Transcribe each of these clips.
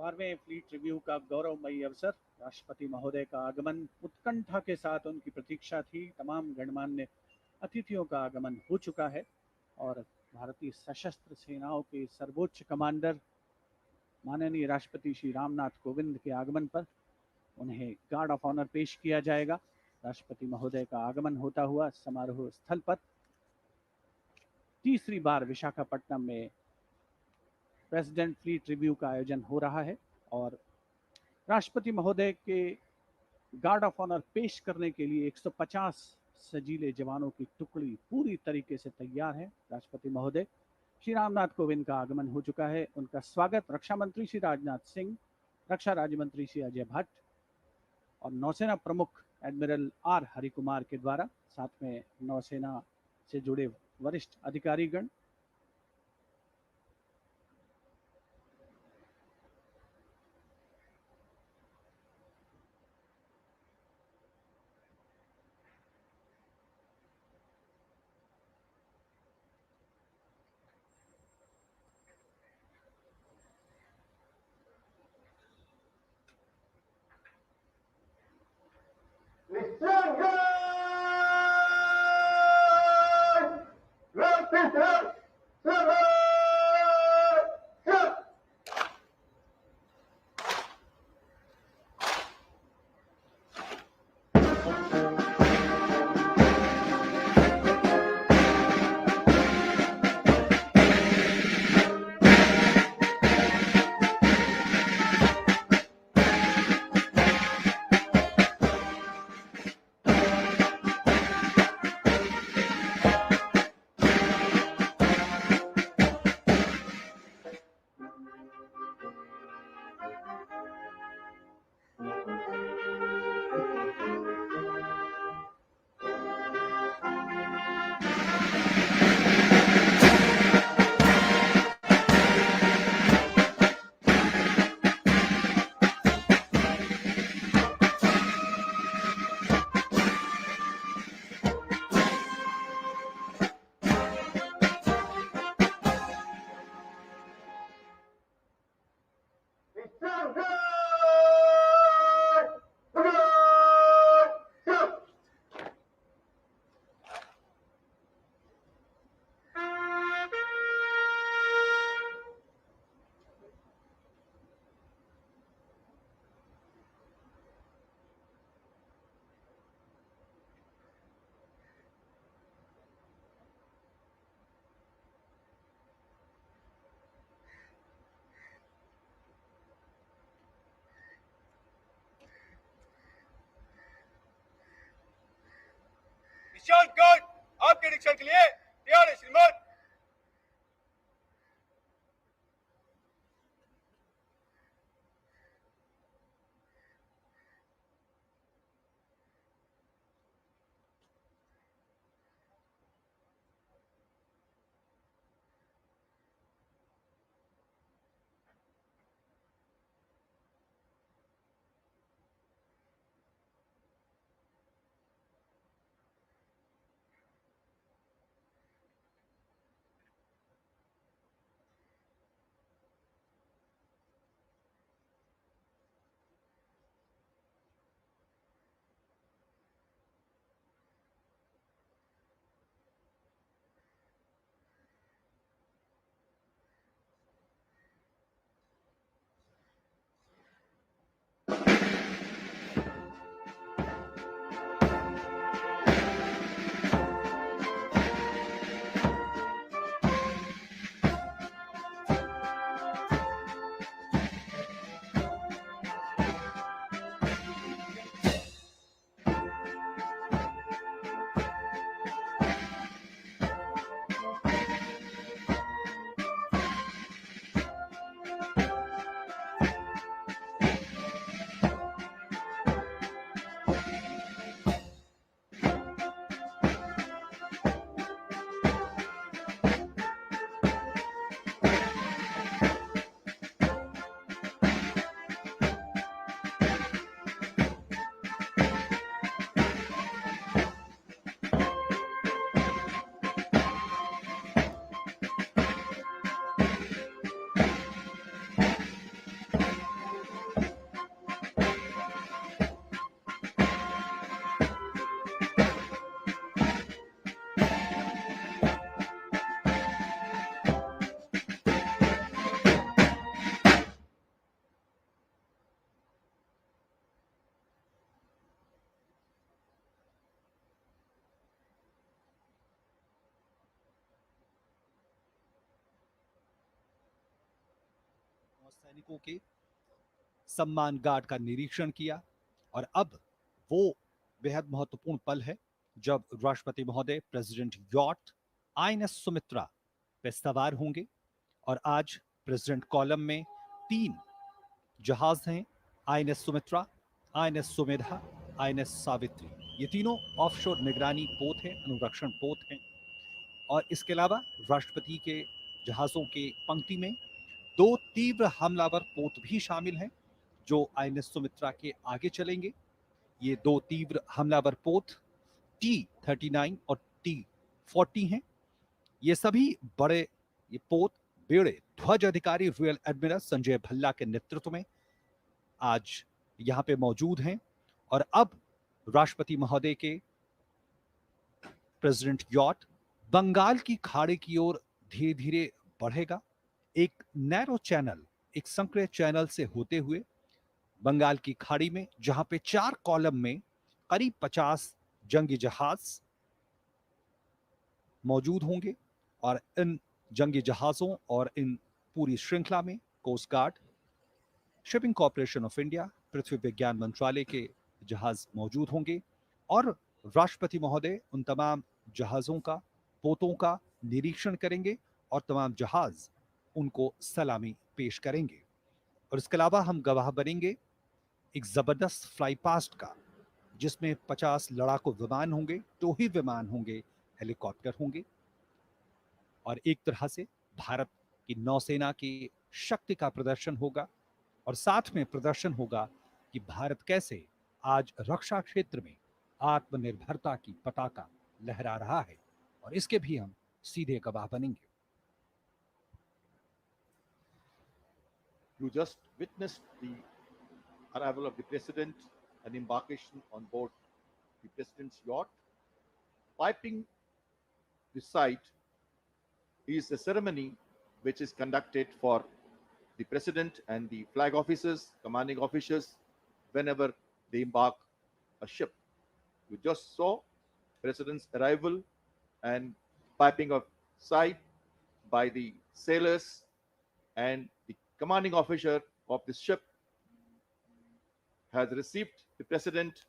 12वें Fleet Review का गौरवमयी अवसर, राष्ट्रपति महोदय का आगमन उत्कंठा के साथ उनकी प्रतीक्षा थी। तमाम गणमान्य अतिथियों का आगमन हो चुका है और भारतीय सशस्त्र सेनाओं के सर्वोच्च कमांडर माननीय राष्ट्रपति श्री रामनाथ कोविंद के आगमन पर उन्हें गार्ड ऑफ ऑनर पेश किया जाएगा। राष्ट्रपति महोदय का आगमन होता हुआ समारोह स्थल पर तीसरी बार विशाखापट्टनम में प्रेसिडेंट फ्लीट रिव्यू का आयोजन हो रहा है और राष्ट्रपति महोदय के गार्ड ऑफ ऑनर पेश करने के लिए 150 सजीले जवानों की टुकड़ी पूरी तरीके से तैयार है। राष्ट्रपति महोदय श्री रामनाथ कोविंद का आगमन हो चुका है। उनका स्वागत रक्षा मंत्री श्री राजनाथ सिंह, रक्षा राज्य मंत्री श्री अजय भट्ट और नौसेना प्रमुख एडमिरल आर हरिकुमार के द्वारा, साथ में नौसेना से जुड़े वरिष्ठ अधिकारीगण, विशाल गार्ड आपके निरीक्षण के लिए तैयार है श्रीमान। सैनिकों के सम्मान गार्ड का निरीक्षण किया। और अब वो बेहद महत्वपूर्ण पल है जब राष्ट्रपति महोदय प्रेसिडेंट यॉट आईएनएस सुमित्रा पे सवार होंगे। और आज प्रेसिडेंट कॉलम में 3 जहाज हैं, INS Sumitra, INS Sumedha, INS Savitri. ये तीनों ऑफशोर निगरानी पोत हैं, अनुरक्षण पोत हैं। और इसके अलावा राष्ट्रपति के जहाजों के पंक्ति में 2 तीव्र हमलावर पोत भी शामिल हैं जो आईएनएस सुमित्रा के आगे चलेंगे। ये 2 तीव्र हमलावर पोत T-39 और T-40 हैं। ये सभी बड़े ये पोत बेड़े ध्वज अधिकारी रियल एडमिरल संजय भल्ला के नेतृत्व में आज यहां पे मौजूद हैं। और अब राष्ट्रपति महोदय के प्रेसिडेंट यॉट बंगाल की खाड़ी की ओर धीरे धीरे बढ़ेगा। एक नैरो चैनल, एक संकरे चैनल से होते हुए बंगाल की खाड़ी में, जहां पे 4 कॉलम में करीब 50 जंगी जहाज मौजूद होंगे। और इन जंगी जहाजों और इन पूरी श्रृंखला में Coast Guard, Shipping Corporation of India, पृथ्वी विज्ञान मंत्रालय के जहाज मौजूद होंगे। और राष्ट्रपति महोदय उन तमाम जहाजों का, पोतों का निरीक्षण करेंगे और तमाम जहाज उनको सलामी पेश करेंगे। और इसके अलावा हम गवाह बनेंगे एक जबरदस्त फ्लाई पास्ट का, जिसमें 50 लड़ाकू विमान होंगे, 2 ही विमान होंगे, हेलीकॉप्टर होंगे। और एक तरह से भारत की नौसेना की शक्ति का प्रदर्शन होगा। और साथ में प्रदर्शन होगा कि भारत कैसे आज रक्षा क्षेत्र में आत्मनिर्भरता की पताका लहरा रहा है। और इसके भी हम सीधे गवाह बनेंगे। You just witnessed the arrival of the President and embarkation on board the President's yacht. Piping the site is a ceremony which is conducted for the President and the flag officers, commanding officers, whenever they embark a ship. You just saw President's arrival and piping of sight by the sailors, and the commanding officer of this ship has received the President.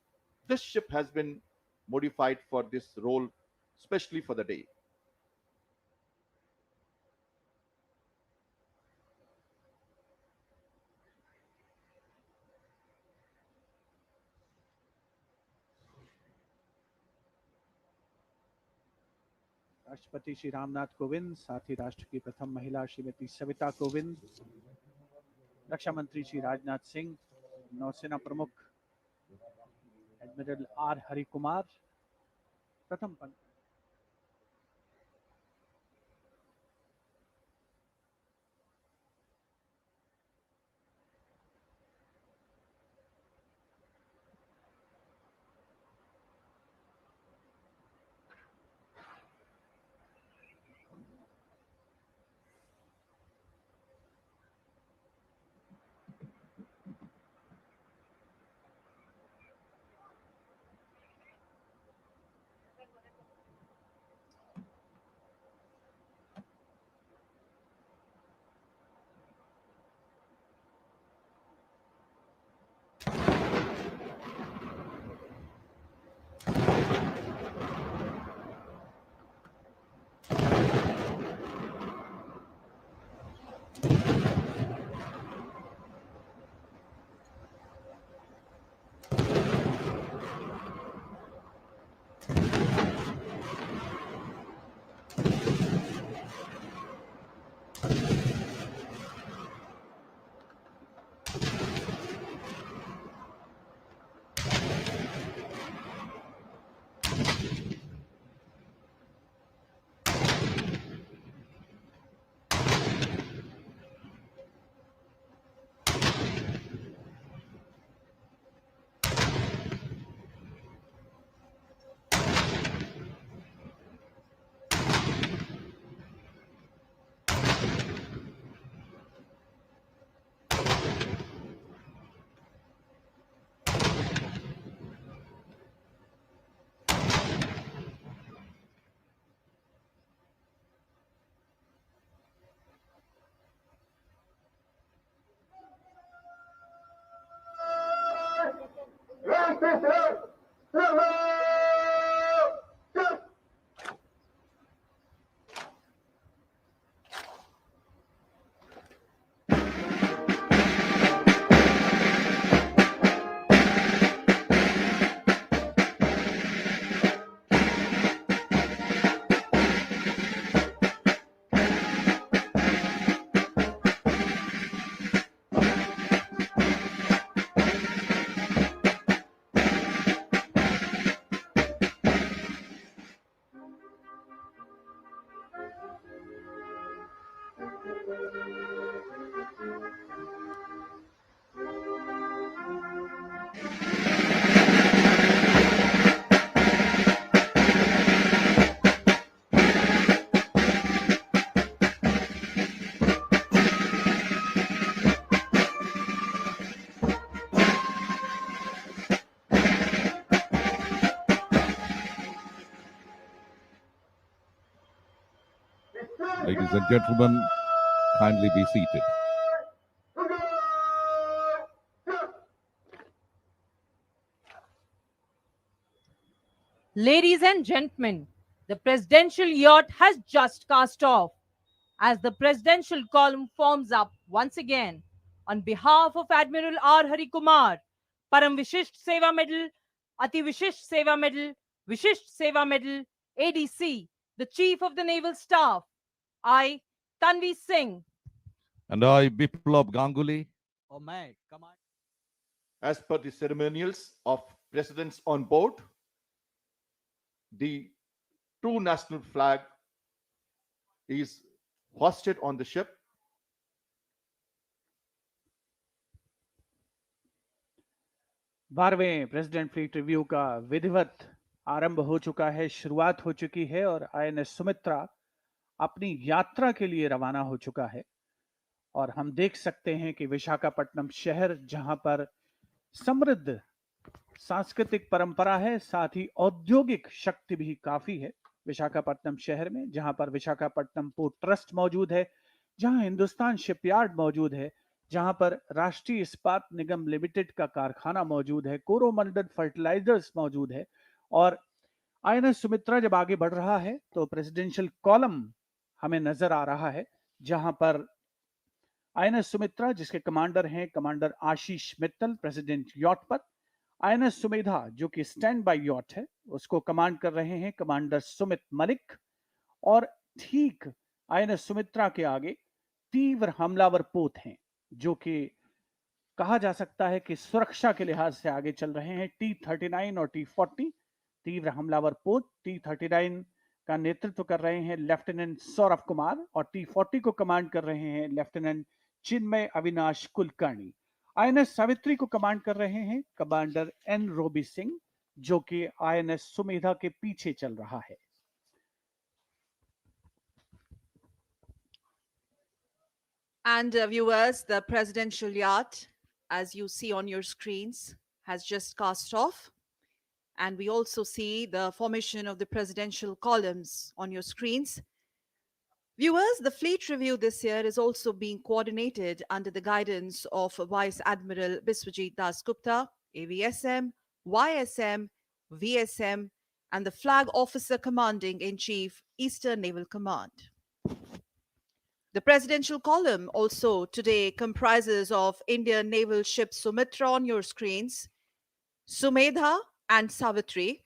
This ship has been modified for this role, especially for the day. राष्ट्रपति श्री रामनाथ कोविंद, साथ ही राष्ट्र की प्रथम महिला श्रीमती सविता कोविंद, रक्षा मंत्री श्री राजनाथ सिंह, नौसेना प्रमुख admiral R Hari Kumar प्रथम पंक्ति। Ladies and gentlemen, kindly be seated. Ladies and gentlemen, the Presidential Yacht has just cast off. As the Presidential column forms up once again, on behalf of Admiral R. Hari Kumar, Param Vishisht Seva Medal, Ati Vishisht Seva Medal, Vishisht Seva Medal, ADC, the Chief of the Naval Staff, I, Tanvi Singh. And I, Biplab Ganguly. और मैं command As per the ceremonials of presidents on board, the true national flag is hoisted on the ship. बारहवें president fleet Review का विधिवत आरंभ हो चुका है, शुरुआत हो चुकी है और आईएनएस सुमित्रा अपनी यात्रा के लिए रवाना हो चुका है। और हम देख सकते हैं कि विशाखापट्टनम शहर, जहां पर समृद्ध सांस्कृतिक परंपरा है, साथ ही औद्योगिक शक्ति भी काफी है विशाखापट्टनम शहर में, जहां पर विशाखापट्टनम पोर्ट ट्रस्ट मौजूद है, जहां हिंदुस्तान शिपयार्ड मौजूद है, जहां पर राष्ट्रीय इस्पात निगम लिमिटेड का कारखाना मौजूद है, कोरोमंडल फर्टिलाइजर्स मौजूद है। और आईएनएस सुमित्रा जब आगे बढ़ रहा है तो प्रेसिडेंशियल कॉलम हमें नजर आ रहा है, जहां पर आईएनएस सुमित्रा, जिसके कमांडर हैं कमांडर आशीष मित्तल, प्रेसिडेंट यॉट पर, आईएनएस सुमेधा जो कि स्टैंड बाय यॉट है, उसको कमांड कर रहे हैं कमांडर सुमित मलिक। और ठीक आईएनएस सुमित्रा के आगे तीव्र हमलावर पोत हैं, जो कि कहा जा सकता है कि सुरक्षा के लिहाज से आगे चल रहे हैं, T-39 और T-40 तीव्र हमलावर पोत। T-39 का नेतृत्व कर रहे हैं लेफ्टिनेंट सौरभ कुमार और T-40 को कमांड कर रहे हैं लेफ्टिनेंट चिन्मय अविनाश कुलकर्णी। आईएनएस सावित्री को कमांड कर रहे हैं कमांडर एन रोबी सिंह, जो कि आईएनएस सुमेधा के पीछे चल रहा है। And viewers, the Presidential Yacht, as you see on your screens, has just cast off. And we also see the formation of the presidential columns on your screens. Viewers, the fleet review this year is also being coordinated under the guidance of Vice Admiral Biswajit Das Gupta, AVSM, YSM, VSM, and the Flag Officer Commanding in Chief, Eastern Naval Command. The presidential column also today comprises of Indian naval ships Sumitra on your screens, Sumedha and Savitri,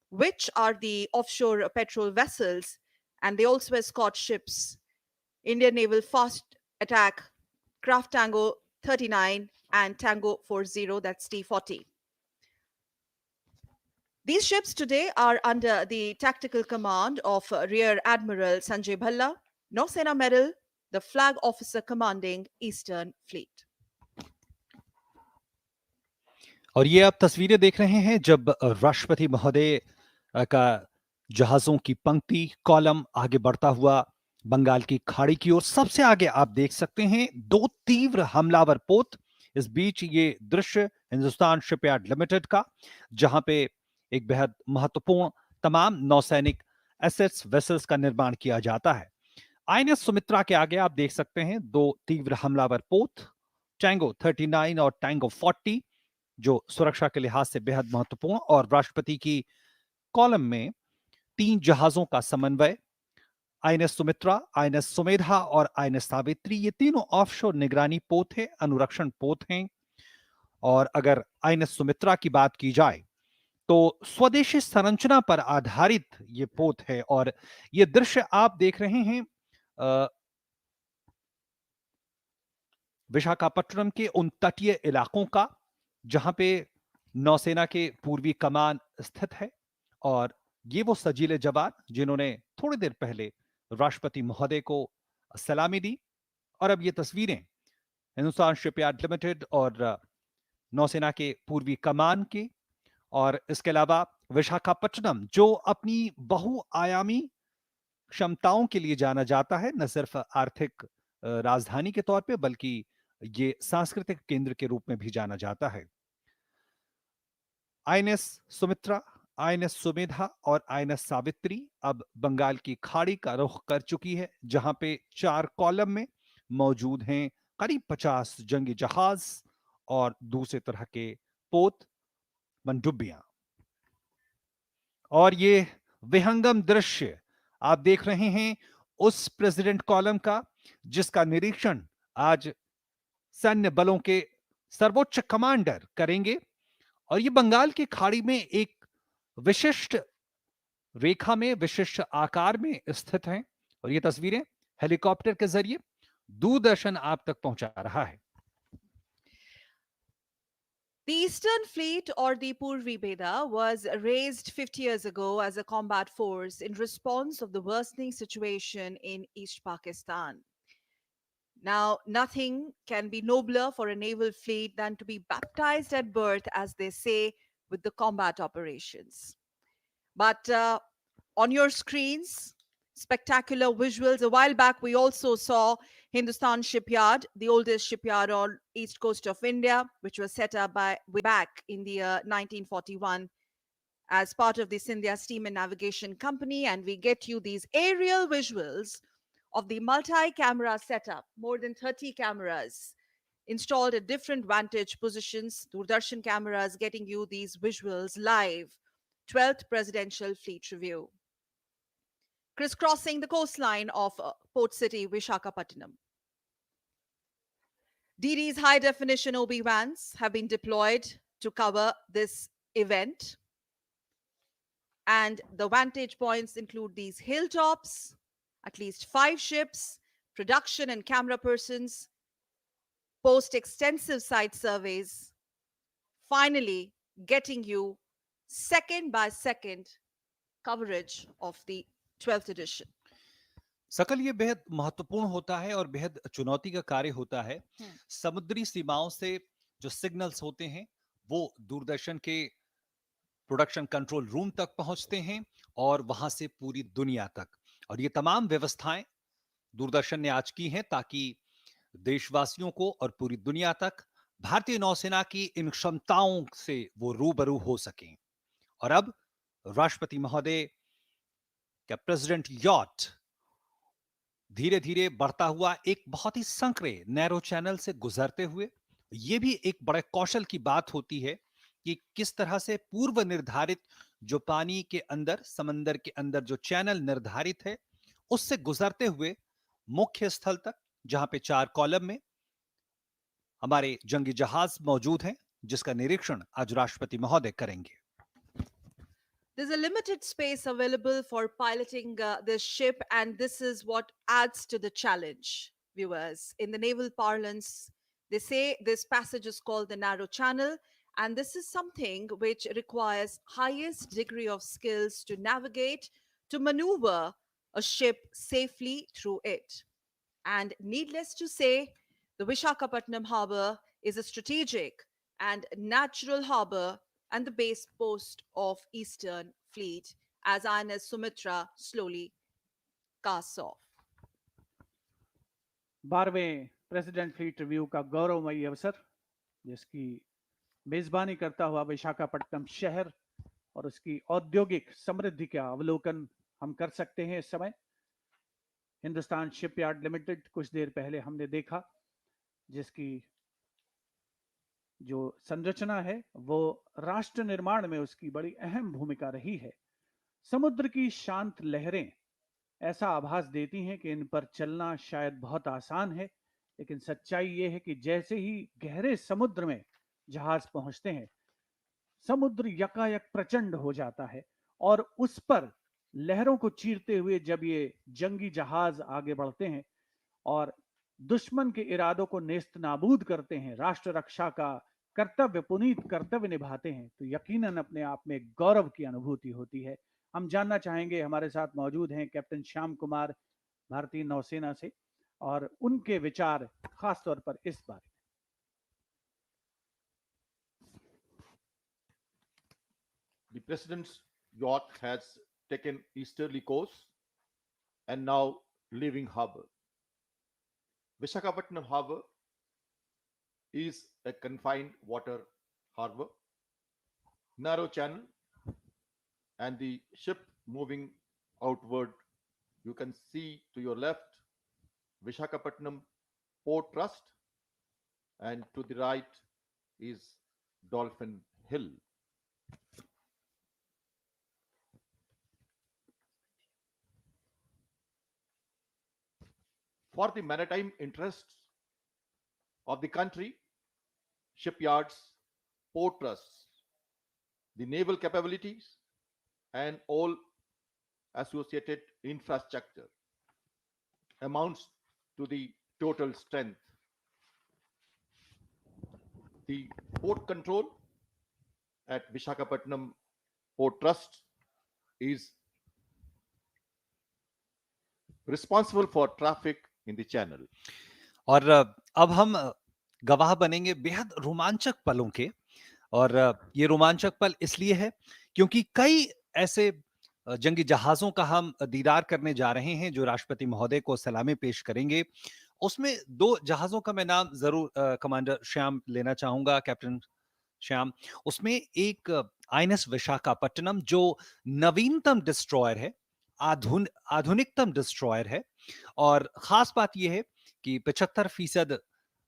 which are the offshore petrol vessels, and they also escort ships, Indian Naval Fast Attack Craft Tango 39 and Tango 40, that's T-40. These ships today are under the tactical command of Rear Admiral Sanjay Bhalla, Nausena Medal, the Flag Officer Commanding Eastern Fleet. और ये आप तस्वीरें देख रहे हैं जब राष्ट्रपति महोदय का जहाजों की पंक्ति कॉलम आगे बढ़ता हुआ बंगाल की खाड़ी की ओर। सबसे आगे आप देख सकते हैं दो तीव्र हमलावर पोत। इस बीच ये दृश्य हिंदुस्तान शिपयार्ड लिमिटेड का, जहां पे एक बेहद महत्वपूर्ण तमाम नौसैनिक एसेट्स वेसल्स का निर्माण किया जाता है। आईएनएस सुमित्रा के आगे आप देख सकते हैं दो तीव्र हमलावर पोत, टैंगो 39 और टैंगो 40, जो सुरक्षा के लिहाज से बेहद महत्वपूर्ण, और राष्ट्रपति की कॉलम में 3 जहाजों का समन्वय, आईएनएस सुमित्रा, आईएनएस सुमेधा और आईएनएस सावित्री, ये तीनों ऑफशोर निगरानी पोत है, अनुरक्षण पोत हैं। और अगर आईएनएस सुमित्रा की बात की जाए तो स्वदेशी संरचना पर आधारित ये पोत है, और ये दृश्य आप देख रहे हैं विशाखापट्टनम के उन तटीय इलाकों का जहां पे नौसेना के पूर्वी कमान स्थित है। और ये वो सजीले जवान जिन्होंने थोड़ी देर पहले राष्ट्रपति महोदय को सलामी दी। और अब ये तस्वीरें हिंदुस्तान शिपयार्ड लिमिटेड और नौसेना के पूर्वी कमान की, और इसके अलावा विशाखापट्टनम जो अपनी बहुआयामी क्षमताओं के लिए जाना जाता है, न सिर्फ आर्थिक राजधानी के तौर पे बल्कि ये सांस्कृतिक केंद्र के रूप में भी जाना जाता है। आईएनएस सुमित्रा, आईएनएस सुमेधा और आईएनएस सावित्री अब बंगाल की खाड़ी का रुख कर चुकी है, जहां पे 4 कॉलम में मौजूद हैं करीब 50 जंगी जहाज और दूसरे तरह के पोत, पनडुब्बियां। और ये विहंगम दृश्य आप देख रहे हैं उस प्रेसिडेंट कॉलम का जिसका निरीक्षण आज सैन्य बलों के सर्वोच्च कमांडर करेंगे। और ये बंगाल की खाड़ी में एक विशिष्ट रेखा में, विशिष्ट आकार में स्थित हैं, और ये तस्वीरें हेलीकॉप्टर के जरिए दूरदर्शन आप तक पहुंचा रहा है। The Eastern Fleet, or the Purvi Beda, was raised 50 years ago as a combat force in response of the worsening situation in East Pakistan. Now, nothing can be nobler for a naval fleet than to be baptized at birth, as they say, with the combat operations. But on your screens, spectacular visuals. A while back, we also saw Hindustan Shipyard, the oldest shipyard on east coast of India, which was set up way back in the year 1941 as part of the Sindhya Steam and Navigation Company. And we get you these aerial visuals of the multi-camera setup, more than 30 cameras installed at different vantage positions, Doordarshan cameras getting you these visuals live. 12th Presidential Fleet Review, crisscrossing the coastline of port city Vishakhapatnam. DD's high-definition OB vans have been deployed to cover this event. And the vantage points include these hilltops, at least 5 ships, production and camera persons, post extensive site surveys, finally getting you second by second coverage of the 12th edition. सकल ये बेहद महत्वपूर्ण होता है और बेहद चुनौती का कार्य होता है। समुद्री सीमाओं से जो सिग्नल्स होते हैं वो दूरदर्शन के प्रोडक्शन कंट्रोल रूम तक पहुंचते हैं और वहां से पूरी दुनिया तक। और ये तमाम व्यवस्थाएं दूरदर्शन ने आज की हैं ताकि देशवासियों को और पूरी दुनिया तक भारतीय नौसेना की इन क्षमताओं से वो रूबरू हो सकें। और अब राष्ट्रपति महोदय का प्रेसिडेंट यॉट धीरे धीरे बढ़ता हुआ एक बहुत ही संकरे नैरो चैनल से गुजरते हुए, यह भी एक बड़े कौशल की बात होती है कि किस तरह से पूर्व निर्धारित जो पानी के अंदर, समंदर के अंदर जो चैनल निर्धारित है उससे गुजरते हुए मुख्य स्थल तक, जहां पे 4 कॉलम में हमारे जंगी जहाज मौजूद हैं, जिसका निरीक्षण आज राष्ट्रपति महोदय करेंगे। There's a limited space available for piloting this ship, and this is what adds to the challenge, viewers. In the naval parlance, they say this passage is called the narrow channel, and this is something which requires highest degree of skills to navigate, to maneuver a ship safely through it. And needless to say, the Vishakhapatnam harbor is a strategic and natural harbor and the base post of Eastern Fleet as INS Sumitra slowly casts off. 12वें President fleet Review का गौरवमयी अवसर, जिसकी मेजबानी करता हुआ विशाखापट्टनम शहर और उसकी औद्योगिक समृद्धि का अवलोकन हम कर सकते हैं। इस समय हिंदुस्तान शिपयार्ड लिमिटेड कुछ देर पहले हमने देखा, जिसकी जो संरचना है वो राष्ट्र निर्माण में उसकी बड़ी अहम भूमिका रही है। समुद्र की शांत लहरें ऐसा आभास देती हैं कि इन पर चलना शायद बहुत आसान है, लेकिन सच्चाई ये है कि जैसे ही गहरे समुद्र में जहाज पहुंचते हैं, समुद्र यकायक प्रचंड हो जाता है और उस पर लहरों को चीरते हुए जब ये जंगी जहाज आगे बढ़ते हैं और दुश्मन के इरादों को नेस्त नाबूद करते हैं, राष्ट्र रक्षा का कर्तव्य, पुनीत कर्तव्य निभाते हैं, तो यकीनन अपने आप में गौरव की अनुभूति होती है। हम जानना चाहेंगे, हमारे साथ मौजूद हैं कैप्टन श्याम कुमार भारतीय नौसेना से, और उनके विचार खासतौर पर इस बारे में। The President's yacht has taken easterly course and now leaving harbor. Vishakhapatnam harbor is a confined water harbor, narrow channel, and the ship moving outward. You can see to your left Vishakhapatnam Port Trust, and to the right is Dolphin Hill. For the maritime interests of the country, shipyards, port trusts, the naval capabilities, and all associated infrastructure amounts to the total strength. The port control at Vishakhapatnam Port Trust is responsible for traffic in the channel. और अब हम गवाह बनेंगे बेहद रोमांचक पलों के, और ये रोमांचक पल इसलिए है क्योंकि कई ऐसे जंगी जहाजों का हम दीदार करने जा रहे हैं जो राष्ट्रपति महोदय को सलामी पेश करेंगे। उसमें दो जहाजों का मैं नाम जरूर कमांडर श्याम लेना चाहूंगा, कैप्टन श्याम। उसमें एक आईएनएस विशाखापट्टनम जो नवीनतम डिस्ट्रॉयर है, आधुनिकतम डिस्ट्रॉयर है, और खास बात यह है कि 75%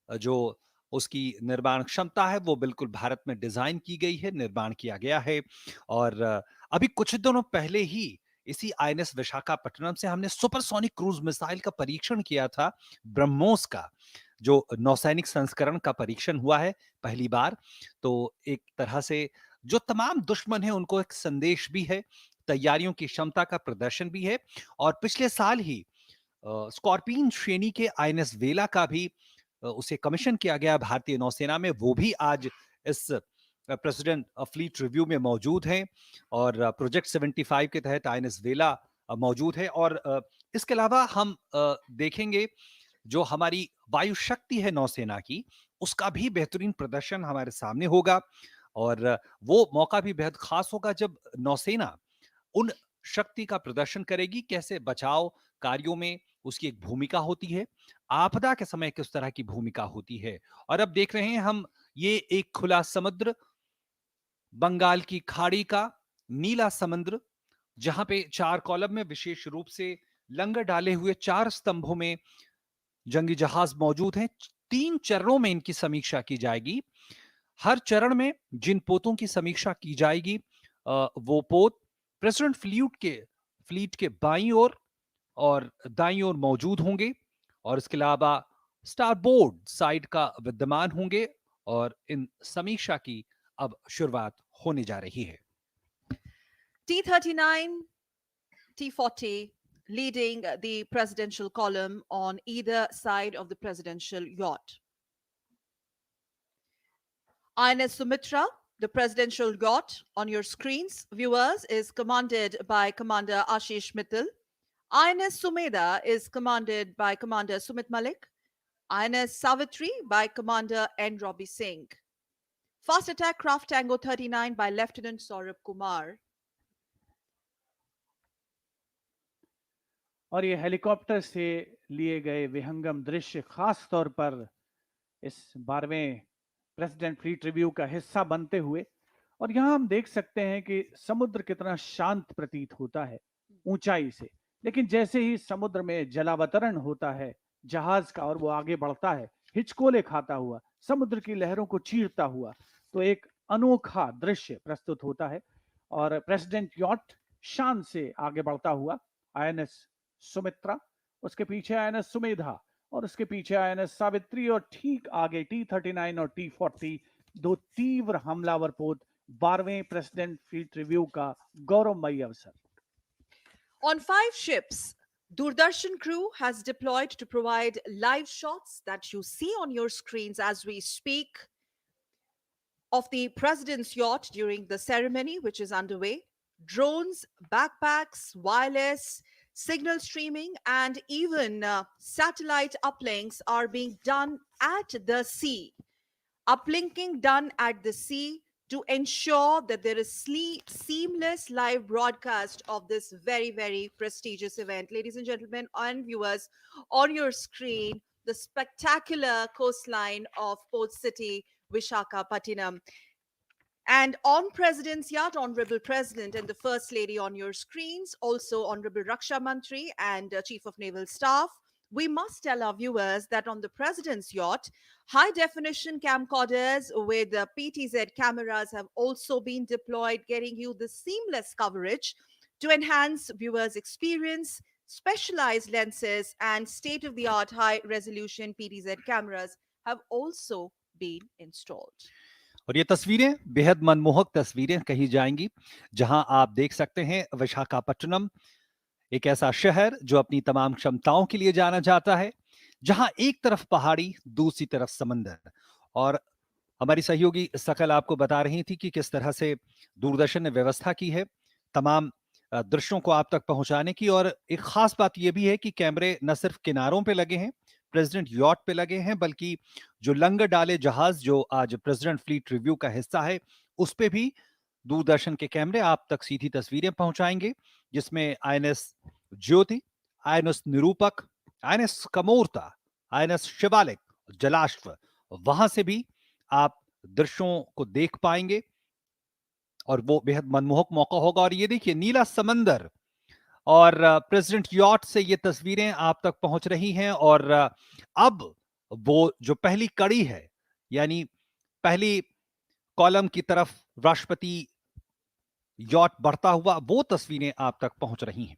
जो उसकी निर्माण क्षमता है वो बिल्कुल भारत में डिजाइन की गई है, निर्माण किया गया है। और अभी कुछ दिनों पहले ही इसी आईएनएस विशाखापट्टनम से हमने सुपरसोनिक क्रूज मिसाइल का परीक्षण किया था, ब्रह्मोस का, जो नौसैनिक संस्करण का परीक्षण हुआ है पहली बार। तो एक तरह से जो तमाम दुश्मन है उनको एक संदेश भी है, तैयारियों की क्षमता का प्रदर्शन भी है। और पिछले साल ही स्कॉर्पियन श्रेणी के आईएनएस वेला का भी उसे कमीशन किया गया भारतीय नौसेना में, वो भी आज इस प्रेसिडेंट फ्लीट रिव्यू में मौजूद हैं। और प्रोजेक्ट 75 के तहत आईएनएस वेला मौजूद है। और इसके अलावा हम देखेंगे जो हमारी वायु शक्ति है नौसेना की, उसका भी बेहतरीन प्रदर्शन हमारे सामने होगा। और वो मौका भी बेहद खास होगा जब नौसेना उन शक्ति का प्रदर्शन करेगी, कैसे बचाव कार्यों में उसकी एक भूमिका होती है, आपदा के समय किस तरह की भूमिका होती है। और अब देख रहे हैं हम ये एक खुला समुद्र, बंगाल की खाड़ी का नीला समुद्र, जहां पे 4 कॉलम में विशेष रूप से लंगर डाले हुए 4 स्तंभों में जंगी जहाज मौजूद हैं। 3 चरणों में इनकी समीक्षा की जाएगी। हर चरण में जिन पोतों की समीक्षा की जाएगी वो पोत प्रेसिडेंट फ्लीट के बाईं ओर और दाईं ओर मौजूद होंगे, और इसके अलावा स्टारबोर्ड साइड का विद्यमान होंगे। और इन समीक्षा की अब शुरुआत होने जा रही है। T-39, T-40 leading the presidential column on either side of the presidential yacht. INS Sumitra, the presidential yacht on your screens, viewers, is commanded by Commander Ashish Mittal. INS Sumeda is commanded by Commander Sumit Malik. INS Savitri by Commander N. Robbie Singh. Fast Attack Craft Tango 39 by Lieutenant Saurabh Kumar. और ये helicopter से लिए गए विहंगम दृश्य खास तौर पर इस 12वें प्रेसिडेंट फ्लीट रिव्यू का हिस्सा बनते हुए, और यहाँ हम देख सकते हैं कि समुद्र कितना शांत प्रतीत होता है ऊंचाई से, लेकिन जैसे ही समुद्र में जलावतरण होता है जहाज का और वो आगे बढ़ता है हिचकोले खाता हुआ, समुद्र की लहरों को चीरता हुआ, तो एक अनोखा दृश्य प्रस्तुत होता है। और प्रेसिडेंट यॉट शान से आगे बढ़ता हुआ आईएनएस सुमित्रा, उसके पीछे आईएनएस सुमेधा और उसके पीछे आईएनएस सावित्री, और ठीक आगे T-39 और T-40, दो तीव्र हमलावर पोत 12वें प्रेसिडेंट फ्लीट रिव्यू का गौरवमयी अवसर। On 5 ships, Doordarshan crew has deployed to provide live shots that you see on your screens as we speak of the president's yacht during the ceremony, which is underway. Drones, backpacks, wireless, signal streaming, and even satellite uplinks are being done at the sea. Uplinking done at the sea to ensure that there is seamless live broadcast of this very, very prestigious event. Ladies and gentlemen, and viewers, on your screen, the spectacular coastline of Port City, Vishakhapatnam. And on President's yacht, Honorable President and the First Lady on your screens, also Honorable Raksha Mantri and Chief of Naval Staff. We must tell our viewers that on the President's yacht, high definition camcorders with PTZ cameras have also been deployed, getting you the seamless coverage to enhance viewers' experience. Specialized lenses and state of the art high resolution PTZ cameras have also been installed. और ये तस्वीरें बेहद मनमोहक तस्वीरें कही जाएंगी, जहां आप देख सकते हैं विशाखापट्टनम, एक ऐसा शहर जो अपनी तमाम क्षमताओं के लिए जाना जाता है, जहां एक तरफ पहाड़ी, दूसरी तरफ समंदर। और हमारी सहयोगी सकल आपको बता रही थी कि किस तरह से दूरदर्शन ने व्यवस्था की है तमाम दृश्यों को आप तक पहुंचाने की। और एक खास बात यह भी है कि कैमरे न सिर्फ किनारों पे लगे हैं, प्रेसिडेंट यॉट पे लगे हैं, बल्कि जो लंगर डाले जहाज जो आज प्रेसिडेंट फ्लीट रिव्यू का हिस्सा है, उस पे भी दूरदर्शन के कैमरे आप तक सीधी तस्वीरें पहुंचाएंगे, जिसमें INS Jyoti, INS Nirupak, INS Kamorta, INS Shivalik, Jalashwa, वहां से भी आप दृश्यों को देख पाएंगे और वो बेहद मनमोहक मौका होगा। और ये देखिए नीला समंदर और प्रेसिडेंट यॉट से ये तस्वीरें आप तक पहुंच रही हैं। और अब वो जो पहली कड़ी है, यानी पहली कॉलम की तरफ राष्ट्रपति यॉट बढ़ता हुआ, वो तस्वीरें आप तक पहुंच रही हैं।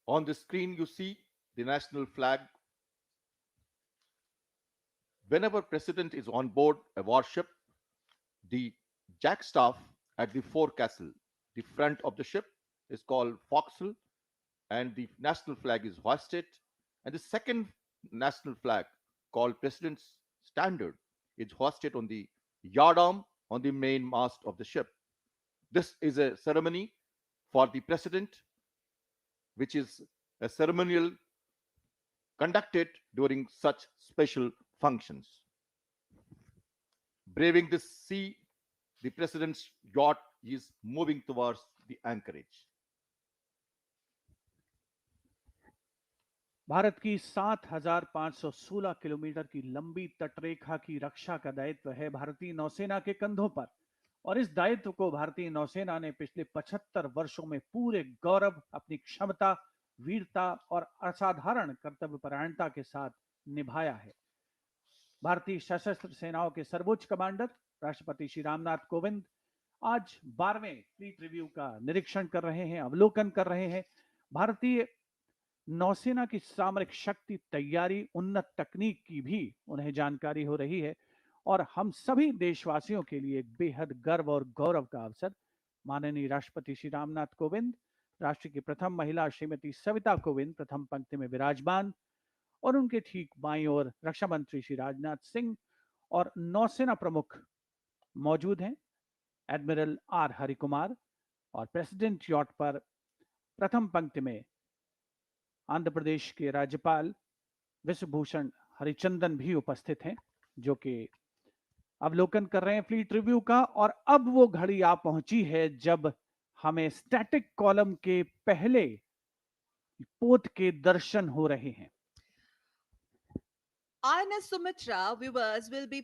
On the screen, you see the national flag. Whenever President is on board a warship, the jackstaff at the forecastle, the front of the ship, is called forecastle, and the national flag is hoisted. And the second national flag, called President's Standard, is hoisted on the yardarm on the main mast of the ship. This is a ceremony for the President, which is a ceremonial conducted during such special functions. Braving the sea, the President's yacht is moving towards the anchorage. Bharat की 7,516 kilometre की लंबी तटरेखा की रक्षा का दायित्व है भारतीय नौसेना के कंधों पर, और इस दायित्व को भारतीय नौसेना ने पिछले 75 वर्षों में पूरे गौरव, अपनी क्षमता, वीरता और असाधारण कर्तव्यपरायणता के साथ निभाया है। भारतीय सशस्त्र सेनाओं के सर्वोच्च कमांडर राष्ट्रपति श्री रामनाथ कोविंद आज 12वें फ्लीट रिव्यू का निरीक्षण कर रहे हैं, अवलोकन कर रहे हैं। भारतीय नौसेना की सामरिक शक्ति, तैयारी, उन्नत तकनीक की भी उन्हें जानकारी हो रही है, और हम सभी देशवासियों के लिए एक बेहद गर्व और गौरव का अवसर। माननीय राष्ट्रपति श्री रामनाथ कोविंद, राष्ट्र की प्रथम महिला श्रीमती सविता कोविंद प्रथम पंक्ति में विराजमान, और उनके ठीक बाईं ओर रक्षा मंत्री श्री राजनाथ सिंह और नौसेना प्रमुख मौजूद हैं, एडमिरल आर हरिकुमार, और प्रेसिडेंट यॉट पर प्रथम पंक्ति में आंध्र प्रदेश के राज्यपाल विश्वभूषण हरिचंदन भी उपस्थित हैं, जो कि अवलोकन कर रहे हैं फ्लीट रिव्यू का। और अब वो घड़ी आ पहुंची है जब हमें स्टैटिक कॉलम के पहले पोत के दर्शन हो रहे हैं। INS Sumitra, viewers, will be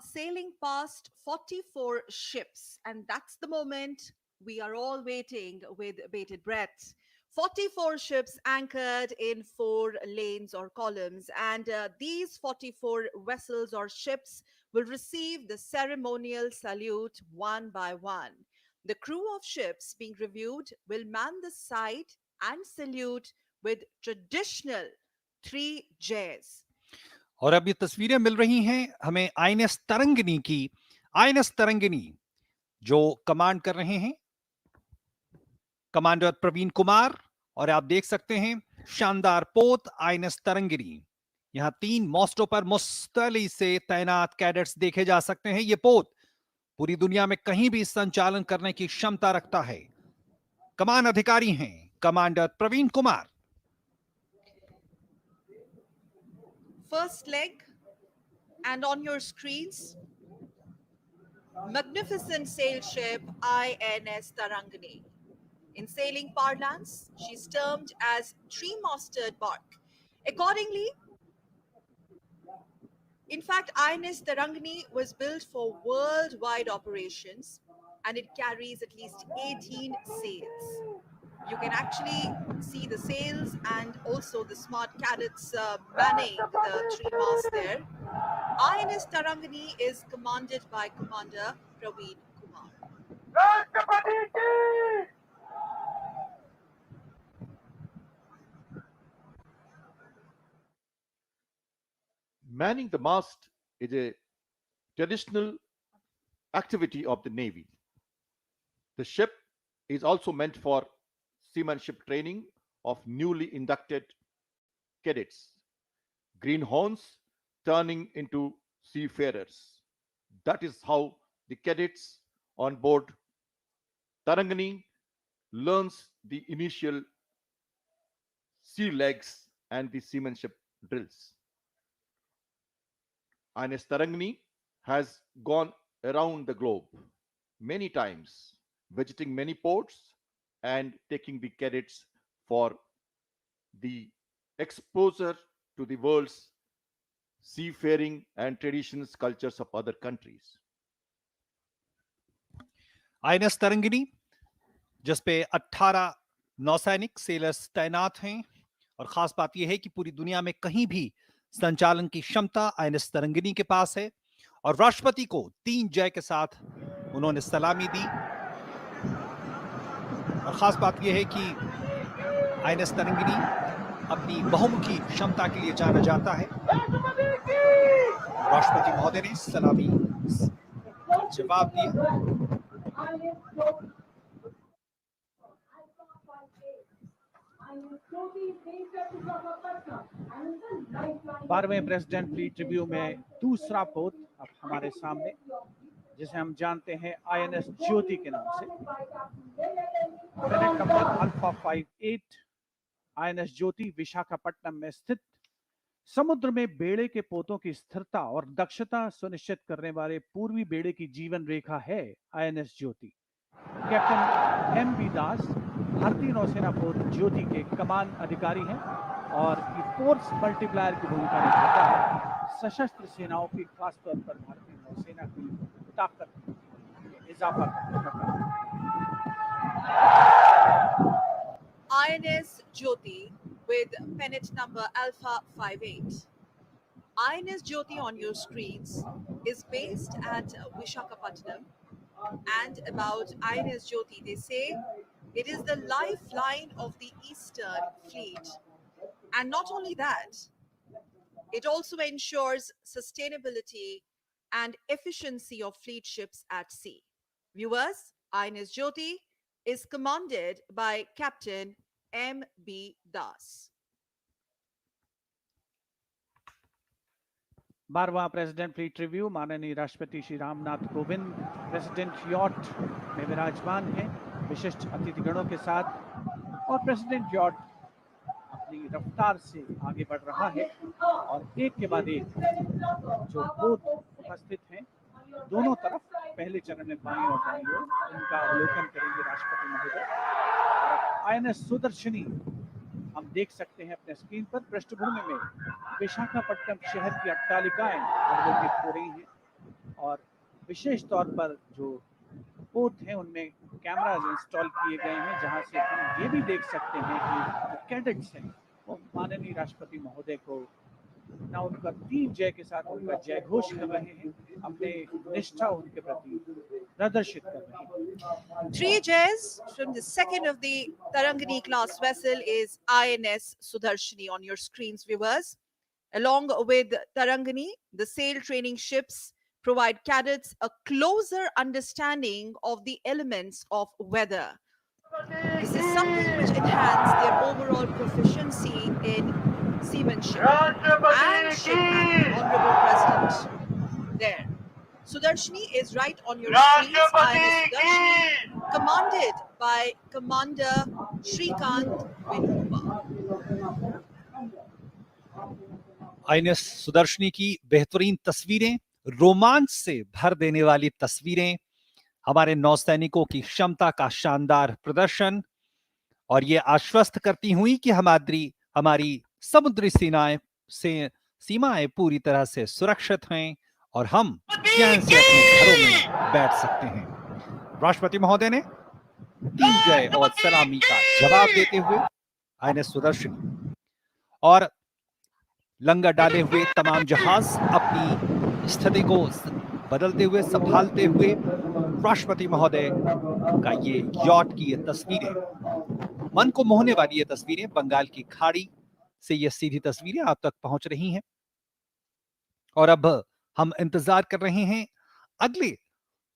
sailing past 44 ships, and that's the moment we are all waiting with bated breath. 44 ships anchored in 4 lanes or columns, and these 44 vessels or ships will receive the ceremonial salute one by one. The crew of ships being reviewed will man the side and salute with traditional 3 jays. और अब ये तस्वीरें मिल रही हैं हमें INS Tarangini की। INS Tarangini जो command कर रहे हैं कमांडर प्रवीण कुमार, और आप देख सकते हैं शानदार पोत आईएनएस तरंगिनी। यहां 3 मोस्टों पर मुस्तैदी से तैनात कैडेट्स देखे जा सकते हैं। ये पोत पूरी दुनिया में कहीं भी संचालन करने की क्षमता रखता है। कमान अधिकारी हैं commander Praveen Kumar. First leg, and on your screens, magnificent sail ship INS Tarangani. In sailing parlance, she's termed as three-masted bark. Accordingly, in fact, INS Tarangani was built for worldwide operations, and it carries at least 18 sails. You can actually see the sails and also the smart cadets manning the 3 masts there. INS Tarangani is commanded by Commander Praveen Kumar. Manning the mast is a traditional activity of the Navy. The ship is also meant for seamanship training of newly inducted cadets, greenhorns turning into seafarers. That is how the cadets on board Tarangani learns the initial sea legs and the seamanship drills. INS Tarangani has gone around the globe many times, visiting many ports and taking the cadets for the exposure to the world's seafaring and traditions, cultures of other countries. INS Tarangini जिस पे 18 नौसैनिक sellers तैनात हैं, और खास बात यह है कि पूरी दुनिया में कहीं भी संचालन की क्षमता आईएनएस तरंगिनी के पास है। और राष्ट्रपति को 3 जय के साथ उन्होंने सलामी दी। और खास बात यह है कि आईएनएस तरंगिनी अपनी बहुमुखी क्षमता के लिए जाना जाता है। राष्ट्रपति महोदय ने सलामी जवाब दिया। 12वें प्रेसिडेंट फ्लीट रिव्यू में दूसरा पोत अब हमारे सामने, जिसे हम जानते हैं आईएनएस ज्योति के नाम से। फ्रैगेट नंबर अल्फा 58 आईएनएस ज्योति विशाखापट्टनम में स्थित समुद्र में बेड़े के पोतों की स्थिरता और दक्षता सुनिश्चित करने वाले पूर्वी बेड़े की जीवन रेखा है INS Jyoti. Captain M B. Das भारतीय नौसेना पोत ज्योति के कमान अधिकारी हैं और ये फोर्स मल्टीप्लायर की भूमिका निभाता है। सशस्त्र सेनाओं की खासतौर पर भारतीय नौसेना की ताकत में इजाफा करता है। INS Jyoti with pennant number Alpha 58. INS Jyoti on your screens is based at Vishakhapatnam, and about INS Jyoti they say it is the lifeline of the Eastern Fleet. And not only that, it also ensures sustainability and efficiency of fleet ships at sea. Viewers, INS Jyoti is commanded by Captain M.B. Das. 12वां president fleet Review माननीय राष्ट्रपति Shri Ramnath Kovind President yacht में विराजमान हैं विशिष्ट अतिथिगणों के साथ, और प्रेसिडेंट यॉट अपनी रफ्तार से आगे बढ़ रहा है और एक के बाद एक जो पोत उपस्थित हैं दोनों तरफ, पहले चरण में बाईं और दाईं ओर, उनका अवलोकन करेंगे राष्ट्रपति महोदय। आईएनएस सुदर्शनी हम देख सकते हैं अपने स्क्रीन पर। पृष्ठभूमि में विशाखापट्टनम शहर की अट्टालिकाएं अवलोकित हो रही हैं और विशेष तौर पर जो पोत हैं उनमें कैमराज इंस्टॉल किए गए हैं, जहां से हम ये भी देख सकते हैं कि जो कैडेट्स हैं वो माननीय राष्ट्रपति महोदय को ना उनका 3 जय के साथ उनका जय घोष कर रहे हैं, अपने निष्ठा उनके प्रति प्रदर्शित कर रहे हैं। 3 Jays from the second of the Tarangani class vessel is INS Sudarshini on your screens, viewers. Along with Tarangani, the sail training ships provide cadets a closer understanding of the elements of weather. This is something which enhances their overall proficiency in seamanship and shipmanship. Honorable President, there. Sudarshini is right on your screens. INS Sudarshini, commanded by Commander Shrikant Venugopa. INS Sudarshini की बेहतरीन तस्वीरें, रोमांच से भर देने वाली तस्वीरें, हमारे नौसैनिकों की क्षमता का शानदार प्रदर्शन, और ये आश्वस्त करती हुई कि हमारी समुद्री सीमाएं पूरी तरह से सुरक्षित हैं और हम चैन से अपने घरों में बैठ सकते हैं। राष्ट्रपति महोदय ने 3 जय और सलामी का जवाब देते हुए आईएनएस सुदर्शनी और लंगर डाले हुए तमाम जहाज अपनी स्थिति को बदलते हुए, संभालते हुए, राष्ट्रपति महोदय का ये यॉट की ये तस्वीरें, मन को मोहने वाली ये तस्वीरें, बंगाल की खाड़ी से ये सीधी तस्वीरें आप तक पहुंच रही हैं। और अब हम इंतजार कर रहे हैं अगले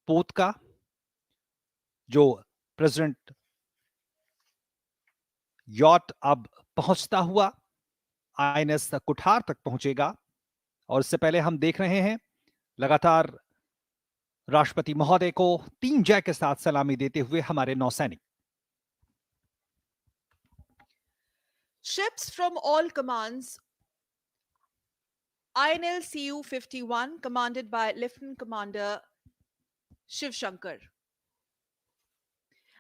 पोत का, जो प्रेसिडेंट यॉट अब पहुंचता हुआ आईएनएस कुठार तक पहुंचेगा। और इससे पहले हम देख रहे हैं लगातार राष्ट्रपति महोदय को 3 जय के साथ सलामी देते हुए हमारे नौसैनिक। Ships from all commands. INL CU 51, commanded by Lieutenant Commander Shiv Shankar.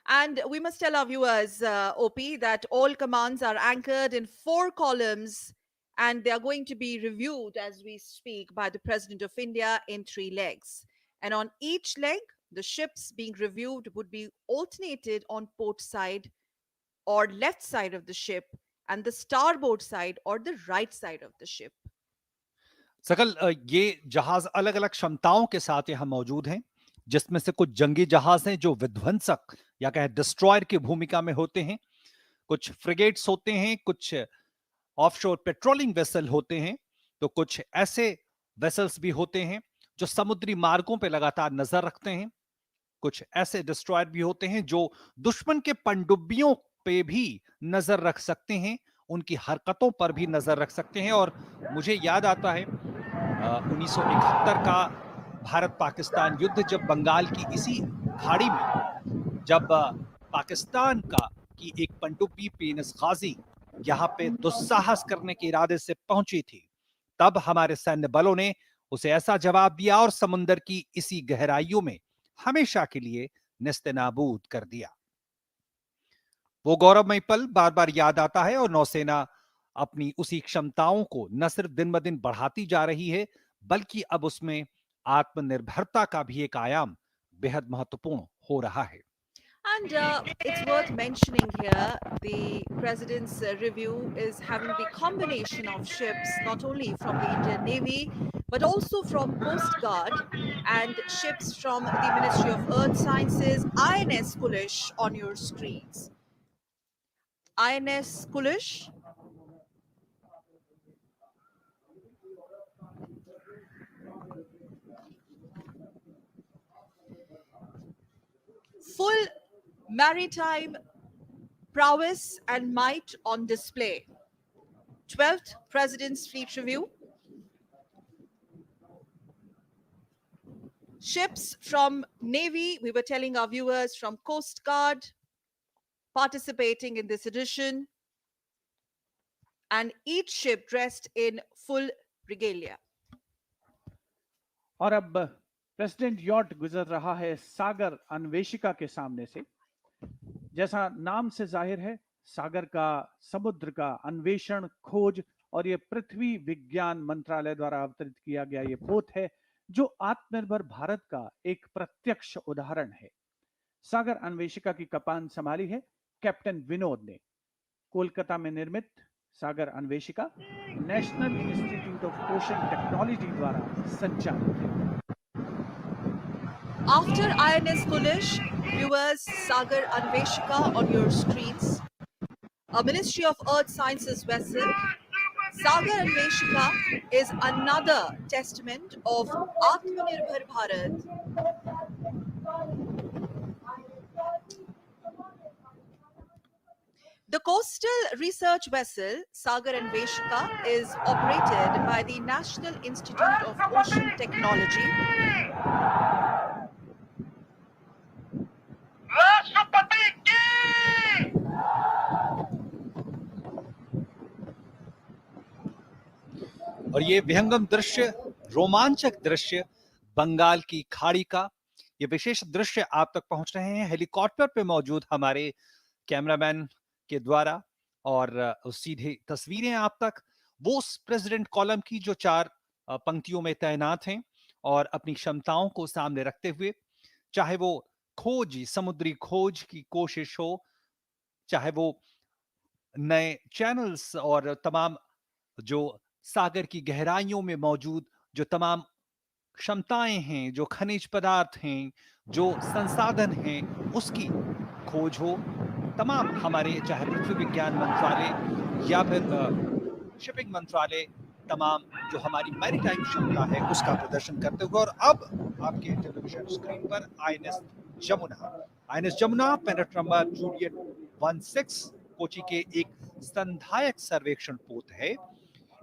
And we must tell our viewers, OP, that all commands are anchored in 4 columns and they are going to be reviewed as we speak by the President of India in 3 legs. And on each leg, the ships being reviewed would be alternated on port side or left side of the ship and the starboard side or the right side of the ship. सकल ये जहाज अलग अलग क्षमताओं के साथ यहां मौजूद हैं, जिसमें से कुछ जंगी जहाज हैं जो विध्वंसक या कहें डिस्ट्रॉयर की भूमिका में होते हैं, कुछ फ्रिगेट्स होते हैं, कुछ ऑफशोर पेट्रोलिंग वेसल होते हैं, तो कुछ ऐसे वेसल्स भी होते हैं जो समुद्री मार्गों पर लगातार नजर रखते हैं, कुछ ऐसे डिस्ट्रॉयर भी होते हैं जो दुश्मन के पनडुब्बियों पे भी नजर रख सकते हैं, उनकी हरकतों पर भी नजर रख सकते हैं। और मुझे याद आता है 1971 का भारत पाकिस्तान युद्ध, जब बंगाल की इसी खाड़ी में जब पाकिस्तान की एक पनडुब्बी पेनस गाजी यहाँ पे दुस्साहस करने के इरादे से पहुंची थी, तब हमारे सैन्य बलों ने उसे ऐसा जवाब दिया और समुद्र की इसी गहराइयों में हमेशा के लिए नेस्तनाबूद कर दिया। वो गौरवमय पल बार बार याद आता है और नौसेना अपनी उसी क्षमताओं को न सिर्फ दिन ब दिन बढ़ाती जा रही है, बल्कि अब उसमें आत्मनिर्भरता का भी एक आयाम बेहद महत्वपूर्ण हो रहा है। And it's worth mentioning here, the President's review is having the combination of ships, not only from the Indian Navy, but also from Coast Guard and ships from the Ministry of Earth Sciences, INS Kulish on your screens. INS Kulish. Full maritime prowess and might on display. 12th President's Fleet Review. Ships from Navy, we were telling our viewers, from Coast Guard participating in this edition, and each ship dressed in full regalia. और अब president yacht गुजर रहा है सागर अन्वेषिका के सामने से। जैसा नाम से जाहिर है, सागर का, समुद्र का अन्वेषण, खोज और ये पृथ्वी विज्ञान मंत्रालय द्वारा अवतरित किया गया ये पोत है, जो आत्मनिर्भर भारत का एक प्रत्यक्ष उदाहरण है। सागर अन्वेषिका की कमान संभाली है कैप्टन विनोद ने। कोलकाता में निर्मित Sagar Anveshika National Institute of Ocean Technology द्वारा संचालित है। After INS Kulish, viewers, Sagar Anveshika on your screens. A Ministry of Earth Sciences vessel, Sagar Anveshika is another testament of Atmanirbharta Bharat. The coastal research vessel Sagar Anveshika is operated by the National Institute of Ocean Technology. राष्ट्रपति की और ये विहंगम दृश्य, रोमांचक दृश्य बंगाल की खाड़ी का, ये विशेष दृश्य आप तक पहुंच रहे हैं हेलीकॉप्टर पे मौजूद हमारे कैमरामैन के द्वारा, और सीधे तस्वीरें आप तक वो प्रेसिडेंट कॉलम की जो 4 पंक्तियों में तैनात हैं और अपनी क्षमताओं को सामने रखते हुए, चाहे वो खोज, समुद्री खोज की कोशिश हो, चाहे वो नए चैनल्स और तमाम जो सागर की गहराइयों में मौजूद जो तमाम क्षमताएं हैं, जो खनिज पदार्थ हैं, जो संसाधन हैं, उसकी खोज हो, तमाम हमारे चाहे पृथ्वी विज्ञान मंत्रालय या फिर शिपिंग मंत्रालय, तमाम जो हमारी मैरीटाइम क्षमता है उसका प्रदर्शन करते हुए। और अब आपके टेलीविजन स्क्रीन पर INS Jamuna पेनेट number Juliet 16 Kochi के एक संधायक सर्वेक्षण पोत है।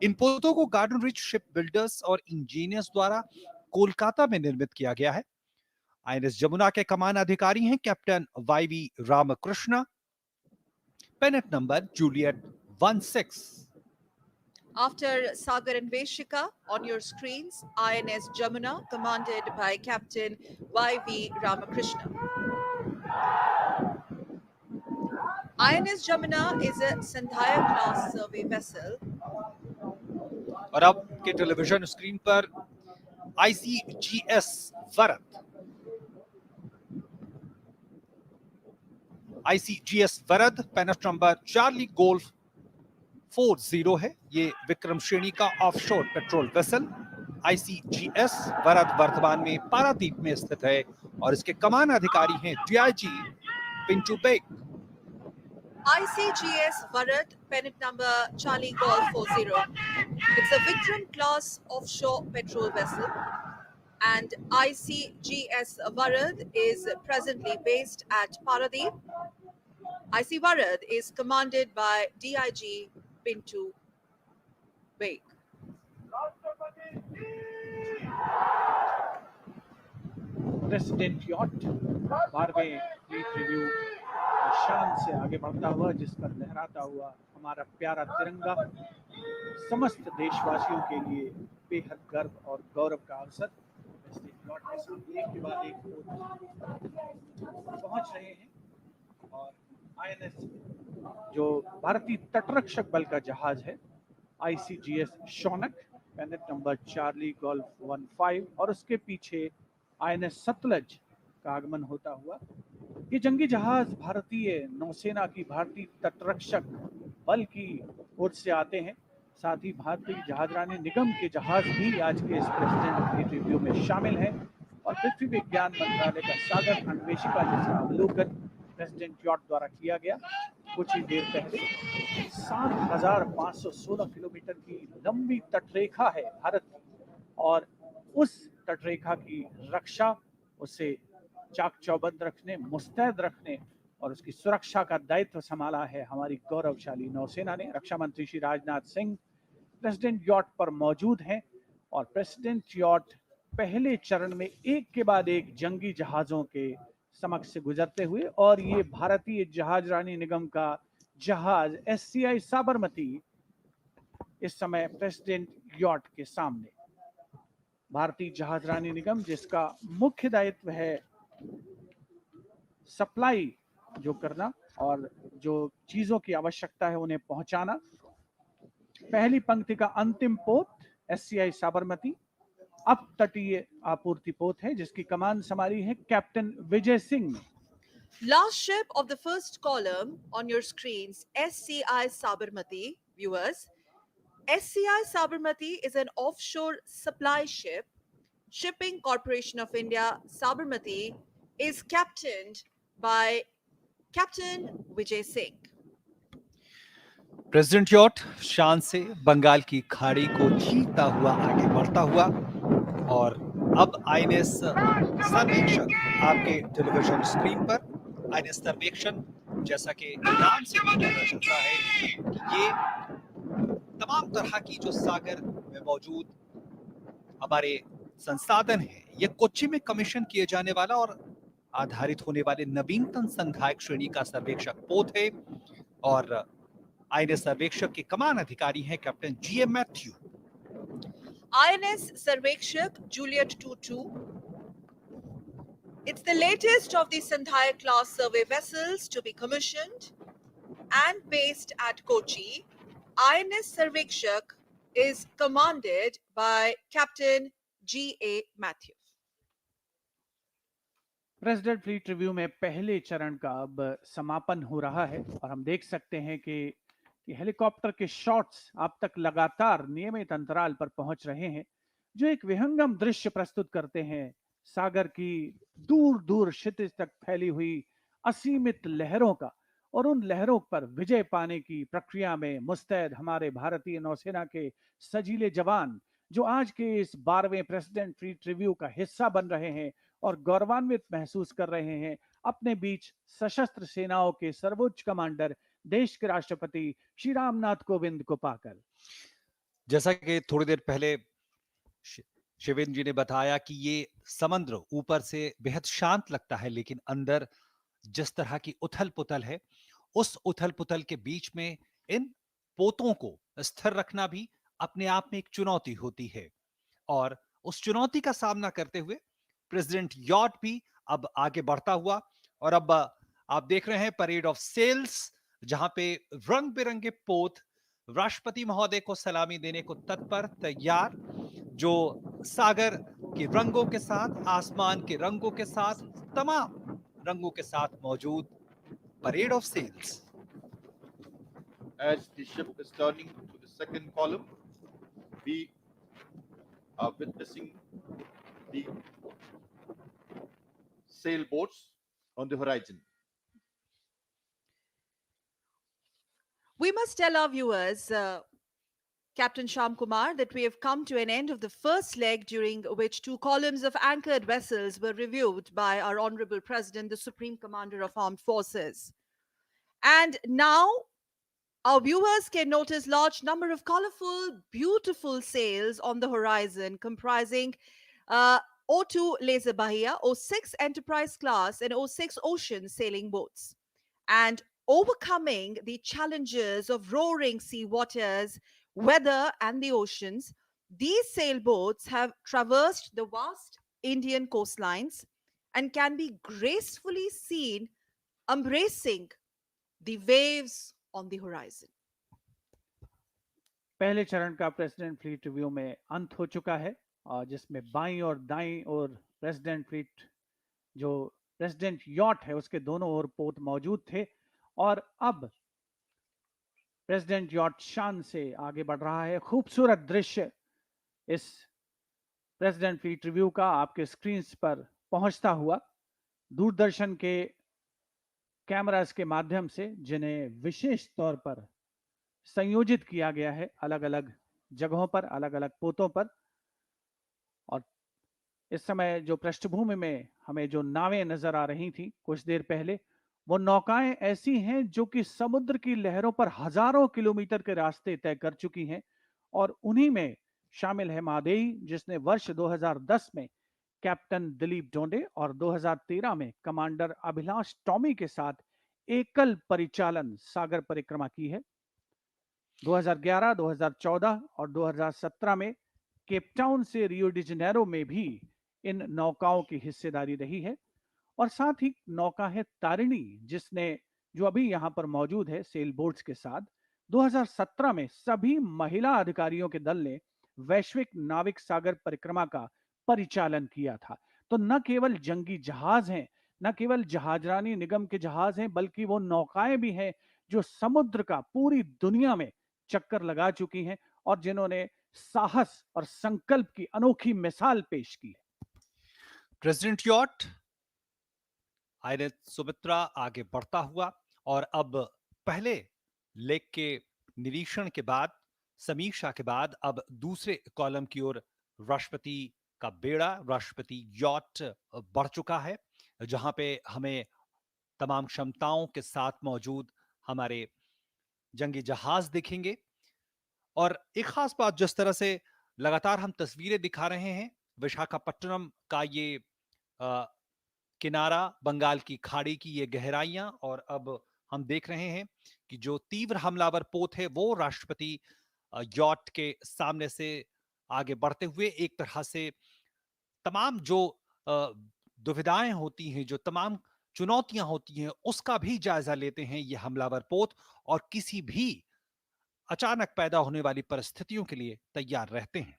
इन पोतों को गार्डन रिच शिप बिल्डर्स और इंजीनियर्स द्वारा कोलकाता में निर्मित किया गया है। आईएनएस जमुना के कमान अधिकारी हैं captain YV Ramakrishna, पेनेट number Juliet 16। After Sagar Anveshika, on your screens, INS Jamuna, commanded by Captain Y.V. Ramakrishna. INS Jamuna is a Sandhaya class survey vessel. और अब के टेलीविजन स्क्रीन पर ICGS वरद, ICGS वरद पेनेट नंबर चार्ली गोल्फ 40 है। ये विक्रम श्रेणी का offshore patrol vessel ICGS वरद वर्तमान में पारादीप में स्थित है और इसके कमान अधिकारी हैं DIG Pintu Baig. ICGS Varad, pennant number Charlie Golf 40. It's a Vikram class offshore petrol vessel, and ICGS Varad is presently based at Paradeep. IC Varad is commanded by DIG Pintu Beg. President yacht 12वें Fleet Review शान से आगे बढ़ता हुआ, जिस पर लहराता हुआ हमारा प्यारा तिरंगा, समस्त देशवासियों के लिए बेहद गर्व और गौरव का अवसर। प्रेसिडेंट यॉट के सामने एक के बाद एक पहुंच रहे हैं और आईएनएस जो भारतीय तटरक्षक बल का जहाज है ICGS Shaunak पेनेट number Charlie golf 15 और उसके पीछे INS सतलज का आगमन होता हुआ। ये जंगी जहाज भारतीय नौसेना की भारतीय तटरक्षक बल की ओर से आते हैं। साथ ही भारतीय जहाजरानी निगम के जहाज भी आज के इस प्रेसिडेंट फ्लीट रिव्यू में शामिल हैं और पृथ्वी विज्ञान मंत्रालय का सागर अन्वेषिका जिसका अवलोकन प्रेसिडेंट यॉट द्वारा किया गया कुछ ही देर पहले। 7,516 किलोमीटर की लंबी तटरेखा है भारत की और उस तटरेखा की रक्षा, उसे चाक चौबंद रखने, मुस्तैद रखने और उसकी सुरक्षा का दायित्व संभाला है हमारी गौरवशाली नौसेना ने। रक्षा मंत्री श्री राजनाथ सिंह प्रेसिडेंट यॉट पर मौजूद हैं और प्रेसिडेंट यॉट पहले चरण में एक के बाद एक जंगी जहाजों के समक्ष से गुजरते हुए, और ये भारतीय जहाजरानी निगम का जहाज SCI साबरमती इस समय प्रेसिडेंट यॉट के सामने। भारतीय जहाजरानी निगम जिसका मुख्य दायित्व है सप्लाई जो करना और जो चीजों की आवश्यकता है उन्हें पहुंचाना। पहली पंक्ति का अंतिम पोत SCI साबरमती अब तटीय आपूर्ति पोत है जिसकी कमान संभाली है कैप्टन विजय सिंह ने। Last ship of the first column on your screens, SCI Sabarmati, viewers. SCI Sabarmati is an offshore supply ship. Shipping Corporation of India, Sabarmati, is captained by Captain Vijay Singh. President yacht शान से बंगाल की खाड़ी को चीरता हुआ आगे बढ़ता हुआ और अब आईएनएस सर्वेक्षण आपके टेलीविजन स्क्रीन पर। आईएनएस सर्वेक्षण जैसा कि नाम से ही पता चलता है कि ये तमाम तरह की जो सागर में मौजूद हमारे संसाधन है, ये कोच्चि में कमीशन किए जाने वाला और आधारित होने वाले नवीनतम संधायक श्रेणी का सर्वेक्षक पोत है और आईएनएस सर्वेक्षक के कमान अधिकारी हैं captain GM Matthew. INS Sarvekshak Juliet 22. It's the latest of the Sandhaya class survey vessels to be commissioned and based at Kochi. INS Sarvekshak is commanded by Captain G.A. Matthew. President fleet review में पहले चरण का अब समापन हो रहा है और हम देख सकते हैं कि हेलीकॉप्टर के शॉट्स अब तक लगातार नियमित अंतराल पर पहुंच रहे हैं, जो एक विहंगम दृश्य प्रस्तुत करते हैं सागर की दूर दूर क्षितिज तक फैली हुई असीमित लहरों का, और उन लहरों पर विजय पाने की प्रक्रिया में मुस्तैद हमारे भारतीय नौसेना के सजीले जवान, जो आज के इस 12वें प्रेसिडेंट फ्लीट रिव्यू का हिस्सा बन रहे हैं और गौरवान्वित महसूस कर रहे हैं अपने बीच सशस्त्र सेनाओं के सर्वोच्च कमांडर देश के राष्ट्रपति श्री रामनाथ कोविंद को पाकर। जैसा कि थोड़ी देर पहले शिवेंद्र जी ने बताया कि ये समुद्र ऊपर से बेहद शांत लगता है, लेकिन अंदर जिस तरह की उथल पुथल है, उस उथल पुथल के बीच में इन पोतों को स्थिर रखना भी अपने आप में एक चुनौती होती है और उस चुनौती का सामना करते हुए प्रेसिडेंट यॉट भी अब आगे बढ़ता हुआ और अब आप देख रहे हैं परेड ऑफ सेल्स, जहां पे रंग बिरंगे पोत राष्ट्रपति महोदय को सलामी देने को तत्पर तैयार, जो सागर के रंगों के साथ, आसमान के रंगों के साथ, तमाम रंगों के साथ मौजूद parade of sails. As the ship is turning to the second column, we are witnessing the sailboats on the horizon. We must tell our viewers, Captain Sham Kumar, that we have come to an end of the first leg, during which 2 columns of anchored vessels were reviewed by our Honorable President, the Supreme Commander of Armed Forces. And now our viewers can notice large number of colorful, beautiful sails on the horizon, comprising O2 Laser Bahia, O6 Enterprise class, and O6 Ocean sailing boats. And overcoming the challenges of roaring sea waters, weather, and the oceans, these sailboats have traversed the vast Indian coastlines and can be gracefully seen embracing the waves on the horizon. पहले चरण का president fleet review में अंत हो चुका है, और जिसमें बाईं और दाईं और प्रेसिडेंट फ्लीट जो प्रेसिडेंट यॉट है उसके दोनों ओर पोत मौजूद थे, और अब प्रेसिडेंट यॉट शान से आगे बढ़ रहा है। खूबसूरत दृश्य इस प्रेसिडेंट फ्लीट रिव्यू का आपके स्क्रीन पर पहुंचता हुआ दूरदर्शन के कैमरास के माध्यम से, जिन्हें विशेष तौर पर संयोजित किया गया है अलग अलग जगहों पर, अलग अलग पोतों पर। और इस समय जो पृष्ठभूमि में हमें जो नावें नजर आ रही थी कुछ देर पहले, वो नौकाएं ऐसी हैं जो कि समुद्र की लहरों पर हजारों किलोमीटर के रास्ते तय कर चुकी हैं, और उन्हीं में शामिल है मादेई, जिसने वर्ष 2010 में कैप्टन दिलीप डोंडे और 2013 में कमांडर अभिलाष टॉमी के साथ एकल परिचालन सागर परिक्रमा की है। 2011, 2014 और 2017 में केपटाउन से रियो डी जेनेरो में भी इन नौकाओं की हिस्सेदारी रही है। और साथ ही नौका है तारिणी, जिसने जो अभी यहाँ पर मौजूद है सेल बोट्स के साथ, 2017 में सभी महिला अधिकारियों के दल ने वैश्विक नाविक सागर परिक्रमा का परिचालन किया था। तो न केवल जंगी जहाज हैं, न केवल जहाजरानी निगम के जहाज हैं, बल्कि वो नौकाएं भी हैं जो समुद्र का पूरी दुनिया में चक्कर लगा चुकी हैं और जिन्होंने साहस और संकल्प की अनोखी मिसाल पेश की है। प्रेसिडेंट यॉट आईएनएस सुमित्रा आगे बढ़ता हुआ और अब पहले लेग के निरीक्षण के बाद, समीक्षा के बाद, अब दूसरे कॉलम की ओर राष्ट्रपति का बेड़ा, राष्ट्रपति यॉट बढ़ चुका है, जहां पे हमें तमाम क्षमताओं के साथ मौजूद हमारे जंगी जहाज दिखेंगे। और एक खास बात, जिस तरह से लगातार हम तस्वीरें दिखा रहे हैं विशाखापट्टनम का, ये किनारा, बंगाल की खाड़ी की ये गहराइयां, और अब हम देख रहे हैं कि जो तीव्र हमलावर पोत है वो राष्ट्रपति यॉट के सामने से आगे बढ़ते हुए एक तरह से तमाम जो दुविधाएं होती हैं, जो तमाम चुनौतियां होती हैं, उसका भी जायजा लेते हैं ये हमलावर पोत, और किसी भी अचानक पैदा होने वाली परिस्थितियों के लिए तैयार रहते हैं।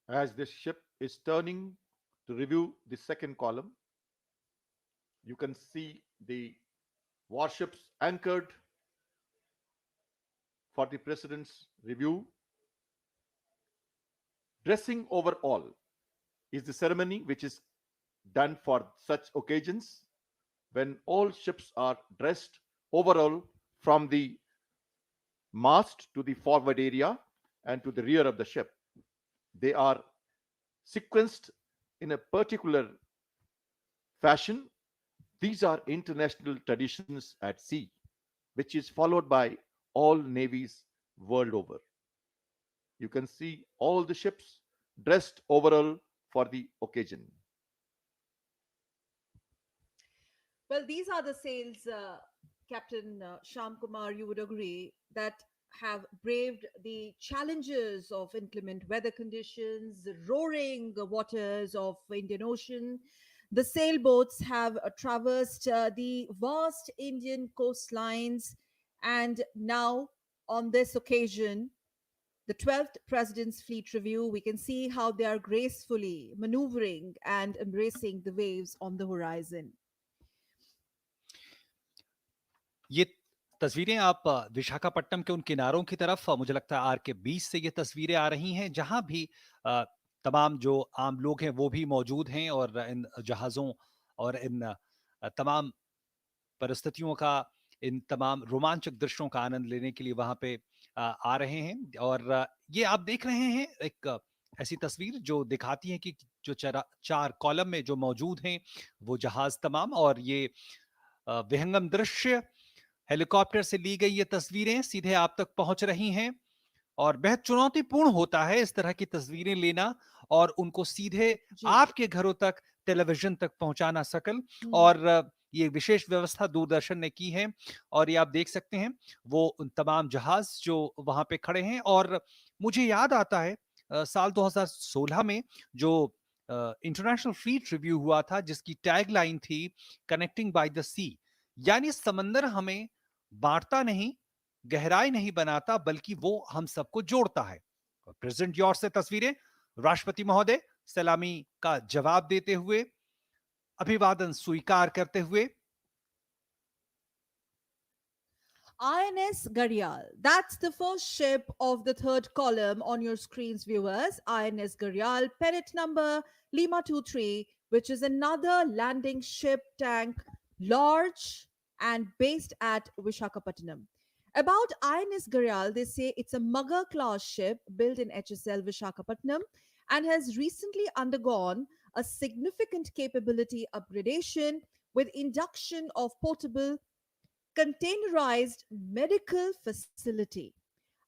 As this ship is turning to review the second column, you can see the warships anchored for the President's review. Dressing over all is the ceremony which is done for such occasions, when all ships are dressed overall from the mast to the forward area and to the rear of the ship. They are sequenced in a particular fashion. These are international traditions at sea, which is followed by all navies world over. You can see all the ships dressed overall for the occasion. Well, these are the sails, Captain Sham Kumar, you would agree, that have braved the challenges of inclement weather conditions, the roaring waters of Indian Ocean. The sailboats have traversed the vast Indian coastlines, and now on this occasion, the 12th President's Fleet Review, we can see how they are gracefully maneuvering and embracing the waves on the horizon. ये तस्वीरें आप विशाखापट्टनम के उन किनारों की तरफ, मुझे लगता है RK-20 से ये तस्वीरें आ रही हैं, जहां भी तमाम जो आम लोग हैं वो भी मौजूद हैं और इन जहाज़ों और इन तमाम परिस्थितियों का, इन तमाम रोमांचक दृश्यों का आनंद लेने के लिए वहां पे आ रहे हैं। और ये आप देख रहे हैं एक ऐसी तस्वीर जो दिखाती है कि जो चार कॉलम में जो मौजूद हैं वो जहाज तमाम, और ये विहंगम दृश्य हेलीकॉप्टर से ली गई ये तस्वीरें सीधे आप तक पहुंच रही हैं, और बेहद चुनौतीपूर्ण होता है इस तरह की तस्वीरें लेना और उनको सीधे आपके घरों तक, टेलीविजन तक पहुंचाना सकल। और ये विशेष व्यवस्था दूरदर्शन ने की है, और ये आप देख सकते हैं वो उन तमाम जहाज जो वहां पे खड़े हैं। और मुझे याद आता है साल 2016 में जो इंटरनेशनल फ्लीट रिव्यू हुआ था, जिसकी टैगलाइन थी कनेक्टिंग बाय द सी, यानी समंदर हमें बांटता नहीं, गहराई नहीं बनाता, बल्कि वो हम सबको जोड़ता है। प्रेसिडेंट यॉट से तस्वीरें, राष्ट्रपति महोदय सलामी का जवाब देते हुए, अभिवादन स्वीकार करते हुए। INS Gharial, that's the first ship of the third column on your screens, viewers. INS Gharial, pennant number Lima 23, which is another landing ship tank, large and based at Vishakhapatnam. About INS Gharial, they say it's a Mugger class ship built in HSL Vishakhapatnam and has recently undergone a significant capability upgradation with induction of portable containerized medical facility.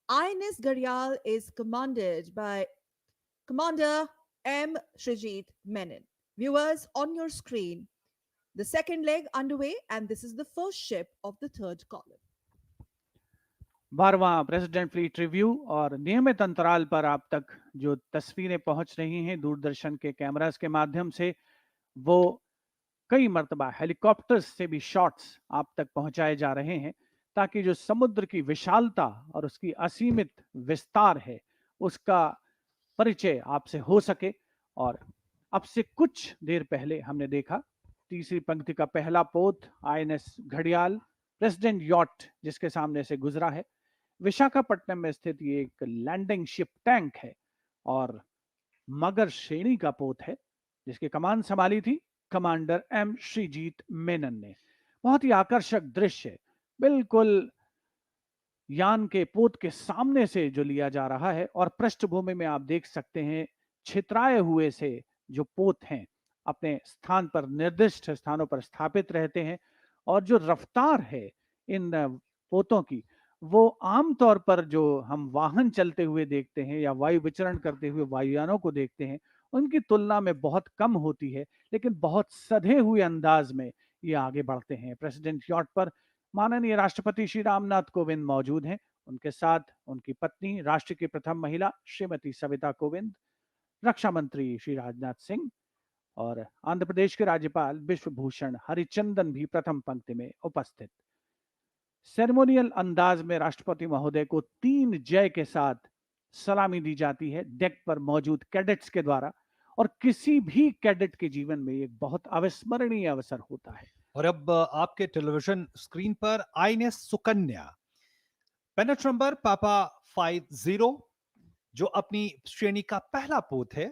INS Gharial is commanded by Commander M. Srijit Menon. Viewers, on your screen, the second leg underway, and this is the first ship of the third column. 12वां president fleet Review, और नियमित अंतराल पर आप तक जो तस्वीरें पहुंच रही हैं दूरदर्शन के कैमरास के माध्यम से, वो कई मर्तबा हेलीकॉप्टर्स से भी शॉट्स आप तक पहुंचाए जा रहे हैं, ताकि जो समुद्र की विशालता और उसकी असीमित विस्तार है उसका परिचय आपसे हो सके। और अब से कुछ देर पहले हमने देखा तीसरी पंक्ति का पहला पोत आईएनएस घड़ियाल प्रेसिडेंट यॉट जिसके सामने से गुजरा है। विशाखापट्टनम में स्थित ये एक लैंडिंग शिप टैंक है और मगर श्रेणी का पोत है जिसकी कमान संभाली थी कमांडर एम श्रीजीत मेनन ने। बहुत ही आकर्षक दृश्य, बिल्कुल यान के पोत के सामने से जो लिया जा रहा है और पृष्ठभूमि में आप देख सकते हैं छितराए हुए से जो पोत हैं अपने स्थान पर निर्दिष्ट स्थानों पर स्थापित रहते हैं और जो रफ्तार है इन पोतों की वो आमतौर पर जो हम वाहन चलते हुए देखते हैं या वायु विचरण करते हुए वायुयानों को देखते हैं उनकी तुलना में बहुत कम होती है, लेकिन बहुत सधे हुए अंदाज में ये आगे बढ़ते हैं। प्रेसिडेंट यॉट पर माननीय राष्ट्रपति श्री रामनाथ कोविंद मौजूद हैं, उनके साथ उनकी पत्नी राष्ट्र की प्रथम महिला श्रीमती सविता कोविंद, रक्षा मंत्री श्री राजनाथ सिंह और आंध्र प्रदेश के राज्यपाल विश्वभूषण हरिचंदन भी प्रथम पंक्ति में उपस्थित। सेरेमोनियल अंदाज में राष्ट्रपति महोदय को 3 जय के साथ सलामी दी जाती है डेक पर मौजूद कैडेट्स के द्वारा और किसी भी कैडेट के जीवन में एक बहुत अविस्मरणीय अवसर होता है। और अब आपके टेलीविजन स्क्रीन पर आईएनएस सुकन्या पेनेट नंबर पापा 50 जो अपनी श्रेणी का पहला पोत है।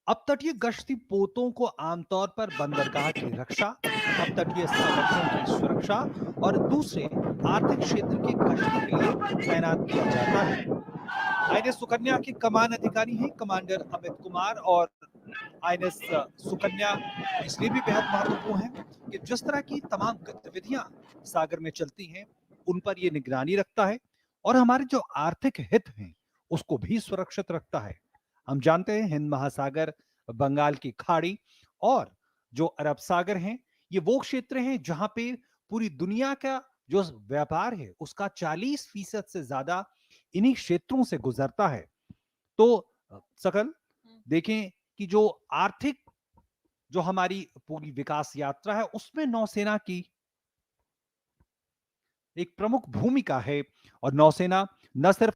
अब तटीय गश्ती पोतों को आमतौर पर बंदरगाह की रक्षा, अब तटीय संगठनों की सुरक्षा और दूसरे आर्थिक क्षेत्र की गश्ती के लिए तैनात किया जाता है। आईएनएस सुकन्या के कमान अधिकारी हैं कमांडर अमित कुमार और आईएनएस सुकन्या इसलिए भी बेहद महत्वपूर्ण है कि जिस तरह की तमाम गतिविधियां सागर में चलती हैं उन पर यह निगरानी रखता है और हमारे जो आर्थिक हित हैं उसको भी सुरक्षित रखता है। हम जानते हैं हिंद महासागर, बंगाल की खाड़ी और जो अरब सागर हैं ये वो क्षेत्र हैं जहां पे पूरी दुनिया का जो व्यापार है उसका 40% से ज्यादा इन्हीं क्षेत्रों से गुजरता है। तो सकल देखें कि जो आर्थिक जो हमारी पूरी विकास यात्रा है उसमें नौसेना की एक प्रमुख भूमिका है और नौसेना न सिर्फ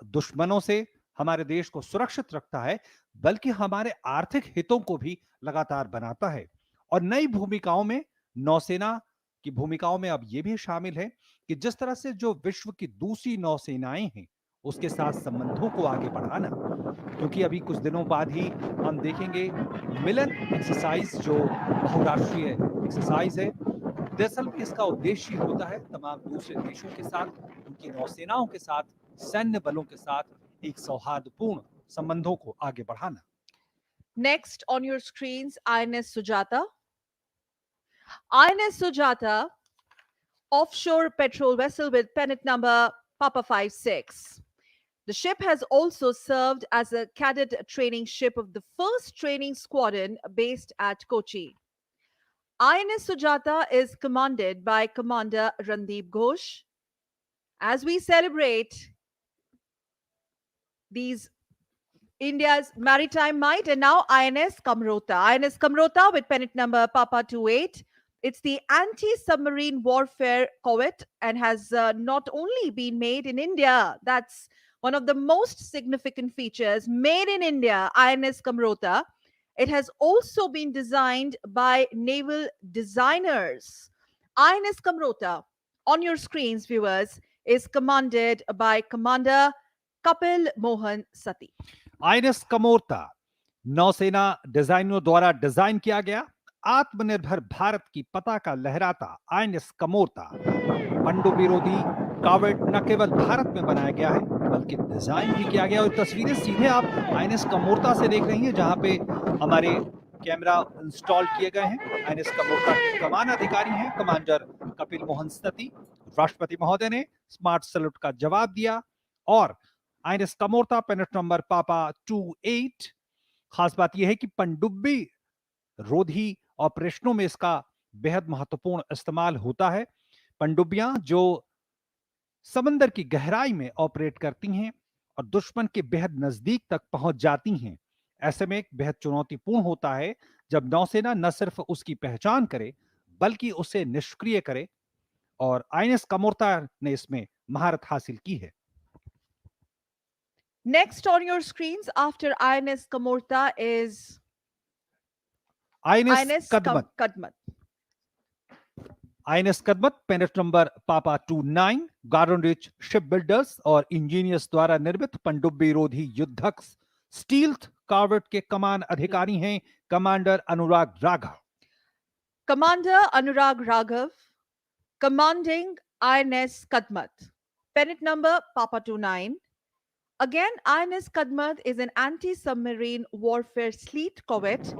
दुश्मनों से हमारे देश को सुरक्षित रखता है बल्कि हमारे आर्थिक हितों को भी लगातार बनाता है। और नई भूमिकाओं में नौसेना की भूमिकाओं में अब यह भी शामिल है कि जिस तरह से जो विश्व की दूसरी नौसेनाएं हैं उसके साथ संबंधों को आगे बढ़ाना, क्योंकि अभी कुछ दिनों बाद ही हम देखेंगे मिलन एक्सरसाइज जो बहुराष्ट्रीय एक्सरसाइज है। दरअसल में इसका उद्देश्य होता है तमाम दूसरे देशों के साथ, उनकी नौसेनाओं के साथ, सैन्य बलों के साथ एक सौहार्दपूर्ण संबंधों को आगे बढ़ाना। Next on your screens, INS Sujata. INS Sujata, offshore patrol vessel with pennant number Papa 56. The ship has also served as a cadet training ship of the first training squadron based at Kochi. INS Sujata is commanded by Commander Randeep Ghosh. As we celebrate these India's maritime might, and now INS Kamorta. INS Kamorta with pennant number Papa 28. It's the anti-submarine warfare corvette and has not only been made in India, that's one of the most significant features, made in India, INS Kamorta. It has also been designed by naval designers. INS Kamorta, on your screens, viewers, is commanded by Commander Kapil Mohan Sati. INS Kamorta नौसेना डिजाइनरों द्वारा design किया गया आत्मनिर्भर भारत की पताका लहराता INS Kamorta पनडुब्बी विरोधी कॉर्वेट न केवल भारत में बनाया गया है बल्कि डिजाइन भी किया गया। और तस्वीरें सीधे आप आईएनएस कमोरता से देख रही हैं जहां पे हमारे कैमरा इंस्टॉल किए गए हैं। आईएनएस कमोरता के कमान अधिकारी हैं कमांडर कपिल मोहन सती। राष्ट्रपति महोदय ने स्मार्ट सैल्यूट का जवाब दिया और आईएनएस कमोरता पेनेट नंबर पापा 28। खास बात यह है कि पनडुब्बी रोधी ऑपरेशनों में इसका बेहद महत्वपूर्ण इस्तेमाल होता है। पनडुब्बियां जो समंदर की गहराई में ऑपरेट करती हैं और दुश्मन के बेहद नजदीक तक पहुंच जाती हैं। ऐसे में एक बेहद चुनौतीपूर्ण होता है जब नौसेना न सिर्फ उसकी पहचान करे बल्कि उसे निष्क्रिय करे और आईएनएस कमोरता ने इसमें महारत हासिल की है। Next on your screens after INS Kamorta is INS INS Kadmat. Kadmat. INS Kadmat pennant number papa 29 Garden Reach Shipbuilders और इंजीनियर्स द्वारा निर्मित पनडुब्बी रोधी युद्धक स्टील्थ कॉर्वेट के कमान अधिकारी हैं commander Anurag Raghav. Commander Anurag Raghav, commanding INS Kadmat. Pennant number Papa 29. Again, INS Kadmat is an anti-submarine warfare fleet corvette,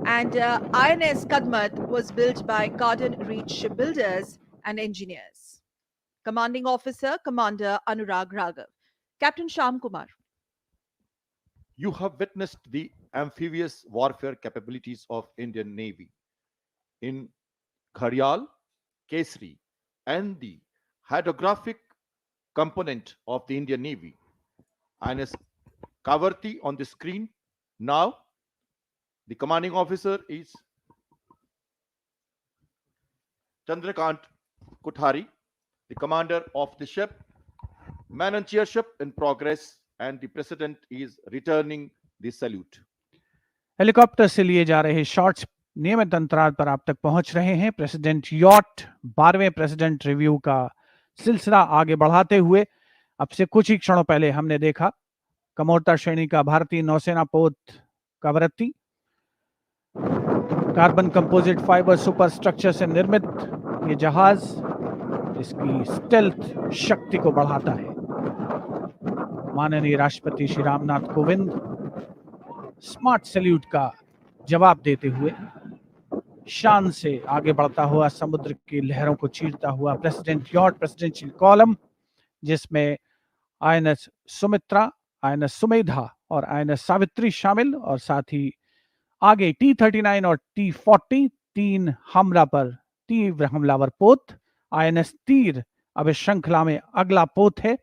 and INS Kadmat was built by Garden Reach shipbuilders and engineers. Commanding officer, Commander Anurag Raghav. Captain Sham Kumar. You have witnessed the amphibious warfare capabilities of Indian Navy in Gharyal, Kesri, and the hydrographic component of the Indian Navy. INS Kavarti on the screen. Now, the commanding officer is Chandrakant Kuthari, the commander of the ship, man and chairship in progress, and the president is returning the salute. Helicopter से लिए जा रहे shots नियमित अंतराल पर आप तक पहुंच रहे हैं. प्रेसिडेंट यॉट 12वें प्रेसिडेंट रिव्यू का सिलसिला आगे बढ़ाते हुए अब से कुछ ही क्षणों पहले हमने देखा कमोर्ता श्रेणी का भारतीय नौसेना पोत Kavaratti carbon composite fibre superstructure से निर्मित ये जहाज इसकी स्टेल्थ शक्ति को बढ़ाता है. माननीय राष्ट्रपति श्री रामनाथ कोविंद स्मार्ट सैल्यूट का जवाब देते हुए शान से आगे बढ़ता हुआ समुद्र की लहरों को चीरता हुआ प्रेसिडेंट यॉट प्रेसिडेंशियल कॉलम जिसमें आईएनएस सुमित्रा, आईएनएस सुमेधा और आईएनएस सावित्री शामिल और साथ ही आगे T-39 और T-40 तीन तीव्र हमलावर पोत. आईएनएस तीर अब इस श्रृंखला में अगला पोत है.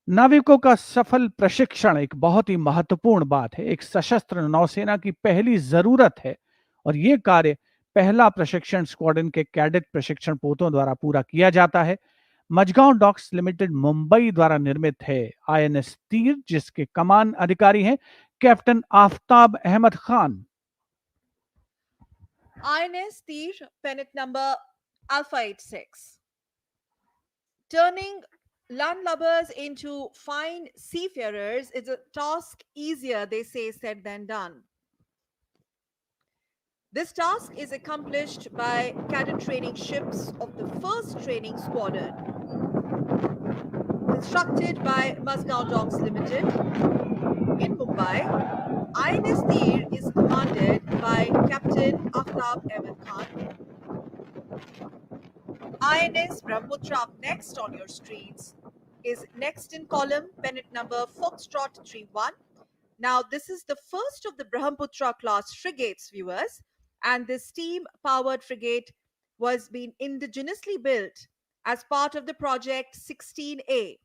नाविकों का सफल प्रशिक्षण एक बहुत ही महत्वपूर्ण बात है, एक सशस्त्र नौसेना की पहली जरूरत है और ये कार्य पहला प्रशिक्षण स्क्वाड्रन के कैडेट प्रशिक्षण पोतों द्वारा पूरा किया जाता है. मजगांव डॉक्स लिमिटेड मुंबई द्वारा निर्मित है आईएनएस तीर जिसके कमान अधिकारी हैं captain Aftab Ahmed Khan. INS Tir, pennant number Alpha 86. Turning landlubbers into fine seafarers is a task easier, they say, said than done. This task is accomplished by cadet training ships of the first training squadron. Constructed by Mazgaon Docks Limited in Mumbai, INS Tir is commanded by Captain Aftab Ahmed Khan. INS Brahmaputra up next on your screens is next in column, pennant number Foxtrot 31. Now, this is the first of the Brahmaputra class frigates, viewers, and this steam-powered frigate was being indigenously built as part of the project 16A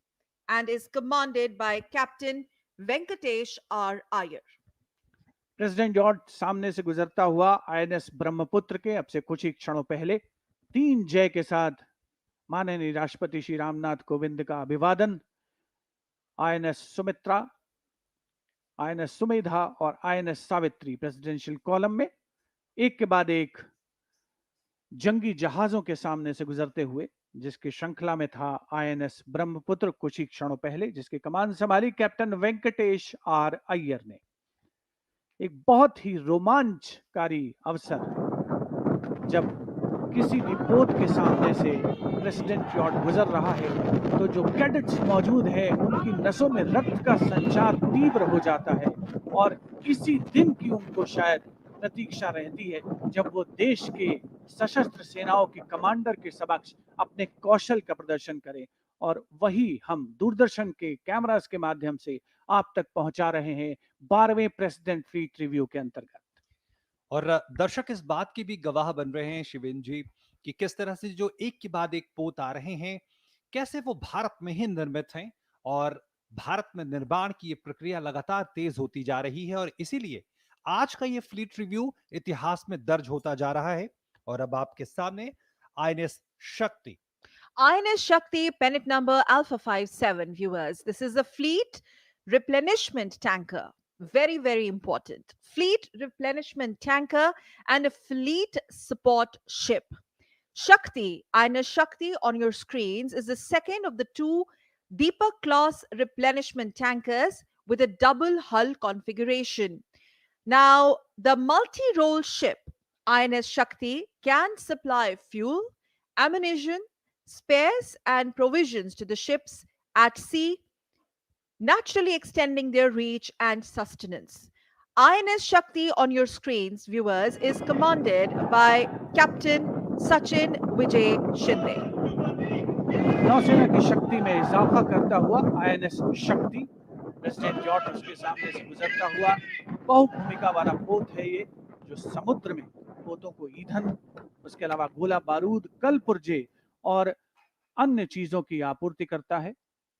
and is commanded by Captain Venkatesh R. Iyer. President yacht सामने से गुजरता हुआ INS Brahmaputra के अब से कुछ ही क्षणों पहले 3 जय के साथ माननीय राष्ट्रपति श्री रामनाथ कोविंद का अभिवादन. आईएनएस सुमित्रा, आईएनएस सुमेधा और आईएनएस सावित्री प्रेसिडेंशियल कॉलम में एक के बाद एक जंगी जहाजों के सामने से गुजरते हुए जिसकी श्रृंखला में था आईएनएस ब्रह्मपुत्र कुछ ही क्षणों पहले जिसकी कमान संभाली कैप्टन वेंकटेश आर अय्यर ने. एक बहुत ही रोमांचकारी अवसर जब किसी भी पोत के सामने से प्रेसिडेंट यॉट गुजर रहा है तो जो कैडेट्स मौजूद है उनकी नसों में रक्त का संचार तीव्र हो जाता है और किसी दिन की उनको शायद प्रतीक्षा रहती है जब वो देश के सशस्त्र सेनाओं के कमांडर के समक्ष अपने कौशल का प्रदर्शन करें और वही हम दूरदर्शन के कैमरास के माध्यम से आप तक पहुंचा रहे हैं 12वें प्रेसिडेंट फ्लीट रिव्यू के अंतर्गत. और दर्शक इस बात की भी गवाह बन रहे हैं शिवेन जी कि किस तरह से जो एक के बाद एक पोत आ रहे हैं कैसे वो भारत में ही निर्मित हैं और भारत में निर्माण की ये प्रक्रिया लगातार तेज होती जा रही है और इसीलिए आज का ये फ्लीट रिव्यू इतिहास में दर्ज होता जा रहा है. और अब आपके सामने आईएनएस शक्ति. INS Shakti, pennant number Alpha 57, viewers. This is a fleet replenishment tanker. Very, very important. Fleet replenishment tanker and a fleet support ship. Shakti, INS Shakti on your screens, is the second of the two Deepak class replenishment tankers with a double hull configuration. Now, the multi role ship INS Shakti can supply fuel, ammunition, spares, and provisions to the ships at sea, naturally extending their reach and sustenance. INS Shakti on your screens, viewers, is commanded by Captain Sachin Vijay Shinde. नौसेना की शक्ति में इजाफा करता हुआ INS शक्ति president George उसके सामने से गुजरता हुआ बहुभूमिका वाला पोत है ये, जो समुद्र में पोतों को ईंधन, उसके अलावा गोला बारूद, कल पुर्जे और अन्य चीजों की आपूर्ति करता है,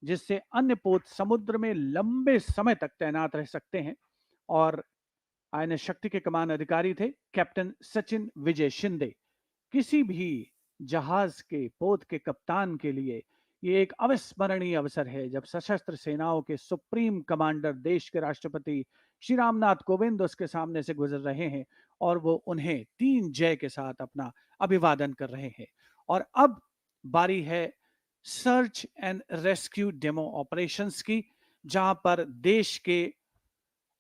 जिससे अन्य पोत समुद्र में लंबे समय तक तैनात रह सकते हैं। और आईएनएस शक्ति के कमान अधिकारी थे कैप्टन सचिन विजय शिंदे। किसी भी जहाज के पोत के कप्तान के लिए ये एक अविस्मरणीय अवसर है जब सशस्त्र सेनाओं के सुप्रीम कमांडर देश के राष्ट्रपति श्री रामनाथ कोविंद उसके सामने से गुजर रहे हैं और वो उन्हें 3 जय के साथ अपना अभिवादन कर रहे हैं। और अब बारी है search and rescue demo operations की, जहां पर देश के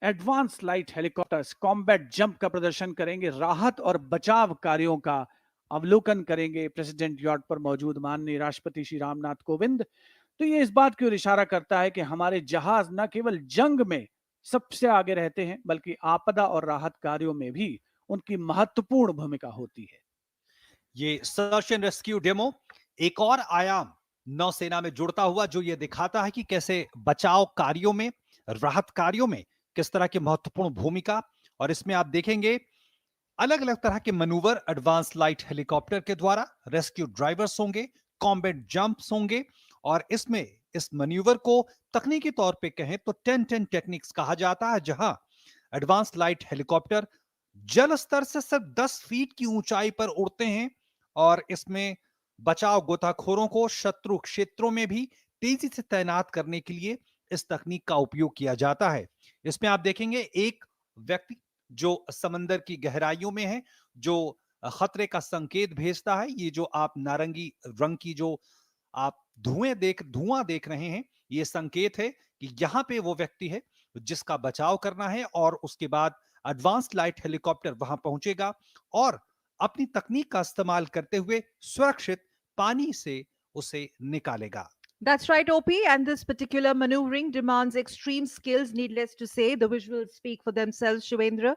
advance light helicopters combat jump का प्रदर्शन करेंगे, राहत और बचाव कार्यों का अवलोकन करेंगे प्रेसिडेंट यॉट पर मौजूद माननीय राष्ट्रपति श्री रामनाथ कोविंद। तो ये इस बात की ओर इशारा करता है कि हमारे जहाज न केवल जंग में सबसे आगे रहते हैं, बल्कि आपदा और राहत कार्यों में भी उनकी महत्वपूर्ण भूमिका होती है। ये सर्च एंड रेस्क्यू डेमो एक और आयाम नौसेना में जुड़ता हुआ, जो ये दिखाता है कि कैसे बचाव कार्यों में, राहत कार्यों में किस तरह की महत्वपूर्ण भूमिका। और इसमें आप देखेंगे अलग अलग तरह के मनूवर एडवांस लाइट हेलीकॉप्टर के द्वारा, रेस्क्यू ड्राइवर्स होंगे, कॉम्बैट जंप्स होंगे, और इसमें इस मैन्यूवर को तकनीकी तौर पे कहें तो 10-10 टेक्निक्स कहा जाता है, जहां एडवांस लाइट हेलीकॉप्टर जल स्तर से सिर्फ 10 फीट की ऊंचाई पर उड़ते हैं और इसमें बचाव गोताखोरों को शत्रु क्षेत्रों में भी तेजी से तैनात करने के लिए इस तकनीक का उपयोग किया जाता है। इसमें आप देखेंगे एक व्यक्ति जो समंदर की गहराइयों में है, जो खतरे का संकेत भेजता है। ये जो आप नारंगी रंग की जो आप धुआं देख रहे हैं, ये संकेत है कि यहां पे वो व्यक्ति है जिसका बचाव करना है, और उसके बाद एडवांस लाइट हेलीकॉप्टर वहां पहुंचेगा और अपनी तकनीक का इस्तेमाल करते हुए सुरक्षित पानी से उसे निकालेगा। That's right, OP. And this particular maneuvering demands extreme skills, needless to say. The visuals speak for themselves, Shivendra.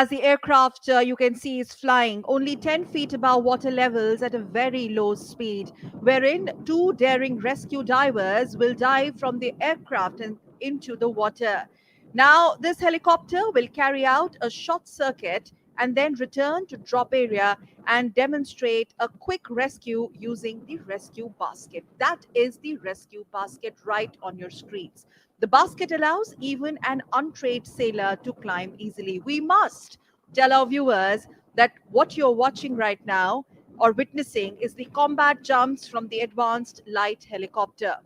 As the aircraft, you can see, is flying only 10 feet above water levels at a very low speed, wherein 2 daring rescue divers will dive from the aircraft and into the water. Now, this helicopter will carry out a short circuit and then return to drop area and demonstrate a quick rescue using the rescue basket. That is the rescue basket right on your screens. The basket allows even an untrained sailor to climb easily. We must tell our viewers that what you're watching right now or witnessing is the combat jumps from the advanced light helicopter.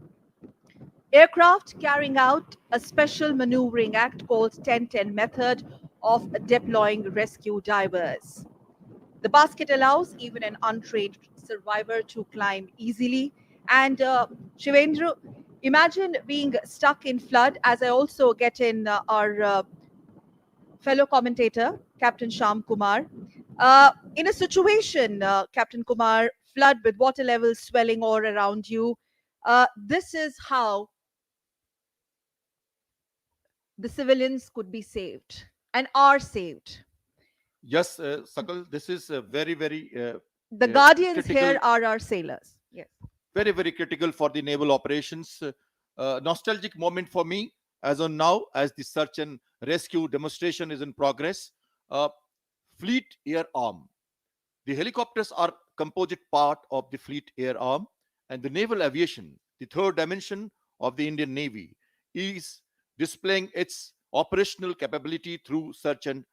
Aircraft carrying out a special maneuvering act called 10-10 method of deploying rescue divers. The basket allows even an untrained survivor to climb easily. And Shivendra, imagine being stuck in flood, as I also get in our fellow commentator, Captain Sham Kumar. In a situation, Captain Kumar, flood with water levels swelling all around you, this is how the civilians could be saved and are saved. Yes, Sakal, this is very, very the guardians critical, here are our sailors. Yes. Very, very critical for the naval operations. Nostalgic moment for me as on now, as the search and rescue demonstration is in progress. Fleet Air Arm. The helicopters are composite part of the Fleet Air Arm, and the naval aviation, the third dimension of the Indian Navy, is displaying its operational capability through search and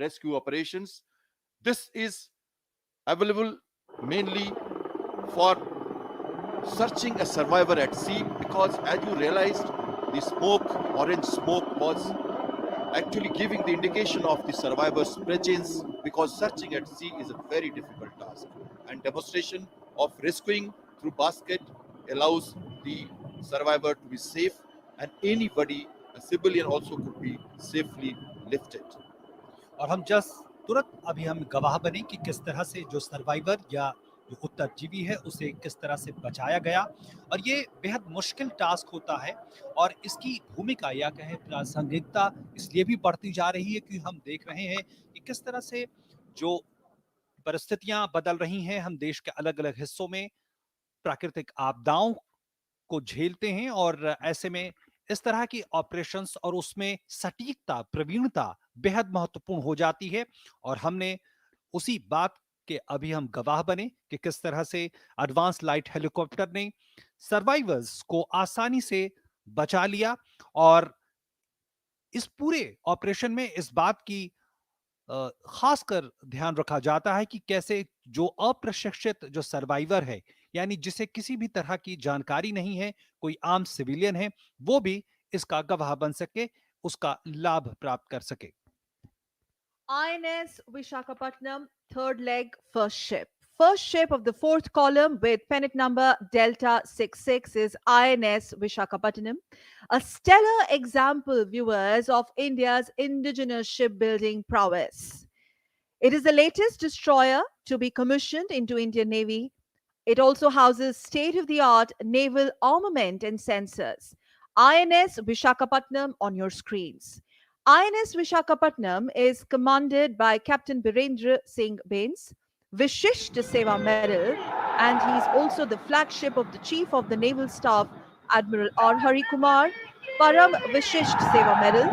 rescue operations. This is available mainly for searching a survivor at sea, because as you realized, the smoke, orange smoke, was actually giving the indication of the survivor's presence, because searching at sea is a very difficult task. And demonstration of rescuing through basket allows the survivor to be safe, and anybody, a civilian also, could be safely lifted. और हम just तुरंत अभी हम गवाह बने कि किस तरह से जो सर्वाइवर या जो उत्तरजीवी है उसे किस तरह से बचाया गया, और ये बेहद मुश्किल टास्क होता है। और इसकी भूमिका या कहें प्रासंगिकता इसलिए भी बढ़ती जा रही है कि हम देख रहे हैं कि किस तरह से जो परिस्थितियां बदल रही हैं, हम देश के अलग अलग हिस्सों में प्राकृतिक आपदाओं को झेलते हैं, और ऐसे में इस तरह की ऑपरेशंस और उसमें सटीकता, प्रवीणता बेहद महत्वपूर्ण हो जाती है। और हमने उसी बात के अभी हम गवाह बने कि किस तरह से एडवांस लाइट हेलीकॉप्टर ने सर्वाइवर्स को आसानी से बचा लिया। और इस पूरे ऑपरेशन में इस बात की खासकर ध्यान रखा जाता है कि कैसे जो अप्रशिक्षित जो सर्वाइवर है, यानी जिसे किसी भी तरह की जानकारी नहीं है, कोई आम सिविलियन है, वो भी इसका गवाह बन सके, उसका लाभ प्राप्त कर सके। INS Vishakhapatnam, third leg, first ship. First ship of the fourth column with pennant number Delta 66 is INS Vishakhapatnam, a stellar example, viewers, of India's indigenous shipbuilding prowess. It is the latest destroyer to be commissioned into Indian Navy. It also houses state-of-the-art naval armament and sensors. INS Vishakhapatnam on your screens. INS Vishakhapatnam is commanded by Captain Birendra Singh Bains, Vishisht Seva Medal, and he is also the flagship of the Chief of the Naval Staff, Admiral R. Hari Kumar, Param Vishisht Seva Medal,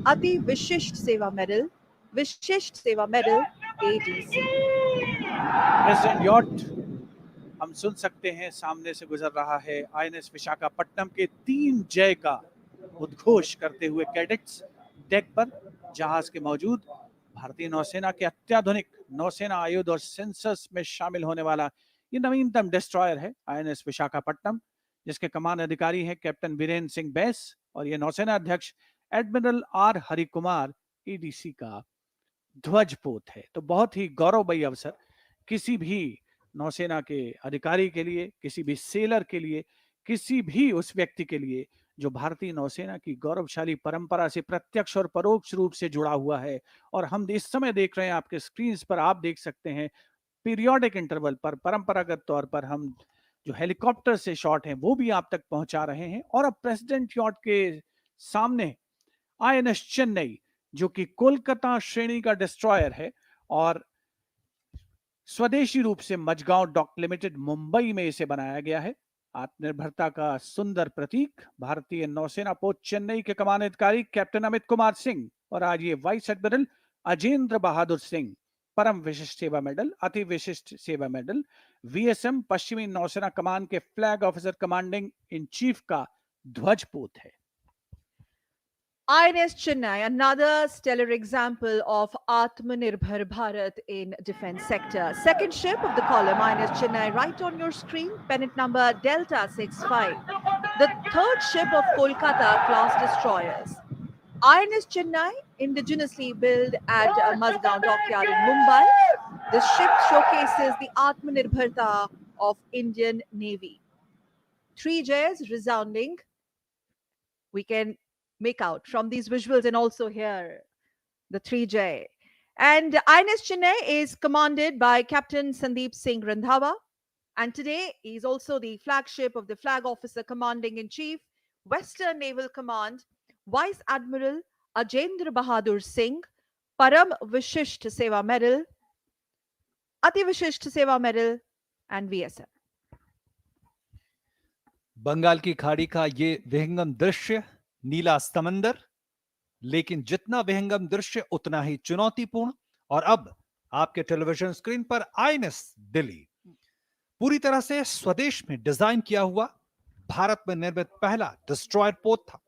Ati Vishisht Seva Medal, Vishisht Seva Medal, ADC. President yacht हम सुन सकते हैं सामने से गुजर रहा है। INS Visakhapatnam के 3 जय का उद्घोष करते हुए कैडेट्स डेक पर जहाज के मौजूद भारतीय नौसेना के अत्याधुनिक नौसेना आयुध और सेंसर्स में शामिल होने वाला ये नवीनतम डिस्ट्रॉयर है आईएनएस विशाखापट्टनम, जिसके कमान अधिकारी हैं कैप्टन बीरेंद्र सिंह बैस और ये नौसेना अध्यक्ष admiral R Hari Kumar ADC का ध्वजपोत है। तो बहुत ही गौरवमयी अवसर किसी भी नौसेना के अधिकारी के लिए, किसी भी सेलर के लिए, किसी भी उस व्यक्ति के लिए जो भारतीय नौसेना की गौरवशाली परंपरा से प्रत्यक्ष और परोक्ष रूप से जुड़ा हुआ है। और हम इस समय देख रहे हैं आपके स्क्रीन पर, आप देख सकते हैं पीरियोडिक इंटरवल पर परंपरागत तौर पर हम जो हेलीकॉप्टर से शॉट हैं वो भी आप तक पहुंचा रहे हैं। और अब प्रेसिडेंट यॉट के सामने आईएनएस चेन्नई, जो कि कोलकाता श्रेणी का डिस्ट्रॉयर है और स्वदेशी रूप से मजगांव डॉक लिमिटेड मुंबई में इसे बनाया गया है। आत्मनिर्भरता का सुंदर प्रतीक भारतीय नौसेना पोत चेन्नई के कमान अधिकारी कैप्टन अमित कुमार सिंह और आज ये वाइस एडमिरल अजेंद्र बहादुर सिंह परम विशिष्ट सेवा मेडल, अति विशिष्ट सेवा मेडल, वीएसएम पश्चिमी नौसेना कमान के flag officer commanding in chief का ध्वजपोत है। INS Chennai, another stellar example of Atmanirbhar Bharat in defense sector. Second ship of the column, INS Chennai, right on your screen, pennant number Delta 65. The third ship of Kolkata class destroyers. INS Chennai, indigenously built at Mazgaon Dockyard in Mumbai. This ship showcases the Atmanirbharta of Indian Navy. 3 Js resounding. We can make out from these visuals and also here the 3J. And INS Chennai is commanded by Captain Sandeep Singh Randhawa, and today he is also the flagship of the Flag Officer Commanding in Chief, Western Naval Command, Vice Admiral Ajendra Bahadur Singh, Param Vishisht Seva Medal, Ati Vishisht Seva Medal, and VSM. Bengal की खाड़ी का ये विहंगम दृश्य, नीला समंदर, लेकिन जितना विहंगम दृश्य उतना ही चुनौतीपूर्ण। और अब आपके टेलीविजन स्क्रीन पर आईएनएस दिल्ली, पूरी तरह से स्वदेश में डिजाइन किया हुआ भारत में निर्मित पहला डिस्ट्रॉयर पोत था।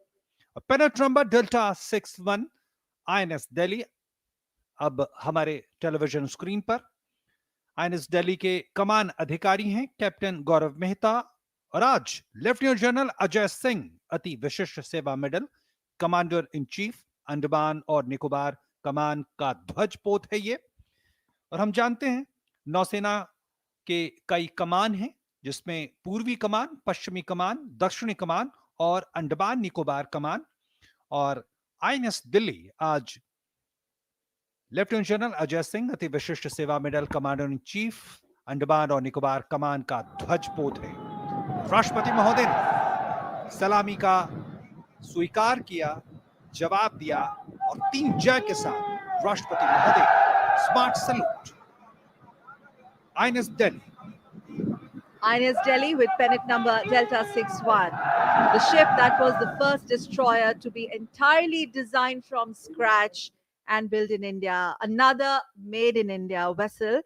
पेनेट नंबर डेल्टा 61 आईएनएस दिल्ली अब हमारे टेलीविजन स्क्रीन पर। आईएनएस दिल्ली के कमान अधिकारी हैं कैप्टन गौरव मेहता और आज लेफ्टिनेंट जनरल अजय सिंह अति विशिष्ट सेवा medal, commander in chief Andaman और निकोबार कमान का ध्वजपोत है ये। और हम जानते हैं नौसेना के कई कमान हैं, जिसमें पूर्वी कमान, पश्चिमी कमान, दक्षिणी कमान और अंडमान निकोबार कमान। और आईएनएस दिल्ली आज लेफ्टिनेंट जनरल अजय सिंह अति विशिष्ट सेवा medal, commander in chief Andaman और निकोबार कमान का ध्वजपोत है। राष्ट्रपति महोदय ने सलामी का स्वीकार किया, जवाब दिया और 3 जय के साथ राष्ट्रपति महोदय smart salute. INS Delhi, INS Delhi with pennant number Delta 61. The ship that was the first destroyer to be entirely designed from scratch and built in India. Another made in India vessel.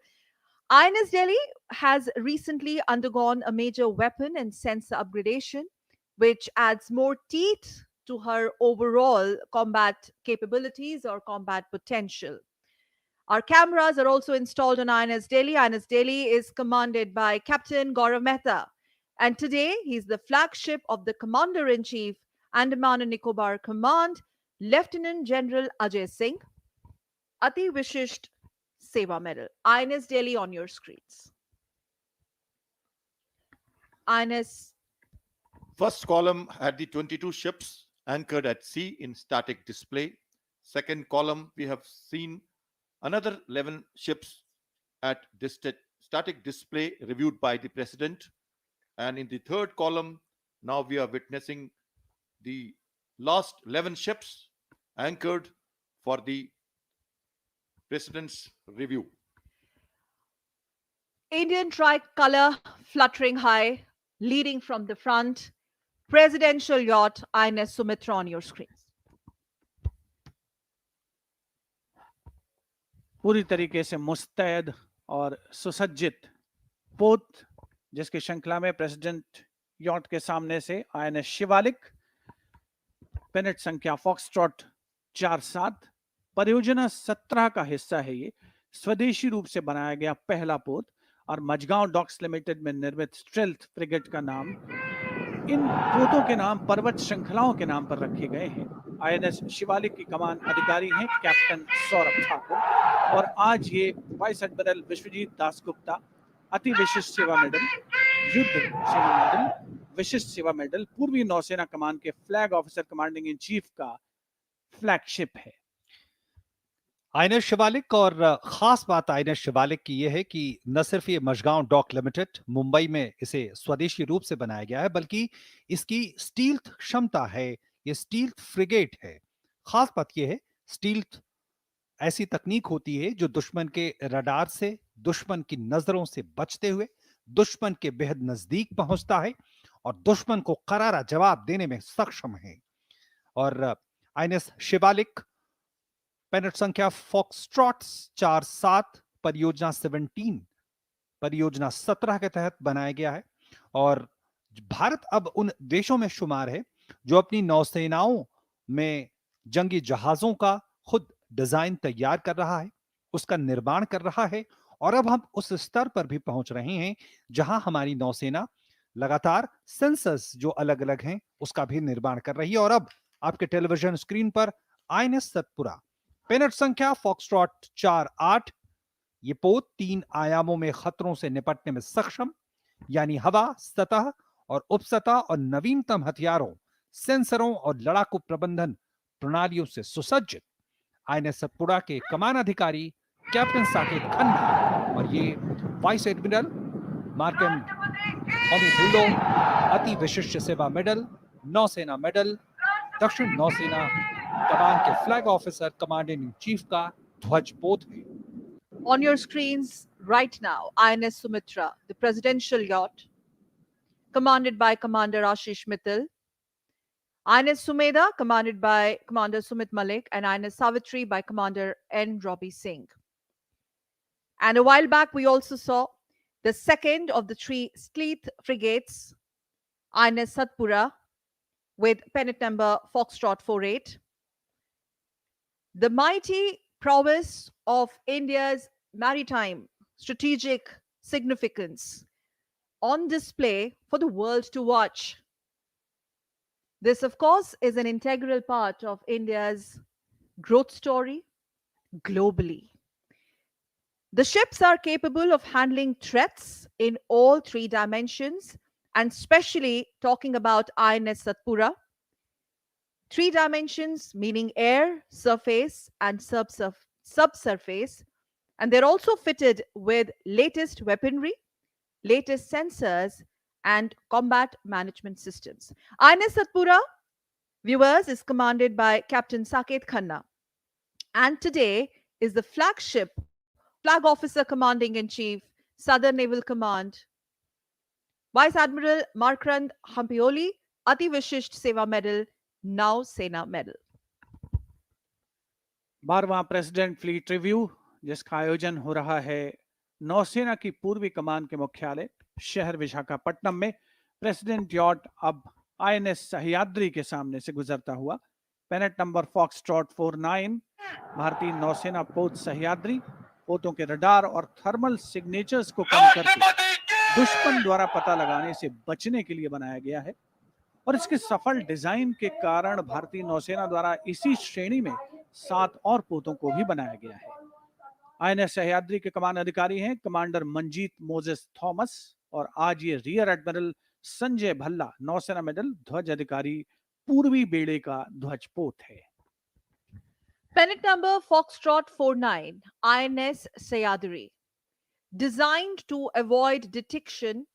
INS Delhi has recently undergone a major weapon and sensor upgradation, which adds more teeth to her overall combat capabilities or combat potential. Our cameras are also installed on INS Delhi. INS Delhi is commanded by Captain Gaurav Mehta. And today, he's the flagship of the Commander-in-Chief, Andaman and Nicobar Command, Lieutenant General Ajay Singh, Ati Vishisht Seva Medal. INS Delhi on your screens. INS. First column had the 22 ships anchored at sea in static display. Second column, we have seen another 11 ships at static display reviewed by the president. And in the third column, now we are witnessing the last 11 ships anchored for the president's review. Indian tricolor fluttering high, leading from the front. Presidential Yacht INS Sumitra on your screens. पूरी तरीके से मुस्तैद और सुसज्जित पोत, जिसकी श्रृंखला में प्रेसिडेंट यॉट के सामने से आईएनएस शिवालिक, पेनेट संख्या फॉक्सट्रॉट 47, परियोजना 17 का हिस्सा है। ये स्वदेशी रूप से बनाया गया पहला पोत और मजगांव डॉक्स लिमिटेड में निर्मित स्ट्रेल्थ फ्रिगेट का नाम, इन पोतों के नाम पर्वत श्रृंखलाओं के नाम पर रखे गए हैं। आईएनएस शिवालिक की कमान अधिकारी हैं कैप्टन सौरभ ठाकुर, और आज ये वाइस एडमिरल विश्वजीत दासगुप्ता अति विशिष्ट सेवा मेडल, युद्ध सेवा मेडल, विशिष्ट सेवा मेडल, पूर्वी नौसेना कमान के flag officer commanding in chief का फ्लैगशिप है। आईएनएस शिवालिक, और खास बात आईएनएस शिवालिक की यह है कि न सिर्फ ये मजगांव डॉक लिमिटेड मुंबई में इसे स्वदेशी रूप से बनाया गया है, बल्कि इसकी स्टील्थ क्षमता है, ये स्टील्थ फ्रिगेट है। खास बात यह है, स्टील्थ ऐसी तकनीक होती है जो दुश्मन के रडार से, दुश्मन की नजरों से बचते हुए दुश्मन के बेहद नजदीक पहुंचता है और दुश्मन को करारा जवाब देने में सक्षम है। और आईएनएस शिवालिक पेनेट संख्या फॉक्सट्रॉट 47, परियोजना 17, परियोजना 17 के तहत बनाया गया है। और भारत अब उन देशों में शुमार है जो अपनी नौसेनाओं में जंगी जहाजों का खुद डिजाइन तैयार कर रहा है, उसका निर्माण कर रहा है। और अब हम उस स्तर पर भी पहुंच रहे हैं जहां हमारी नौसेना लगातार सेंसर्स जो अलग अलग हैं उसका भी निर्माण कर रही है। और अब आपके टेलीविजन स्क्रीन पर आईएनएस सतपुरा, पेनेट संख्या फॉक्सट्रॉट 48, ये पोत 3 आयामों में खतरों से निपटने में सक्षम, यानी हवा, सतह और उपसतह, और नवीनतम हथियारों, सेंसरों और लड़ाकू प्रबंधन प्रणालियों से सुसज्जित आईएनएस सतपुरा के कमान अधिकारी कैप्टन साकेत खन्ना, और ये वाइस एडमिरल मार्कन अमितुल्लो अति विशिष्ट सेवा मेडल, नौसेना मेडल, दक्षिण नौसेना कमान के flag officer commanding in chief का ध्वजपोत है। On your screens right now, INS Sumitra, the presidential yacht, commanded by Commander Ashish Mittal, INS Sumedha, commanded by Commander Sumit Malik, and INS Savitri by Commander N. Robbie Singh. And a while back, we also saw the second of the 3 Sleeth frigates, INS Satpura, with pennant number Foxtrot 48. The mighty prowess of India's maritime strategic significance on display for the world to watch. This, of course, is an integral part of India's growth story globally. The ships are capable of handling threats in all three dimensions, and especially talking about INS Satpura. 3 dimensions meaning air, surface, and subsurface. And they're also fitted with latest weaponry, latest sensors, and combat management systems. INS Satpura, viewers, is commanded by Captain Saket Khanna, and today is the flagship Flag Officer Commanding in Chief, Southern Naval Command, Vice Admiral Markrand Hampioli, Ati Vishisht Seva Medal, Nau Sena Medal. 12वां president fleet review, जिसका आयोजन हो रहा है नौसेना की पूर्वी कमान के मुख्यालय शहर विशाखापट्टनम में। प्रेसिडेंट यॉट अब आईएनएस सह्याद्री के सामने से गुजरता हुआ पेनेट नंबर फॉक्सट्रॉट 49 भारतीय नौसेना पोत सह्याद्री पोतों के रडार और थर्मल सिग्नेचर्स को कम करके दुश्मन द्वारा पता लगाने से बचने के लिए बनाया गया है, और इसके सफल डिजाइन के कारण भारतीय नौसेना द्वारा इसी श्रेणी में 7 और पोतों को भी बनाया गया है। आईएनएस सह्याद्री के कमान अधिकारी हैं कमांडर मंजीत मोजेस थॉमस, और आज ये रियर एडमिरल संजय भल्ला नौसेना मेडल ध्वज अधिकारी पूर्वी बेड़े का ध्वज पोत है। Pennant number Foxtrot 49, INS Sayadri, designed to avoid detection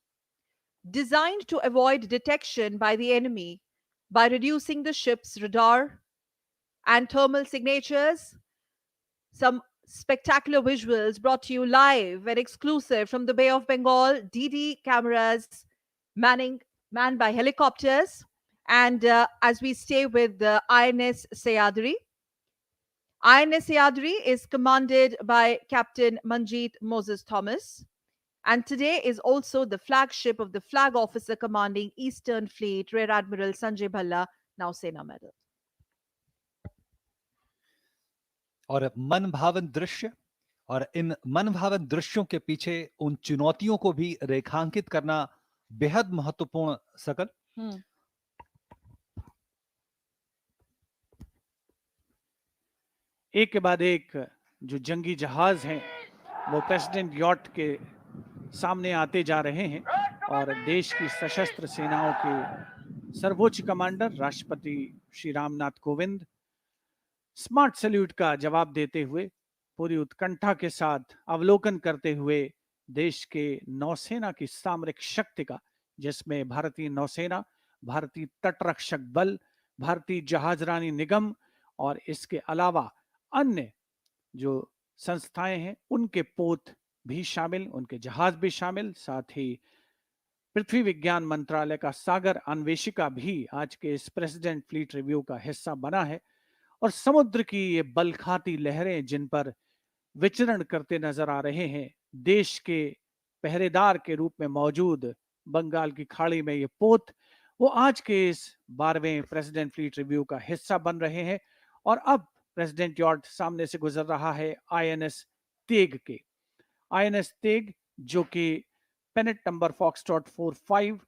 by the enemy by reducing the ship's radar and thermal signatures. Some spectacular visuals brought to you live and exclusive from the Bay of Bengal. DD cameras manned by helicopters. And as we stay with the INS Sayadri, INS Sayadri is commanded by Captain Manjeet Moses Thomas, and today is also the flagship of the Flag Officer Commanding Eastern Fleet, Rear Admiral Sanjay Bhalla, Nau Sena Medal. और मनभावन दृश्य, और इन मनभावन दृश्यों के पीछे उन चुनौतियों को भी रेखांकित करना बेहद महत्वपूर्ण सकल। एक के बाद एक जो जंगी जहाज हैं वो प्रेसिडेंट यॉट के सामने आते जा रहे हैं, और देश की सशस्त्र सेनाओं के सर्वोच्च कमांडर राष्ट्रपति श्री रामनाथ कोविंद स्मार्ट सैल्यूट का जवाब देते हुए पूरी उत्कंठा के साथ अवलोकन करते हुए देश के नौसेना की सामरिक शक्ति का, जिसमें भारतीय नौसेना, भारतीय तटरक्षक बल, भारतीय जहाजरानी निगम और इसके अलावा अन्य जो संस्थाएं हैं उनके पोत भी शामिल, उनके जहाज भी शामिल, साथ ही पृथ्वी विज्ञान मंत्रालय का सागर अन्वेषिका भी आज के इस प्रेसिडेंट फ्लीट रिव्यू का हिस्सा बना है। और समुद्र की ये बलखाती लहरें जिन पर विचरण करते नजर आ रहे हैं, देश के पहरेदार के रूप में मौजूद बंगाल की खाड़ी में ये पोत, वो आज के इस 12वें प्रेसिडेंट फ्लीट रिव्यू का हिस्सा बन रहे हैं। और अब प्रेसिडेंट यॉट सामने से गुजर रहा है आईएनएस तेग के। आईएनएस तेग जो कि पेनेट नंबर फॉक्सट्रॉट 45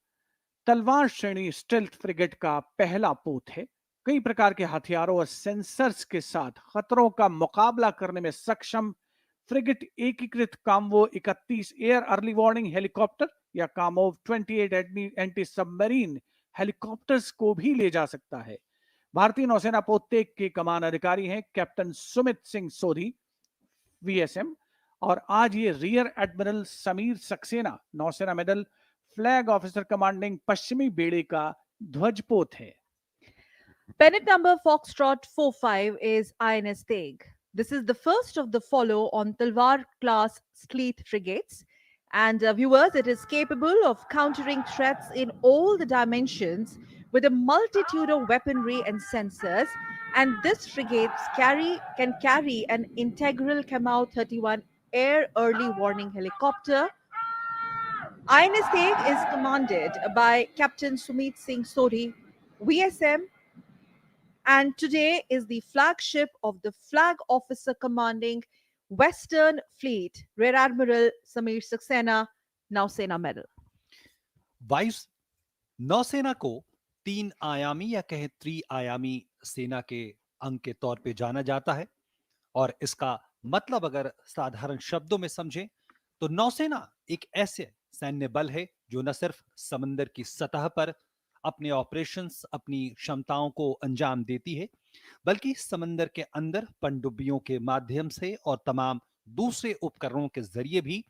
तलवार श्रेणी स्टेल्थ फ्रिगेट का पहला पोत है। कई प्रकार के हथियारों और सेंसर्स के साथ खतरों का मुकाबला करने में सक्षम फ्रिगेट एकीकृत कामवो 31 एयर अर्ली वार्निंग हेलीकॉप्टर या कामोव 28 एंटी सबमरीन हेलीकॉप्टर्स को भी ले जा सकता है। भारतीय नौसेना पोत तेग के कमान अधिकारी हैं कैप्टन सुमित सिंह सोधी वीएसएम, और आज ये रियर एडमिरल समीर सक्सेना नौसेना मेडल फ्लैग ऑफिसर कमांडिंग पश्चिमी बेड़े का ध्वजपोत है। Pennant number Foxtrot 45 is INS Teg. This is the first of the follow on Talwar class Sleeth frigates. And viewers, it is capable of countering threats in all the dimensions with a multitude of weaponry and sensors. And this frigate can carry an integral Kamau 31 air early warning helicopter. INS Teg is commanded by Captain Sumit Singh Sodhi, VSM, and today is the flagship of the Flag Officer Commanding Western Fleet, Rear Admiral Samir Saxena, Nau Sena Medal. वायु नौसेना को 3 आयामी या कहें त्रि-आयामी सेना के अंग के तौर पे जाना जाता है और इसका मतलब अगर साधारण शब्दों में समझें तो नौसेना एक ऐसे सैन्य बल है जो न सिर्फ समंदर की सतह पर अपने ऑपरेशंस, अपनी क्षमताओं को अंजाम देती है, बल्कि समंदर के अंदर पनडुब्बियों के माध्यम से और तमाम दूसरे उपकरणों के जरिए भी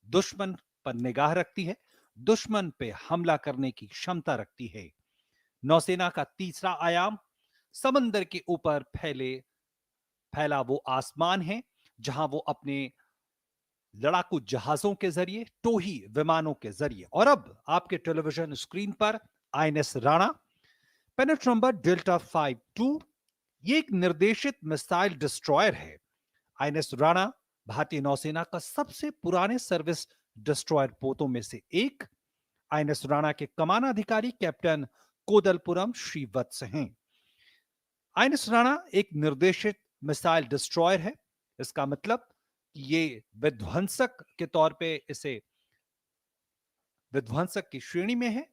दुश्मन पर निगाह रखती है, दुश्मन पे हमला करने की क्षमता रखती है। नौसेना का तीसरा आयाम समंदर के ऊपर फैला वो आसमान है जहां वो अपने लड़ाकू जहाजों के जरिए, टोही विमानों के जरिए और अब आपके टेलीविजन स्क्रीन पर आईएनएस राणा, पेनेट नंबर डेल्टा 52, ये एक निर्देशित मिसाइल डिस्ट्रॉयर है। आईएनएस राणा भारतीय नौसेना का सबसे पुराने सर्विस डिस्ट्रॉयर पोतों में से एक। आईएनएस राणा के कमानाधिकारी कैप्टन कोदलपुरम श्रीवत्स हैं। आईएनएस राणा एक निर्देशित मिसाइल डिस्ट्रॉयर है। इसका मतलब ये विध्वंसक के तौर पे इसे विध्वंसक की श्रेणी में है,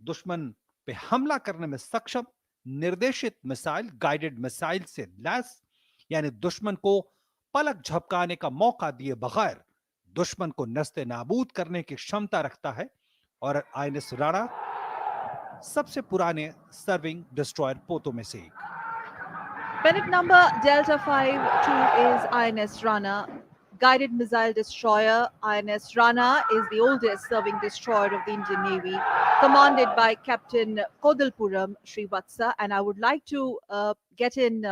दुश्मन पे हमला करने में सक्षम निर्देशित मिसाइल, गाइडेड मिसाइल से लैस, यानी दुश्मन को पलक झपकाने का मौका दिए बगैर दुश्मन को नस्ते नाबूद करने की क्षमता रखता है। और आईएनएस राणा सबसे पुराने सर्विंग डिस्ट्रॉयर पोतों में से एक। Pennant number Delta 52 is INS Rana, guided missile destroyer. INS Rana is the oldest serving destroyer of the Indian Navy, commanded by Captain Kodalpuram Srivatsa. And I would like to get in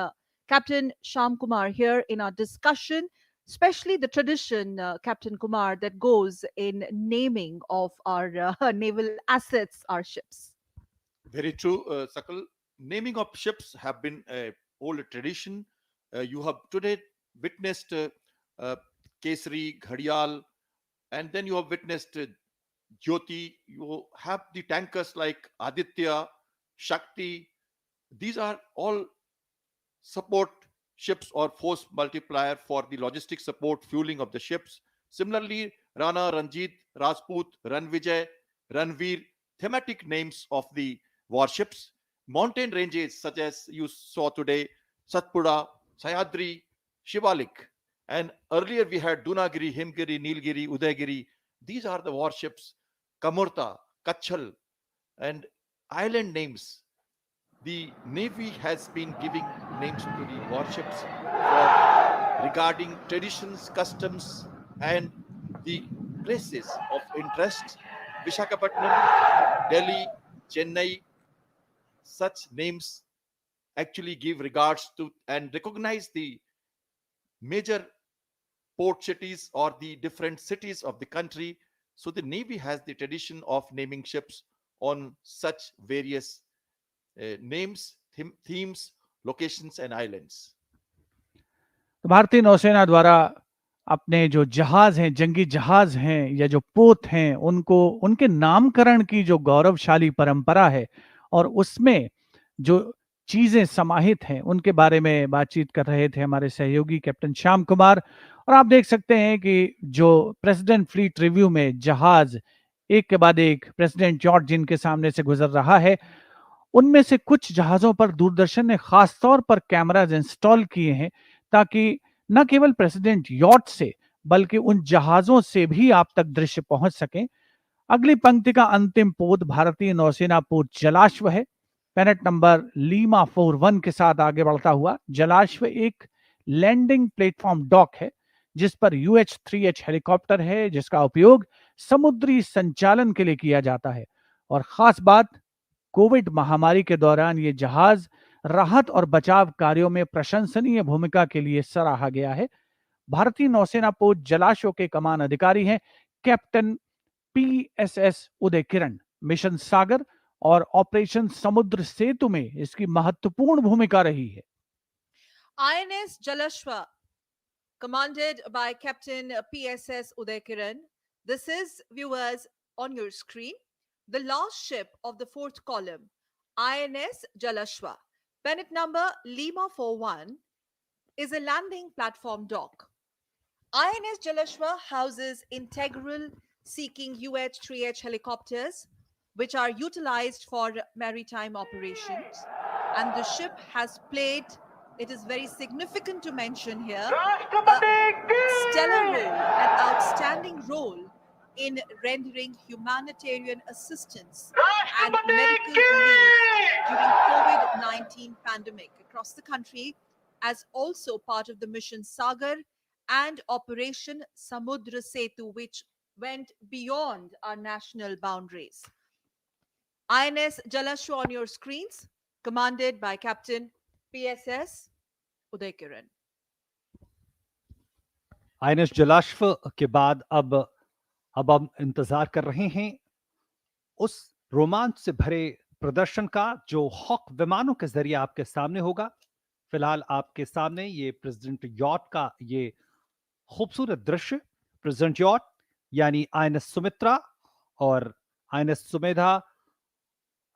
Captain Sham Kumar here in our discussion, especially the tradition, Captain Kumar, that goes in naming of our naval assets, our ships. Very true, Sakal. Naming of ships have been a old tradition. You have today witnessed Kesari, Ghadial, and then you have witnessed Jyoti. You have the tankers like Aditya, Shakti. These are all support ships or force multiplier for the logistic support fueling of the ships. Similarly, Rana, Ranjit, Rajput, Ranvijay, Ranveer, thematic names of the warships. Mountain ranges such as you saw today, Satpura, Sayadri, Shivalik, and earlier we had Dunagiri, Himgiri, Nilgiri, Udaygiri. These are the warships. Kamorta, Kachal, and island names. The Navy has been giving names to the warships regarding traditions, customs, and the places of interest. Vishakhapatnam, Delhi, Chennai, such names actually give regards to and recognize the major port cities or the different cities of the country. So the Navy has the tradition of naming ships on such various names, themes, locations and islands. तो भारतीय नौसेना द्वारा अपने जो जहाज हैं, जंगी जहाज हैं या जो पोत हैं, उनको उनके नामकरण की जो गौरवशाली परंपरा है और उसमें जो चीजें समाहित हैं उनके बारे में बातचीत कर रहे थे हमारे सहयोगी कैप्टन श्याम कुमार। और आप देख सकते हैं कि जो प्रेसिडेंट फ्लीट रिव्यू में जहाज एक के बाद एक प्रेसिडेंट यॉट जिनके सामने से गुजर रहा है, उनमें से कुछ जहाजों पर दूरदर्शन ने खास तौर पर कैमराज इंस्टॉल किए हैं ताकि न केवल प्रेसिडेंट यॉट से बल्कि उन जहाजों से भी आप तक दृश्य पहुंच सकें। अगली पंक्ति का अंतिम पोत भारतीय नौसेना पोत जलाश्व है। पेनेट नंबर लीमा 41 के साथ आगे बढ़ता हुआ जलाश्व एक लैंडिंग प्लेटफॉर्म डॉक है जिस पर UH-3H हेलीकॉप्टर है जिसका उपयोग समुद्री संचालन के लिए किया जाता है। और खास बात, कोविड महामारी के दौरान ये जहाज राहत और बचाव कार्यों में प्रशंसनीय भूमिका के लिए सराहा गया है। भारतीय नौसेना पोत जलाश्व के कमान अधिकारी हैं कैप्टन PSS उदय किरण। मिशन सागर और ऑपरेशन समुद्र सेतु में इसकी महत्वपूर्ण भूमिका रही है। INS Jalashwa, commanded by Captain PSS Uday Kiran. This is, viewers, on your screen, the last ship of the fourth column, INS Jalashwa. Pennant number Lima 41 is a landing platform dock. INS Jalashwa houses integral seeking UH-3H helicopters, which are utilized for maritime operations. And the ship has played, it is very significant to mention here, a stellar role, an outstanding role in rendering humanitarian assistance and medical relief during COVID-19 pandemic across the country, as also part of the mission Sagar and Operation Samudra Setu, which went beyond our national boundaries. INS Jalashwa on your screens, commanded by Captain PSS Uday Kiran. INS Jalashwa के बाद अब हम इंतजार कर रहे हैं उस रोमांच से भरे प्रदर्शन का जो हॉक विमानों के जरिए आपके सामने होगा। फिलहाल आपके सामने ये प्रेसिडेंट यॉट का ये खूबसूरत दृश्य, प्रेसिडेंट यॉट यानी आईएनएस सुमित्रा और आईएनएस सुमेधा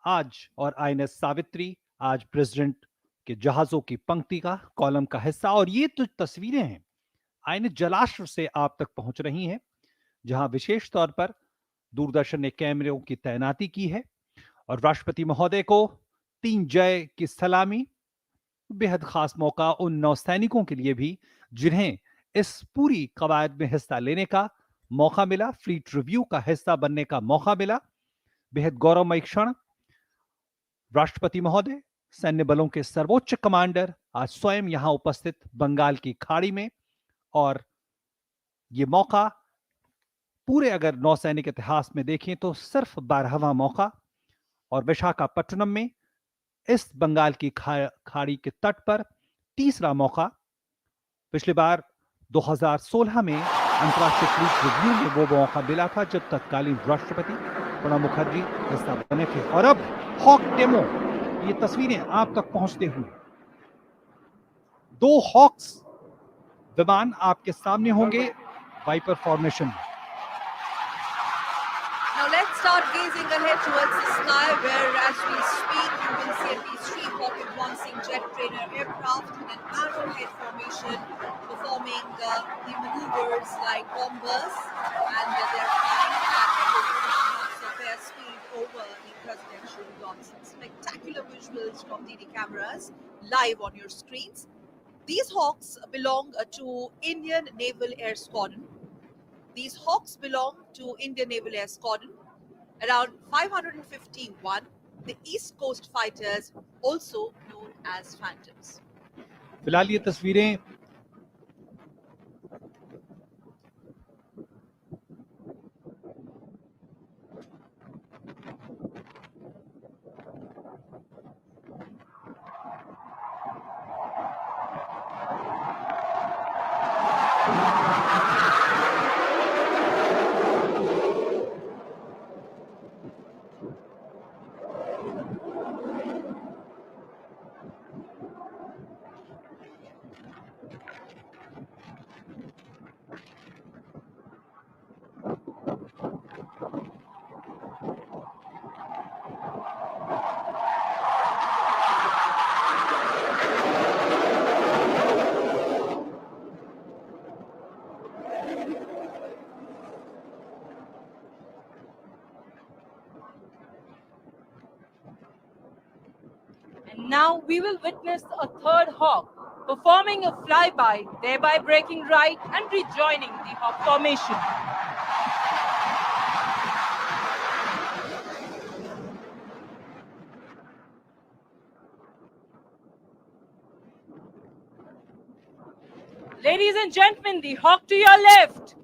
आज और आईएनएस सावित्री आज प्रेसिडेंट के जहाजों की पंक्ति का कॉलम का हिस्सा। और ये तो तस्वीरें हैं आईएनएस जलाश्व से आप तक पहुंच रही हैं, जहां विशेष तौर पर दूरदर्शन ने कैमरों की तैनाती की है और राष्ट्रपति महोदय को 3 जय की सलामी। बेहद खास मौका उन नौसैनिकों के लिए भी जिन्हें इस पूरी कवायद में हिस्सा लेने का मौका मिला, फ्लीट रिव्यू का हिस्सा बनने का मौका मिला। बेहद गौरवमय क्षण। राष्ट्रपति महोदय, सैन्य बलों के सर्वोच्च कमांडर आज स्वयं यहां उपस्थित बंगाल की खाड़ी में, और यह मौका पूरे अगर नौसैनिक इतिहास में देखें तो सिर्फ 12वां मौका, और विशाखापट्टनम में इस बंगाल की खाड़ी के तट पर तीसरा मौका। पिछली बार 2016 में अंतर्राष्ट्रीय फ्लीट रिव्यू में वो मौका मिला था जब तत्कालीन राष्ट्रपति प्रणब मुखर्जी हिस्सा बने थे। और अब हॉक डेमो, ये तस्वीरें आप तक पहुंचते हुए 2 हॉक्स विमान आपके सामने होंगे वाइपर फॉर्मेशन में। Now let's start gazing ahead towards the sky, where as we speak you will see at least 3 Hawk advancing jet trainer aircraft in an arrowhead formation performing the maneuvers like bombers, and they're flying at knots of their speed over the presidential yachts. Spectacular visuals from DD cameras live on your screens. These Hawks belong to Indian Naval Air Squadron. These Hawks belong to Indian Naval Air Squadron, around 551, the East Coast Fighters, also known as Phantoms. फिलहाल ये तस्वीरें Now we will witness a third Hawk performing a flyby, thereby breaking right and rejoining the Hawk formation. Ladies and gentlemen, the Hawk to your left.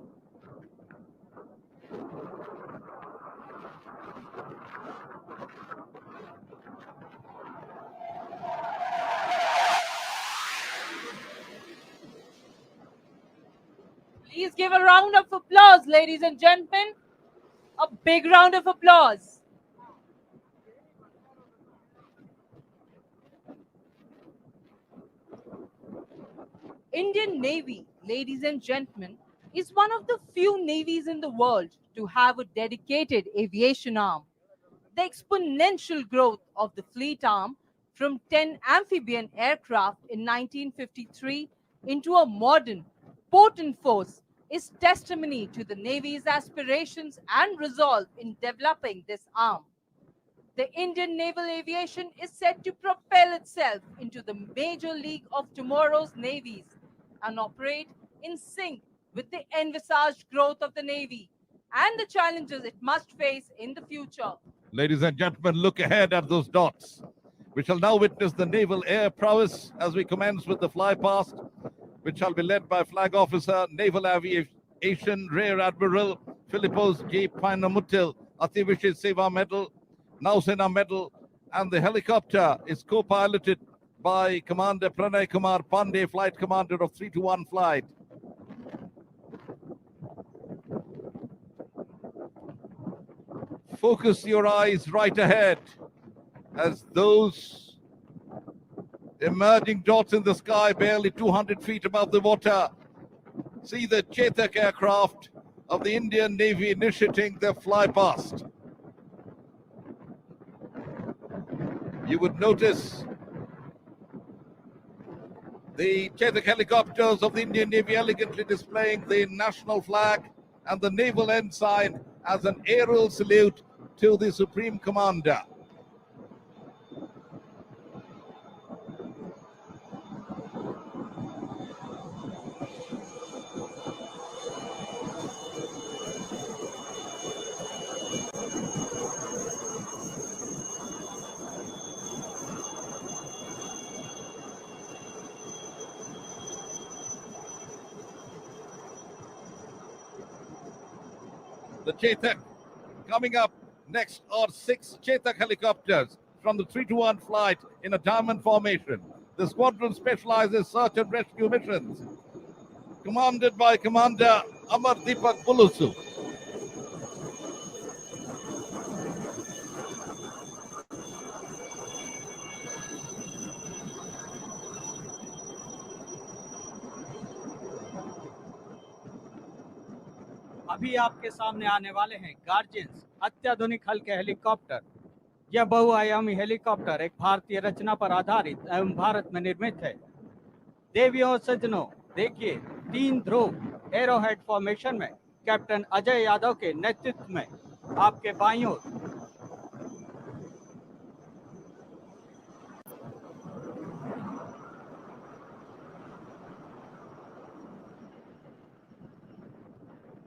Please give a round of applause, ladies and gentlemen. A big round of applause. Indian Navy, ladies and gentlemen, is one of the few navies in the world to have a dedicated aviation arm. The exponential growth of the fleet arm from 10 amphibian aircraft in 1953 into a modern, potent force is testimony to the Navy's aspirations and resolve in developing this arm. the Indian naval aviation is set to propel itself into the major league of tomorrow's navies and operate in sync with the envisaged growth of the Navy and the challenges it must face in the future. Ladies and gentlemen, look ahead at those dots. We shall now witness the naval air prowess as we commence with the fly past, which shall be led by Flag Officer, Naval Aviation Rear Admiral Philippos J. Pinamutil, Ativishi Seva Medal, Nausena Medal, and the helicopter is co-piloted by Commander Pranay Kumar Pandey, Flight Commander of 321 Flight. Focus your eyes right ahead as those emerging dots in the sky, barely 200 feet above the water, see the Chetak aircraft of the Indian Navy initiating their fly past. You would notice the Chetak helicopters of the Indian Navy elegantly displaying the national flag and the naval ensign as an aerial salute to the Supreme Commander. The Chetak. Coming up next are 6 Chetak helicopters from the 321 flight in a diamond formation. The squadron specializes search and rescue missions, commanded by Commander Amar Deepak Bulusu. अभी आपके सामने आने वाले हैं guardians अत्याधुनिक हल्के helicopter. यह बहुआयामी हेलीकॉप्टर एक भारतीय रचना पर आधारित एवं भारत में निर्मित है। देवियों और सज्जनों, देखिए 3 ध्रुव एरोहेड फॉर्मेशन में कैप्टन अजय यादव के नेतृत्व में आपके बाईं ओर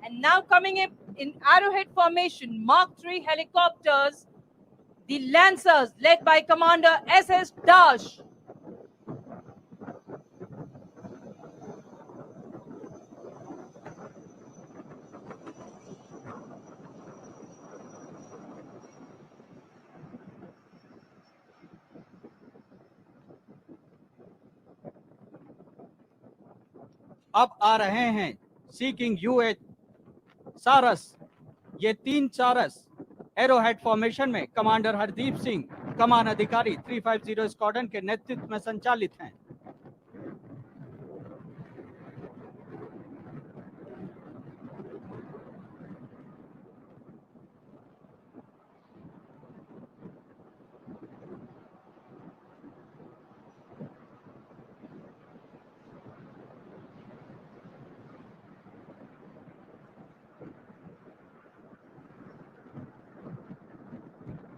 And now coming in arrowhead formation, Mark III helicopters, the Lancers led by Commander SS Dash. अब आ रहे हैं सीकिंग यूएच सारस। ये 3 सारस एरोहेड फॉर्मेशन में कमांडर हरदीप सिंह, कमान अधिकारी 350 स्क्वाड्रन के नेतृत्व में संचालित हैं।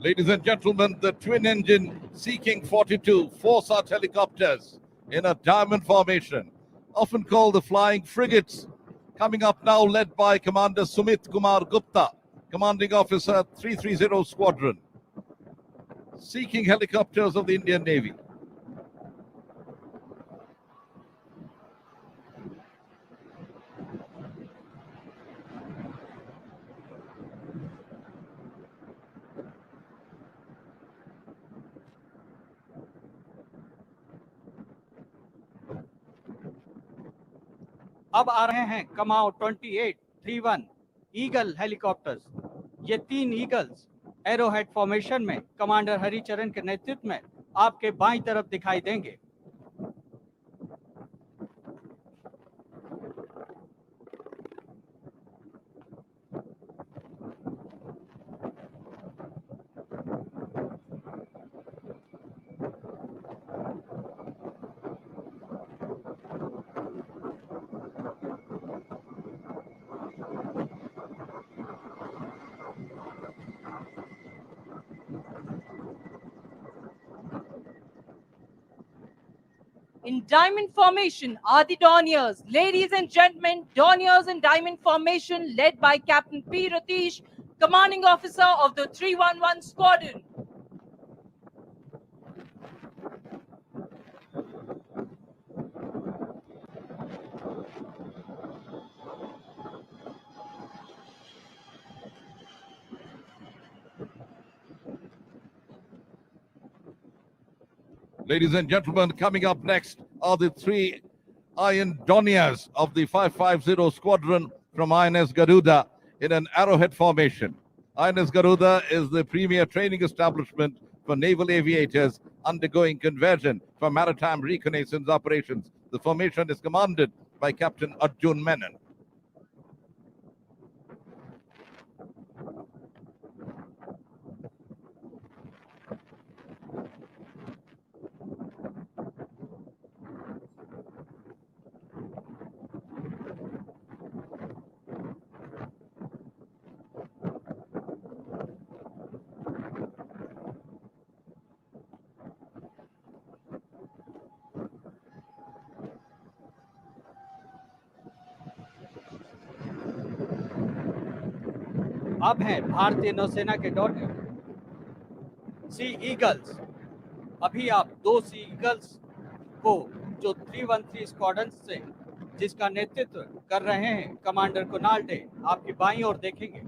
Ladies and gentlemen, the twin-engine Sea-King 42, 4 such helicopters in a diamond formation, often called the flying frigates, coming up now led by Commander Sumit Kumar Gupta, Commanding Officer 330 Squadron. Sea-King helicopters of the Indian Navy. अब आ रहे हैं कमाओ 2831 eagle helicopters. ये 3 eagles arrowhead formation में commander Haricharan के नेतृत्व में आपके बाईं तरफ दिखाई देंगे। In diamond formation are the Dorniers. Ladies and gentlemen, Dorniers in diamond formation led by Captain P. Ratish, commanding officer of the 311 Squadron. Ladies and gentlemen, coming up next are the three Iron Dorniers of the 550 Squadron from INS Garuda in an arrowhead formation. INS Garuda is the premier training establishment for naval aviators undergoing conversion for maritime reconnaissance operations. The formation is commanded by Captain Arjun Menon. अब हैं भारतीय नौसेना के Dornier सी eagles. अभी आप दो सी eagles को जो 313 स्क्वाड्रन से जिसका नेतृत्व कर रहे हैं कमांडर कुणाल डे, आपकी बाईं ओर देखेंगे।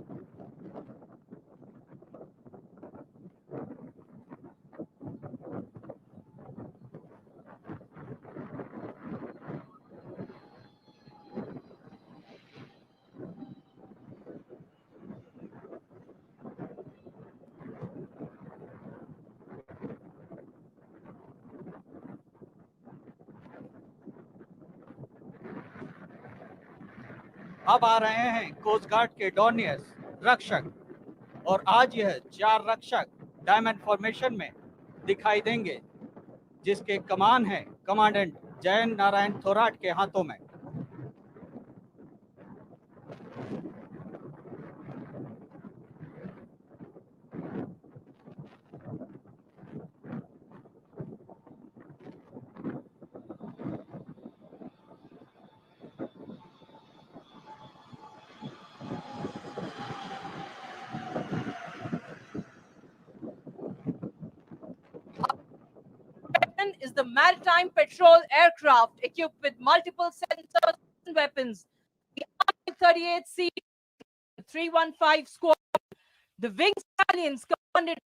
अब आ रहे हैं कोस्ट गार्ड के डॉर्नियर्स रक्षक, और आज यह 4 रक्षक डायमंड फॉर्मेशन में दिखाई देंगे, जिसके कमान है कमांडेंट जयन नारायण थोराट के हाथों में। Is the maritime patrol aircraft equipped with multiple sensors and weapons. The I-38C 315 Squadron, the wing stallions commanded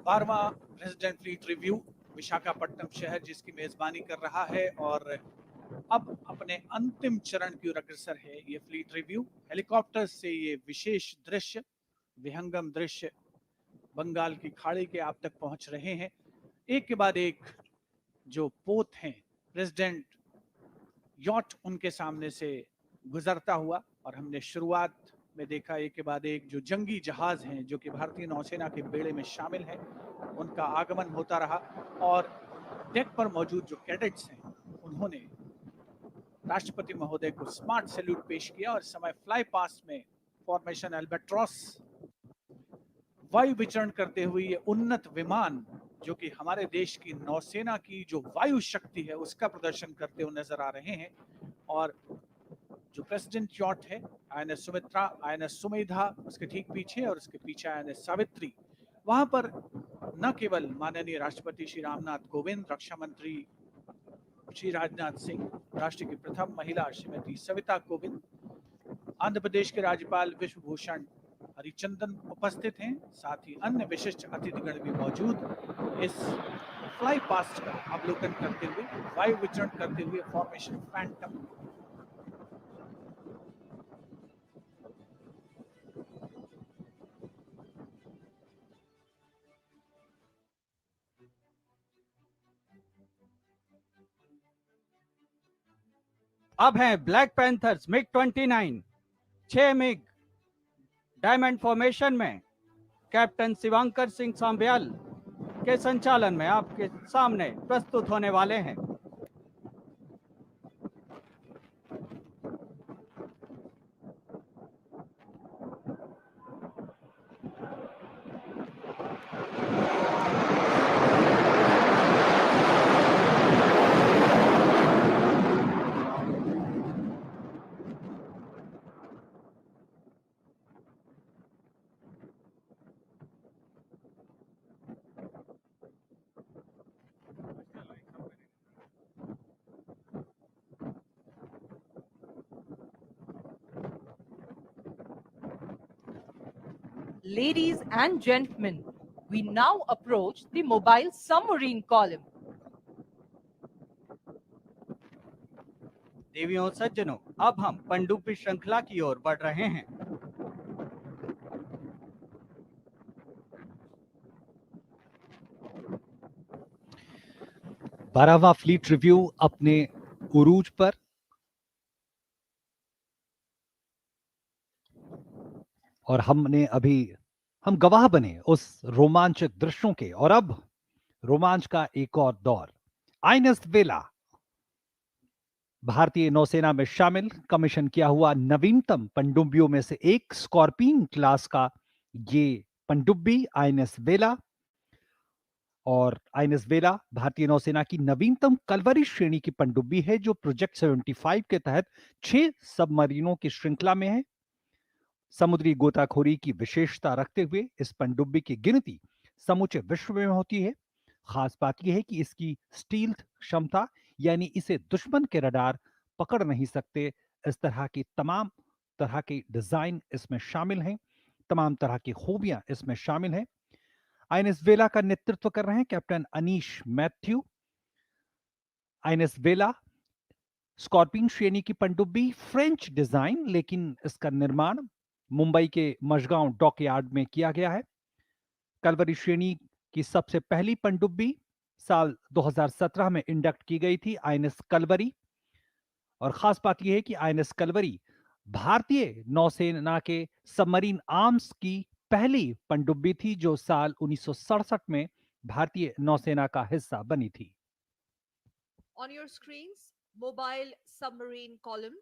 बारहवां प्रेसिडेंट फ्लीट रिव्यू विशाखापट्टनम शहर जिसकी मेजबानी कर रहा है और अब अपने अंतिम चरण की ओर अग्रसर है ये फ्लीट रिव्यू। हेलीकॉप्टर से ये विशेष दृश्य, विहंगम दृश्य बंगाल की खाड़ी के आप तक पहुंच रहे हैं। एक के बाद एक जो पोत हैं प्रेसिडेंट यॉट उनके सामने से गुजरता हुआ, और हमने शुरुआत में देखा एक के बाद एक जो जंगी जहाज हैं जो कि भारतीय नौसेना के बेड़े में शामिल हैं, उनका आगमन होता रहा। और डेक पर मौजूद जो कैडेट्स हैं उन्होंने राष्ट्रपति महोदय को स्मार्ट सैल्यूट पेश किया, और समय फ्लाई पास्ट में फॉर्मेशन अल्बाट्रॉस वायु विचरण करते हुए ये उन्नत विमान जो कि हमारे देश की नौसेना की जो वायु शक्ति है उसका प्रदर्शन करते हुए नजर आ रहे हैं। और जो प्रेसिडेंट यॉट है आईएनएस सुमित्रा, आईएनएस सुमेधा उसके ठीक पीछे, और उसके पीछे आईएनएस सावित्री, वहां पर न केवल माननीय राष्ट्रपति श्री रामनाथ कोविंद, रक्षा मंत्री श्री राजनाथ सिंह, राष्ट्र की प्रथम महिला श्रीमती सविता कोविंद, आंध्र प्रदेश के राज्यपाल विश्वभूषण हरिचंदन उपस्थित हैं, साथ ही अन्य विशिष्ट अतिथिगण भी मौजूद इस फ्लाई पास्ट का अवलोकन करते हुए वायु विचरण करते हुए फॉर्मेशन फैंटम। अब हैं black panthers MiG 29, 6 MiG diamond formation में कैप्टन शिवांकर सिंह सांभ्याल के संचालन में आपके सामने प्रस्तुत होने वाले हैं। Ladies and gentlemen, we now approach the mobile submarine column. देवियों सज्जनों, अब हम पनडुब्बी श्रृंखला की ओर बढ़ रहे हैं। बारहवां फ्लीट रिव्यू अपने उरूज पर। और हम गवाह बने उस रोमांचक दृश्यों के, और अब रोमांच का एक और दौर। आईएनएस वेला भारतीय नौसेना में शामिल कमीशन किया हुआ नवीनतम पनडुब्बियों में से एक स्कॉर्पियन क्लास का ये पनडुब्बी आईएनएस वेला। और आईएनएस वेला भारतीय नौसेना की नवीनतम कलवरी श्रेणी की पनडुब्बी है, जो प्रोजेक्ट 75 के तहत 6 सबमरीनों की श्रृंखला में है। समुद्री गोताखोरी की विशेषता रखते हुए इस पनडुब्बी की गिनती समूचे विश्व में होती है। खास बात यह है कि इसकी स्टील्थ क्षमता, यानी इसे दुश्मन के रडार पकड़ नहीं सकते, इस तरह की तमाम तरह के डिजाइन इसमें शामिल हैं, तमाम तरह की खूबियां इसमें शामिल हैं। आईएनएस वेला का नेतृत्व कर रहे हैं कैप्टन अनीश मैथ्यू। आईएनएस वेला स्कॉर्पियन श्रेणी की पनडुब्बी, फ्रेंच डिजाइन, लेकिन इसका निर्माण मुंबई के मशगांव डॉकयार्ड में किया गया है। कलवरी श्रेणी की सबसे पहली पनडुब्बी साल 2017 में इंडक्ट की गई थी, आईएनएस कलवरी। और खास बात यह है कि आईएनएस कलवरी भारतीय नौसेना के सबमरीन आर्म्स की पहली पनडुब्बी थी, जो साल 1967 में भारतीय नौसेना का हिस्सा बनी थी। On your screens, mobile submarine column.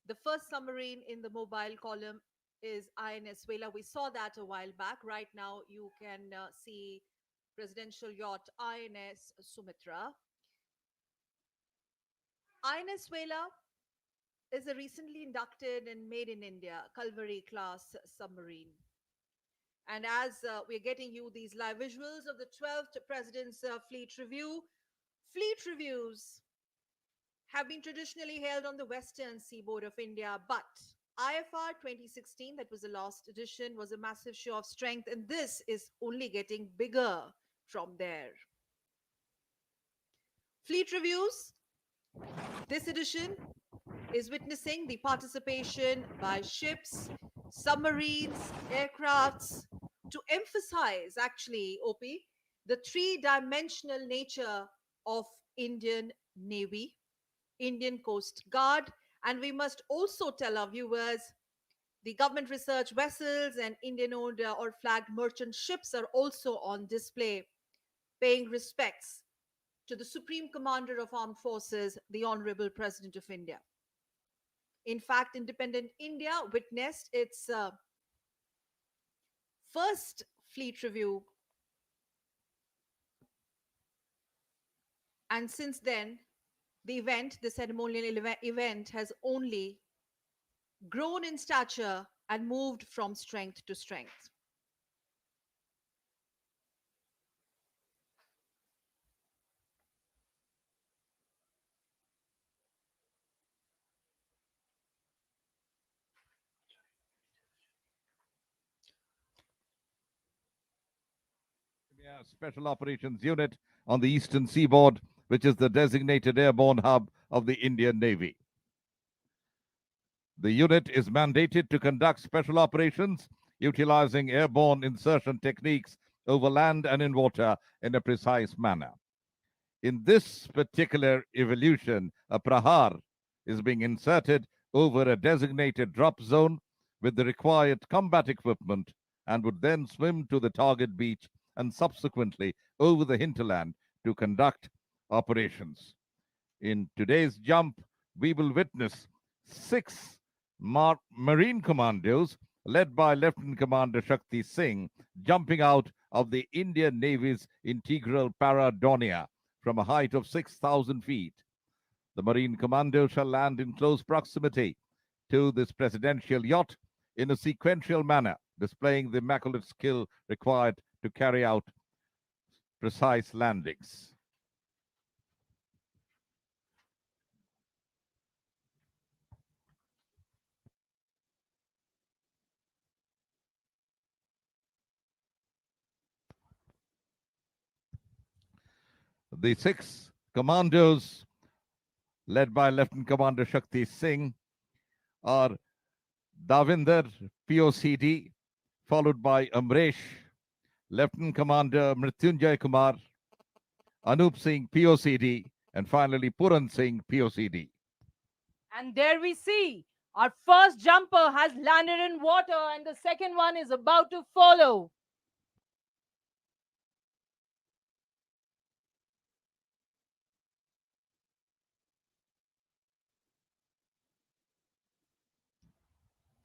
The first submarine in the mobile column is INS Vela. We saw that a while back. Right now, you can see Presidential Yacht INS Sumitra. INS Vela is a recently inducted and made in India Kalvari class submarine. And as we're getting you these live visuals of the 12th President's Fleet Review, fleet reviews have been traditionally held on the western seaboard of India, but IFR 2016, that was the last edition, was a massive show of strength, and this is only getting bigger from there. Fleet reviews, this edition is witnessing the participation by ships, submarines, aircrafts, to emphasize actually, OP, the three-dimensional nature of Indian Navy, Indian Coast Guard, and we must also tell our viewers the government research vessels and Indian-owned or flagged merchant ships are also on display, paying respects to the Supreme Commander of Armed Forces, the Honorable President of India. In fact, independent India witnessed its first fleet review, and since then, the ceremonial event has only grown in stature and moved from strength to strength. Special Operations Unit on the eastern seaboard, which is the designated airborne hub of the Indian Navy. The unit is mandated to conduct special operations utilizing airborne insertion techniques over land and in water in a precise manner. In this particular evolution, a prahar is being inserted over a designated drop zone with the required combat equipment and would then swim to the target beach and subsequently over the hinterland to conduct operations. In today's jump, we will witness 6 Marine commandos led by Lieutenant Commander Shakti Singh jumping out of the Indian Navy's integral Dornier from a height of 6,000 feet. The Marine Commando shall land in close proximity to this presidential yacht in a sequential manner, displaying the immaculate skill required to carry out precise landings. The 6 commandos led by Lieutenant Commander Shakti Singh are Davinder, POCD, followed by Amresh, Lieutenant Commander Mrityunjay Kumar, Anup Singh, POCD, and finally Puran Singh, POCD. And there we see our first jumper has landed in water and the second one is about to follow.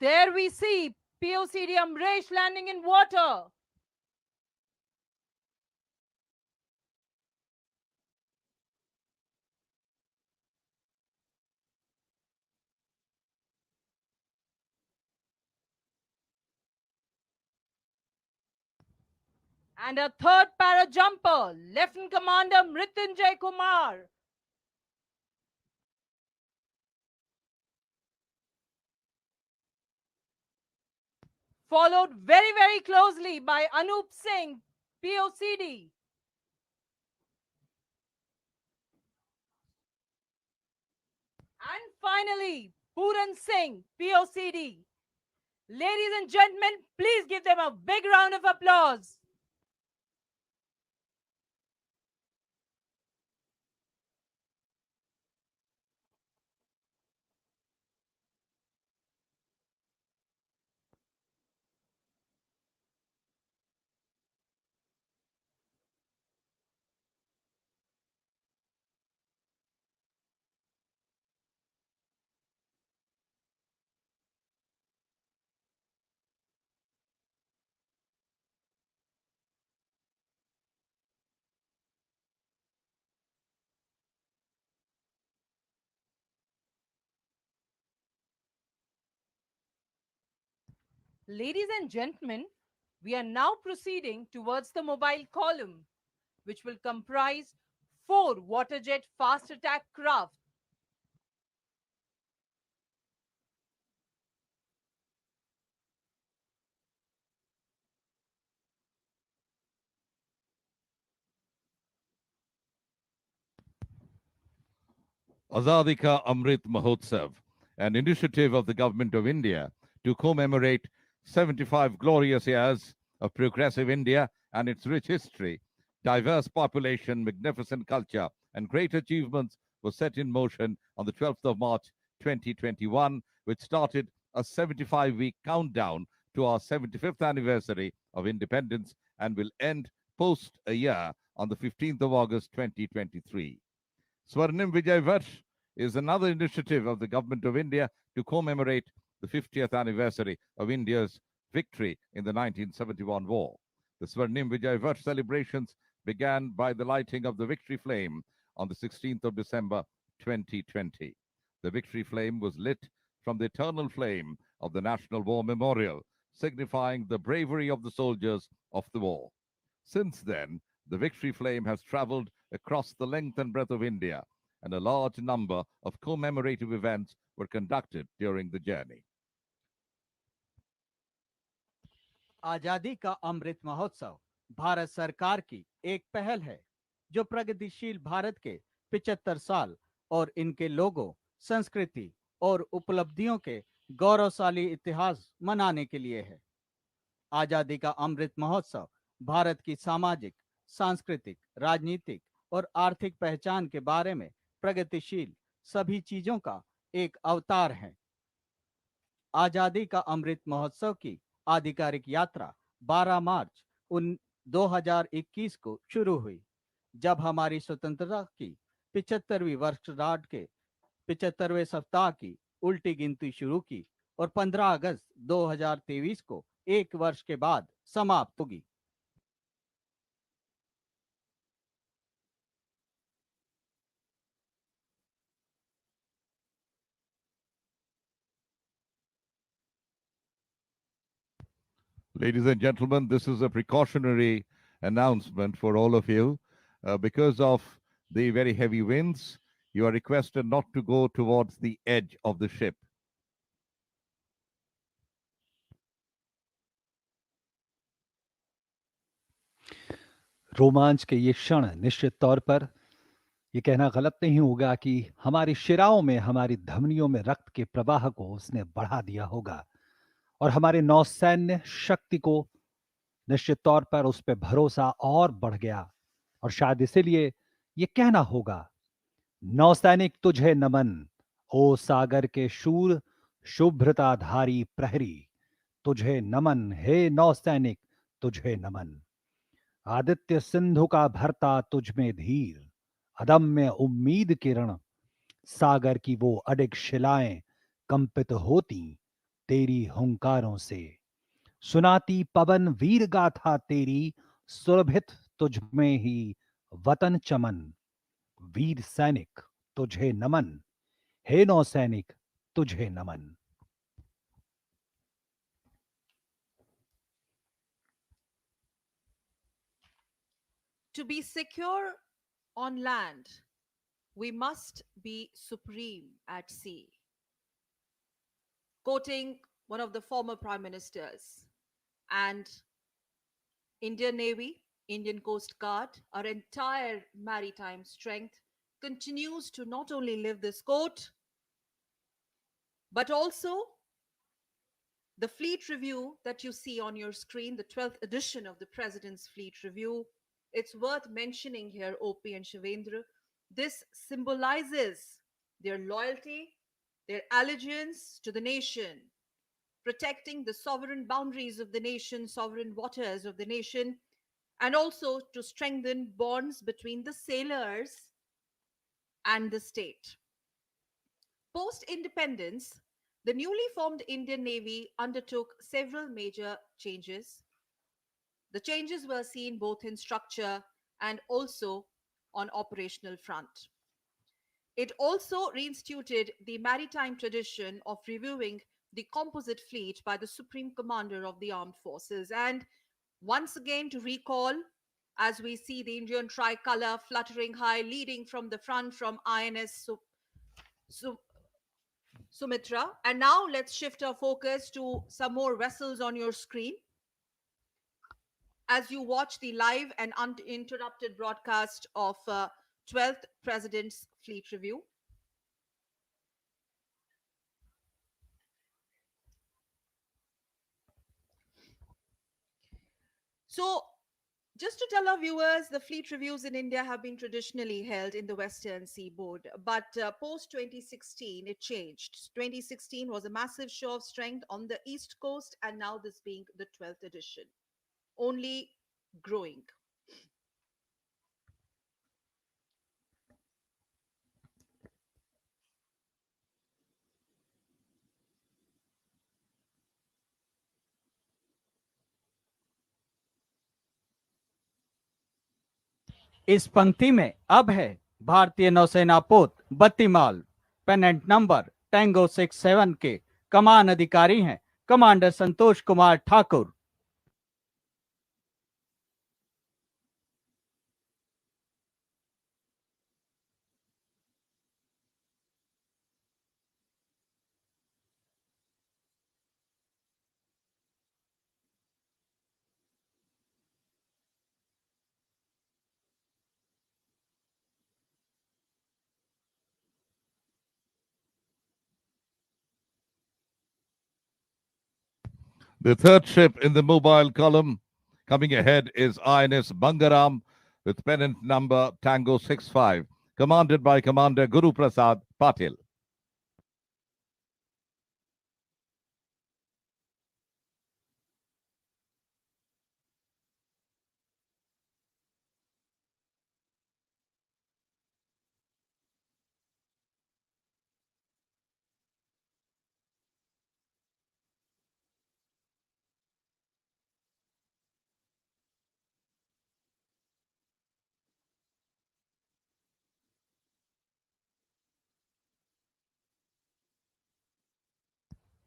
There we see POCD Amresh landing in water. And a third para jumper, Lieutenant Commander Mrityunjay Kumar. Followed very, very closely by Anup Singh, POCD. And finally, Puran Singh, POCD. Ladies and gentlemen, please give them a big round of applause. Ladies and gentlemen, we are now proceeding towards the mobile column, which will comprise 4 waterjet fast attack craft. Azadi Ka Amrit Mahotsav, an initiative of the Government of India to commemorate 75 glorious years of progressive India and its rich history, diverse population, magnificent culture, and great achievements was set in motion on the 12th of March 2021, which started a 75-week countdown to our 75th anniversary of independence and will end post a year on the 15th of August 2023. Swarnim Vijay Varsh is another initiative of the Government of India to commemorate the 50th anniversary of India's victory in the 1971 war. The Swarnim Vijay Varsh celebrations began by the lighting of the victory flame on the 16th of December 2020. The victory flame was lit from the eternal flame of the National War Memorial, signifying the bravery of the soldiers of the war. Since then, the victory flame has traveled across the length and breadth of India, and a large number of commemorative events were conducted during the journey. आजादी का अमृत महोत्सव भारत सरकार की एक पहल है जो प्रगतिशील भारत के 75 साल और इनके लोगों, संस्कृति और उपलब्धियों के गौरवशाली इतिहास मनाने के लिए है। आजादी का अमृत महोत्सव भारत की सामाजिक, सांस्कृतिक, राजनीतिक और आर्थिक पहचान के बारे में प्रगतिशील सभी चीजों का एक अवतार है। आजादी का अमृत महोत्सव की आधिकारिक यात्रा 12 मार्च 2021 को शुरू हुई, जब हमारी स्वतंत्रता की 75वीं वर्षगांठ के 75वें सप्ताह की उल्टी गिनती शुरू की और 15 अगस्त 2023 को एक वर्ष के बाद समाप्त होगी। Ladies and gentlemen, this is a precautionary announcement for all of you. Because of the very heavy winds, you are requested not to go towards the edge of the ship. रोमांच के ये क्षण निश्चित तौर पर ये कहना गलत नहीं होगा कि हमारी शिराओं में, हमारी धमनियों में रक्त के प्रवाह को उसने बढ़ा दिया होगा और हमारे नौसैन्य शक्ति को निश्चित तौर पर उस पर भरोसा और बढ़ गया। और शायद इसीलिए ये कहना होगा, नौसैनिक तुझे नमन, ओ सागर के शूर शुभ्रताधारी प्रहरी, तुझे नमन हे नौसैनिक, तुझे नमन। आदित्य सिंधु का भरता तुझ में धीर, अदम्य उम्मीद किरण, सागर की वो अडिग शिलाएं कंपित होती तेरी हुंकारों से। सुनाती पवन वीर गाथा तेरी, सुरभित तुझ में ही वतन चमन। वीर सैनिक तुझे नमन, हे नौसैनिक तुझे नमन। To be secure on land, we must be supreme at sea. Quoting one of the former prime ministers, and Indian Navy, Indian Coast Guard, our entire maritime strength continues to not only live this quote, but also the fleet review that you see on your screen, the 12th edition of the President's Fleet Review. It's worth mentioning here, OP and Shivendra. This symbolizes their loyalty, their allegiance to the nation, protecting the sovereign boundaries of the nation, sovereign waters of the nation, and also to strengthen bonds between the sailors and the state. Post independence, the newly formed Indian Navy undertook several major changes. The changes were seen both in structure and also on operational front. It also reinstituted the maritime tradition of reviewing the composite fleet by the Supreme Commander of the Armed Forces. And once again, to recall, as we see the Indian tricolor fluttering high, leading from the front from INS Sumitra. And now let's shift our focus to some more vessels on your screen as you watch the live and uninterrupted broadcast of 12th President's Fleet Review. So, just to tell our viewers, the fleet reviews in India have been traditionally held in the Western Seaboard, but post 2016, it changed. 2016 was a massive show of strength on the East Coast, and now this being the 12th edition, only growing. इस पंक्ति में अब है भारतीय नौसेना पोत बत्तीमाल, pennant number tango 67 के कमान अधिकारी हैं commander Santosh Kumar Thakur. The third ship in the mobile column coming ahead is INS Bangaram with pennant number Tango 65, commanded by Commander Guru Prasad Patil.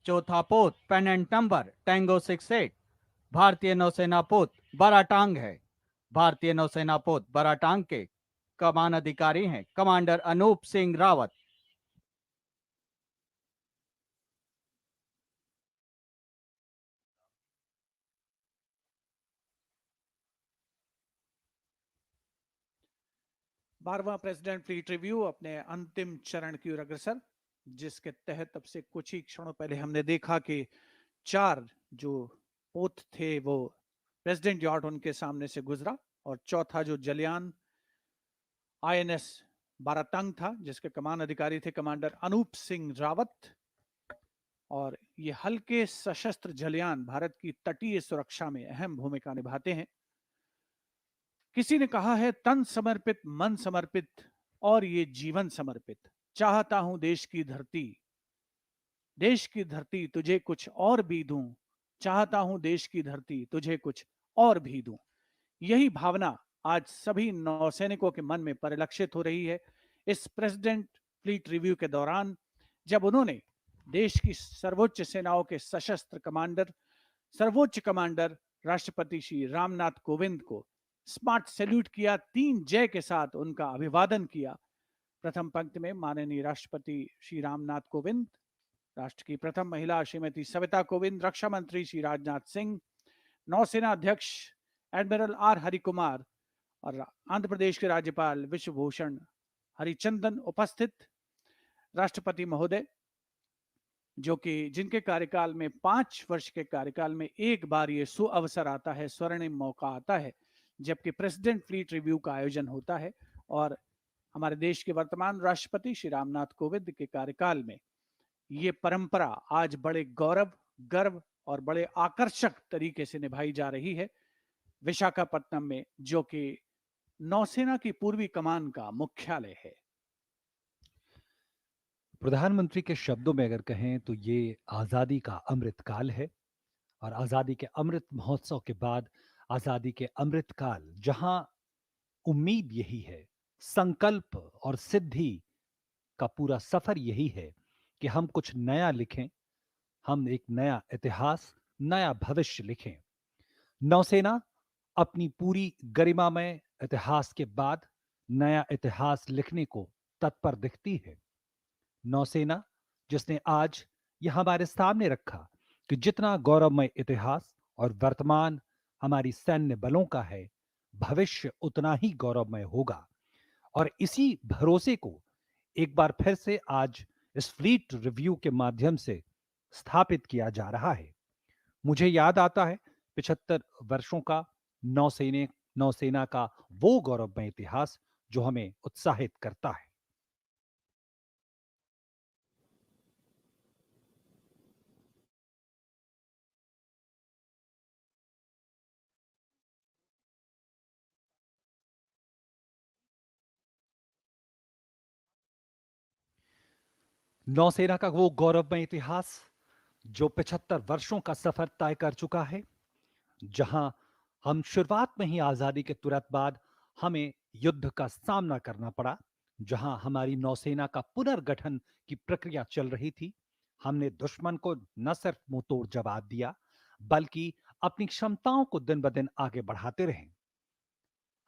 चौथा पोत पेनेंट नंबर टैंगो 68 भारतीय नौसेना पोत बराटांग है। भारतीय नौसेना पोत बराटांग के कमान अधिकारी हैं कमांडर अनूप सिंह रावत। बारहवां प्रेसिडेंट फ्लीट रिव्यू अपने अंतिम चरण की ओर अग्रसर, जिसके तहत अब से कुछ ही क्षणों पहले हमने देखा कि 4 जो पोत थे वो प्रेसिडेंट यॉट उनके सामने से गुजरा, और चौथा जो जलियान आईएनएस बारातंग था, जिसके कमान अधिकारी थे कमांडर अनूप सिंह रावत। और ये हल्के सशस्त्र जलियान भारत की तटीय सुरक्षा में अहम भूमिका निभाते हैं। किसी ने कहा है तन समर्पित मन समर्पित और ये जीवन समर्पित। चाहता हूं देश की धरती तुझे कुछ और भी दूं। चाहता हूं देश की धरती तुझे कुछ और भी दूं। यही भावना आज सभी नौसैनिकों के मन में परिलक्षित हो रही है इस प्रेसिडेंट फ्लीट रिव्यू के दौरान, जब उन्होंने देश की सर्वोच्च सेनाओं के सर्वोच्च कमांडर राष्ट्रपति श्री रामनाथ कोविंद को स्मार्ट सैल्यूट किया, 3 जय के साथ उनका अभिवादन किया। प्रथम पंक्ति में माननीय राष्ट्रपति श्री रामनाथ कोविंद, राष्ट्र की प्रथम महिला श्रीमती सविता कोविंद, रक्षा मंत्री श्री राजनाथ सिंह, नौसेना अध्यक्ष एडमिरल आर हरिकुमार और आंध्र प्रदेश के राज्यपाल विश्वभूषण हरिचंदन उपस्थित। राष्ट्रपति महोदय जो कि जिनके कार्यकाल में 5 वर्ष के कार्यकाल में एक बार ये सुअवसर आता है, स्वर्णिम मौका आता है, जबकि प्रेसिडेंट फ्लीट रिव्यू का आयोजन होता है। और हमारे देश के वर्तमान राष्ट्रपति श्री रामनाथ कोविंद के कार्यकाल में ये परंपरा आज बड़े गर्व और बड़े आकर्षक तरीके से निभाई जा रही है विशाखापत्तनम में, जो कि नौसेना की पूर्वी कमान का मुख्यालय है। प्रधानमंत्री के शब्दों में अगर कहें तो ये आजादी का अमृत काल है, और आजादी के अमृत महोत्सव के बाद आजादी के अमृत काल, जहां उम्मीद यही है, संकल्प और सिद्धि का पूरा सफर यही है कि हम कुछ नया लिखें, हम एक नया इतिहास, नया भविष्य लिखें। नौसेना अपनी पूरी गरिमामय इतिहास के बाद नया इतिहास लिखने को तत्पर दिखती है। नौसेना जिसने आज यह हमारे सामने रखा कि जितना गौरवमय इतिहास और वर्तमान हमारी सैन्य बलों का है, भविष्य उतना ही गौरवमय होगा। और इसी भरोसे को एक बार फिर से आज इस फ्लीट रिव्यू के माध्यम से स्थापित किया जा रहा है। मुझे याद आता है 75 वर्षों का नौसेना का वो गौरवमय इतिहास जो हमें उत्साहित करता है। नौसेना का वो गौरवमय इतिहास जो 75 वर्षों का सफर तय कर चुका है, जहां हम शुरुआत में ही आजादी के तुरंत बाद हमें युद्ध का सामना करना पड़ा, जहां हमारी नौसेना का पुनर्गठन की प्रक्रिया चल रही थी। हमने दुश्मन को न सिर्फ मुंहतोड़ जवाब दिया, बल्कि अपनी क्षमताओं को दिन ब दिन आगे बढ़ाते रहे।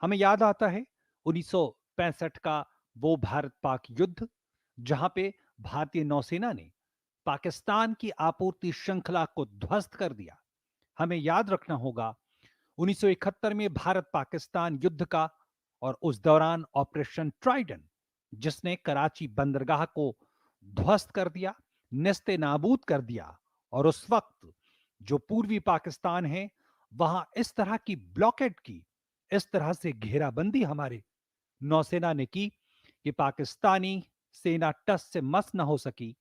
हमें याद आता है 1965 का वो भारत पाक युद्ध, जहां पे भारतीय नौसेना ने पाकिस्तान की आपूर्ति श्रृंखला को ध्वस्त कर दिया। हमें याद रखना होगा 1971 में भारत पाकिस्तान युद्ध का, और उस दौरान ऑपरेशन ट्राइडन, जिसने कराची बंदरगाह को ध्वस्त कर दिया, नेस्ते नाबूद कर दिया। और उस वक्त जो पूर्वी पाकिस्तान है वहां इस तरह की ब्लॉकेड की, इस तरह से घेराबंदी हमारे नौसेना ने की कि पाकिस्तानी सेना टस से मस न हो सकी,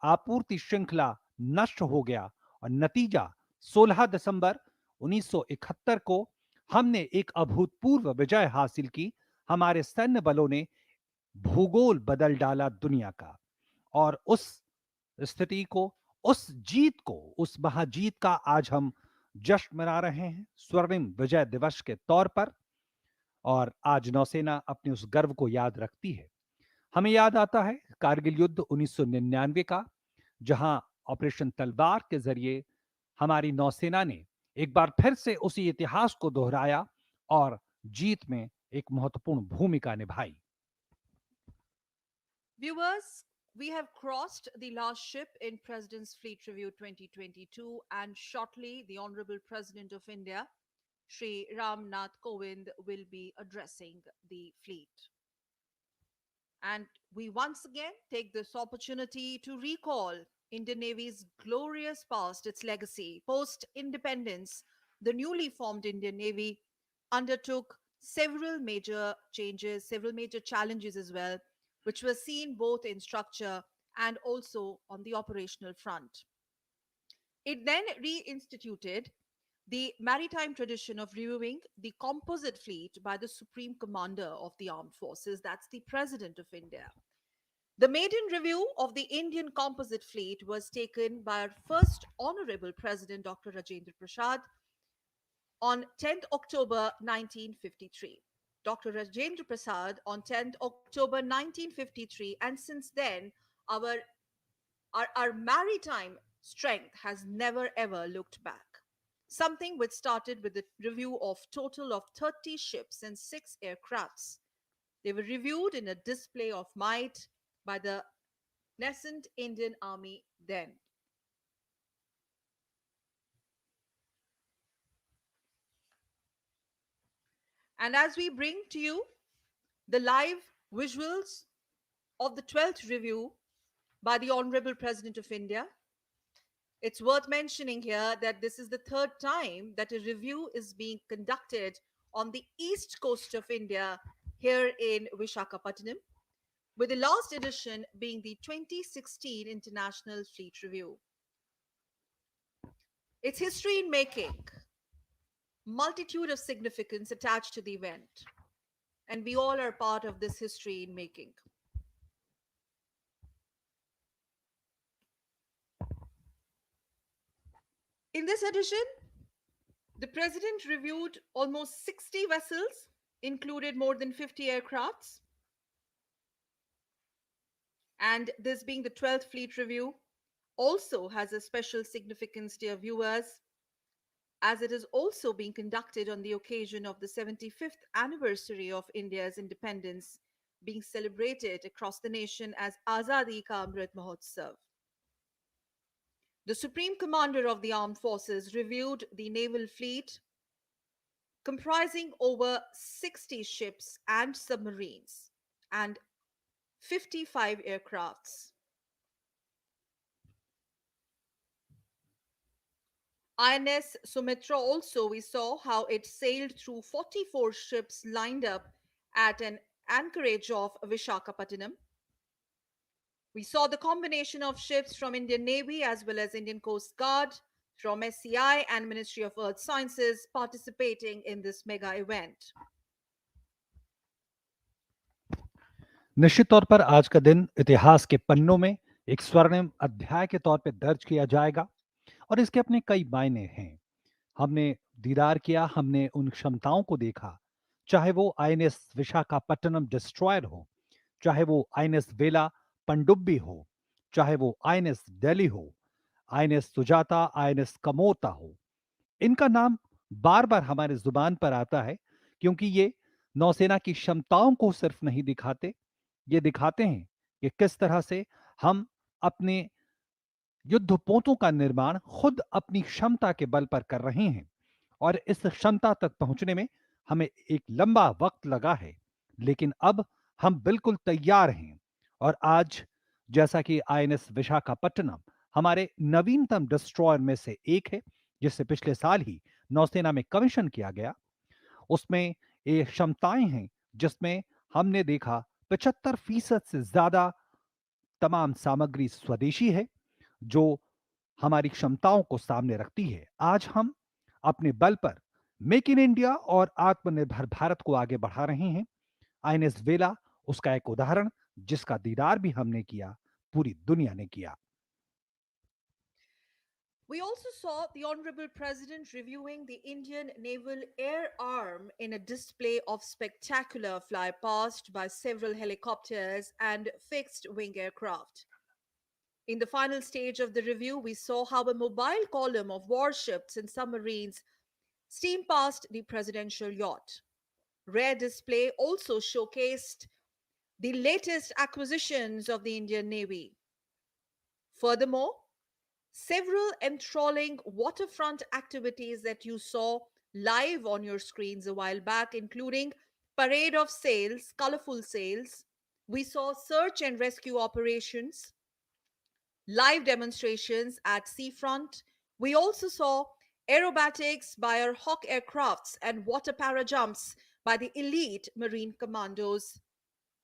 आपूर्ति श्रृंखला नष्ट हो गया और नतीजा 16 दिसंबर 1971 को हमने एक अभूतपूर्व विजय हासिल की। हमारे सैन्य बलों ने भूगोल बदल डाला दुनिया का, और उस स्थिति को, उस जीत को, उस महाजीत का आज हम जश्न मना रहे हैं स्वर्णिम विजय दिवस के तौर पर। और आज नौसेना अपने उस गर्व को याद रखती है। हमें याद आता है कारगिल युद्ध 1999 का, जहां ऑपरेशन तलवार के जरिए हमारी नौसेना ने एक बार फिर से उसी इतिहास को दोहराया और जीत में एक महत्वपूर्ण भूमिका निभाई। Viewers, we have crossed the last ship in President's Fleet Review 2022, and shortly the Honorable President of India, Shri Nath Kovind, will be addressing the fleet. And we once again take this opportunity to recall Indian Navy's glorious past, its legacy. Post-independence, the newly formed Indian Navy undertook several major changes, several major challenges as well, which were seen both in structure and also on the operational front. It then reinstituted the maritime tradition of reviewing the composite fleet by the Supreme Commander of the Armed Forces, that's the President of India. The maiden review of the Indian composite fleet was taken by our first Honorable President, Dr. Rajendra Prasad, on 10th October 1953. Dr. Rajendra Prasad on 10th October 1953, and since then, our maritime strength has never ever looked back. Something which started with the review of total of 30 ships and 6 aircrafts. They were reviewed in a display of might by the nascent Indian Army then. And as we bring to you the live visuals of the 12th review by the Honorable President of India, it's worth mentioning here that this is the third time that a review is being conducted on the east coast of India, here in Vishakhapatnam, with the last edition being the 2016 International Fleet Review. It's history in making, multitude of significance attached to the event, and we all are part of this history in making. In this edition, the President reviewed almost 60 vessels, included more than 50 aircrafts. And this being the 12th Fleet Review also has a special significance, dear viewers, as it is also being conducted on the occasion of the 75th anniversary of India's independence, being celebrated across the nation as Azadi Ka Amrit Mahotsav. The Supreme Commander of the Armed Forces reviewed the naval fleet, comprising over 60 ships and submarines and 55 aircrafts. INS Sumitra also, we saw how it sailed through 44 ships lined up at an anchorage of Vishakhapatnam. We saw the combination of ships from Indian Navy as well as Indian Coast Guard, from SCI and Ministry of Earth Sciences participating in this mega event. निश्चित तौर पर आज का दिन इतिहास के पन्नों में एक स्वर्णिम अध्याय के तौर पर दर्ज किया जाएगा और इसके अपने कई मायने हैं। हमने दीदार किया, हमने उन क्षमताओं को देखा, चाहे वो आईएनएस विशाखापट्टनम डिस्ट्रॉयर हो, चाहे वो आईएनएस वेला पनडुब्बी हो, चाहे वो आईएनएस दिल्ली हो, आईएनएस सुजाता, आईएनएस कमोरता हो। इनका नाम बार बार हमारे जुबान पर आता है क्योंकि ये नौसेना की क्षमताओं को सिर्फ नहीं दिखाते, ये दिखाते हैं कि किस तरह से हम अपने युद्धपोतों का निर्माण खुद अपनी क्षमता के बल पर कर रहे हैं और इस क्षमता तक पहुंचने में हमें एक लंबा वक्त लगा है, लेकिन अब हम बिल्कुल तैयार हैं। और आज जैसा कि आईएनएस विशाखापट्टनम हमारे नवीनतम डिस्ट्रॉयर में से एक है, जिसे पिछले साल ही नौसेना में कमीशन किया गया, उसमें ये क्षमताएं हैं जिसमें हमने देखा 75% से ज्यादा तमाम सामग्री स्वदेशी है, जो हमारी क्षमताओं को सामने रखती है। आज हम अपने बल पर मेक इन इंडिया और आत्मनिर्भर भारत को आगे बढ़ा रहे हैं। आईएनएस वेला उसका एक उदाहरण, जिसका दीदार भी हमने किया, पूरी दुनिया ने किया। We also saw the Honorable President reviewing the Indian Naval Air Arm in a display of spectacular fly past by several helicopters and fixed wing aircraft. In the final stage of the review, we saw how a mobile column of warships and submarines steamed past the presidential yacht. Rare display also showcased the latest acquisitions of the Indian Navy. Furthermore, several enthralling waterfront activities that you saw live on your screens a while back, including parade of sails, colorful sails. We saw search and rescue operations, live demonstrations at seafront. We also saw aerobatics by our Hawk aircrafts and water para jumps by the elite marine commandos.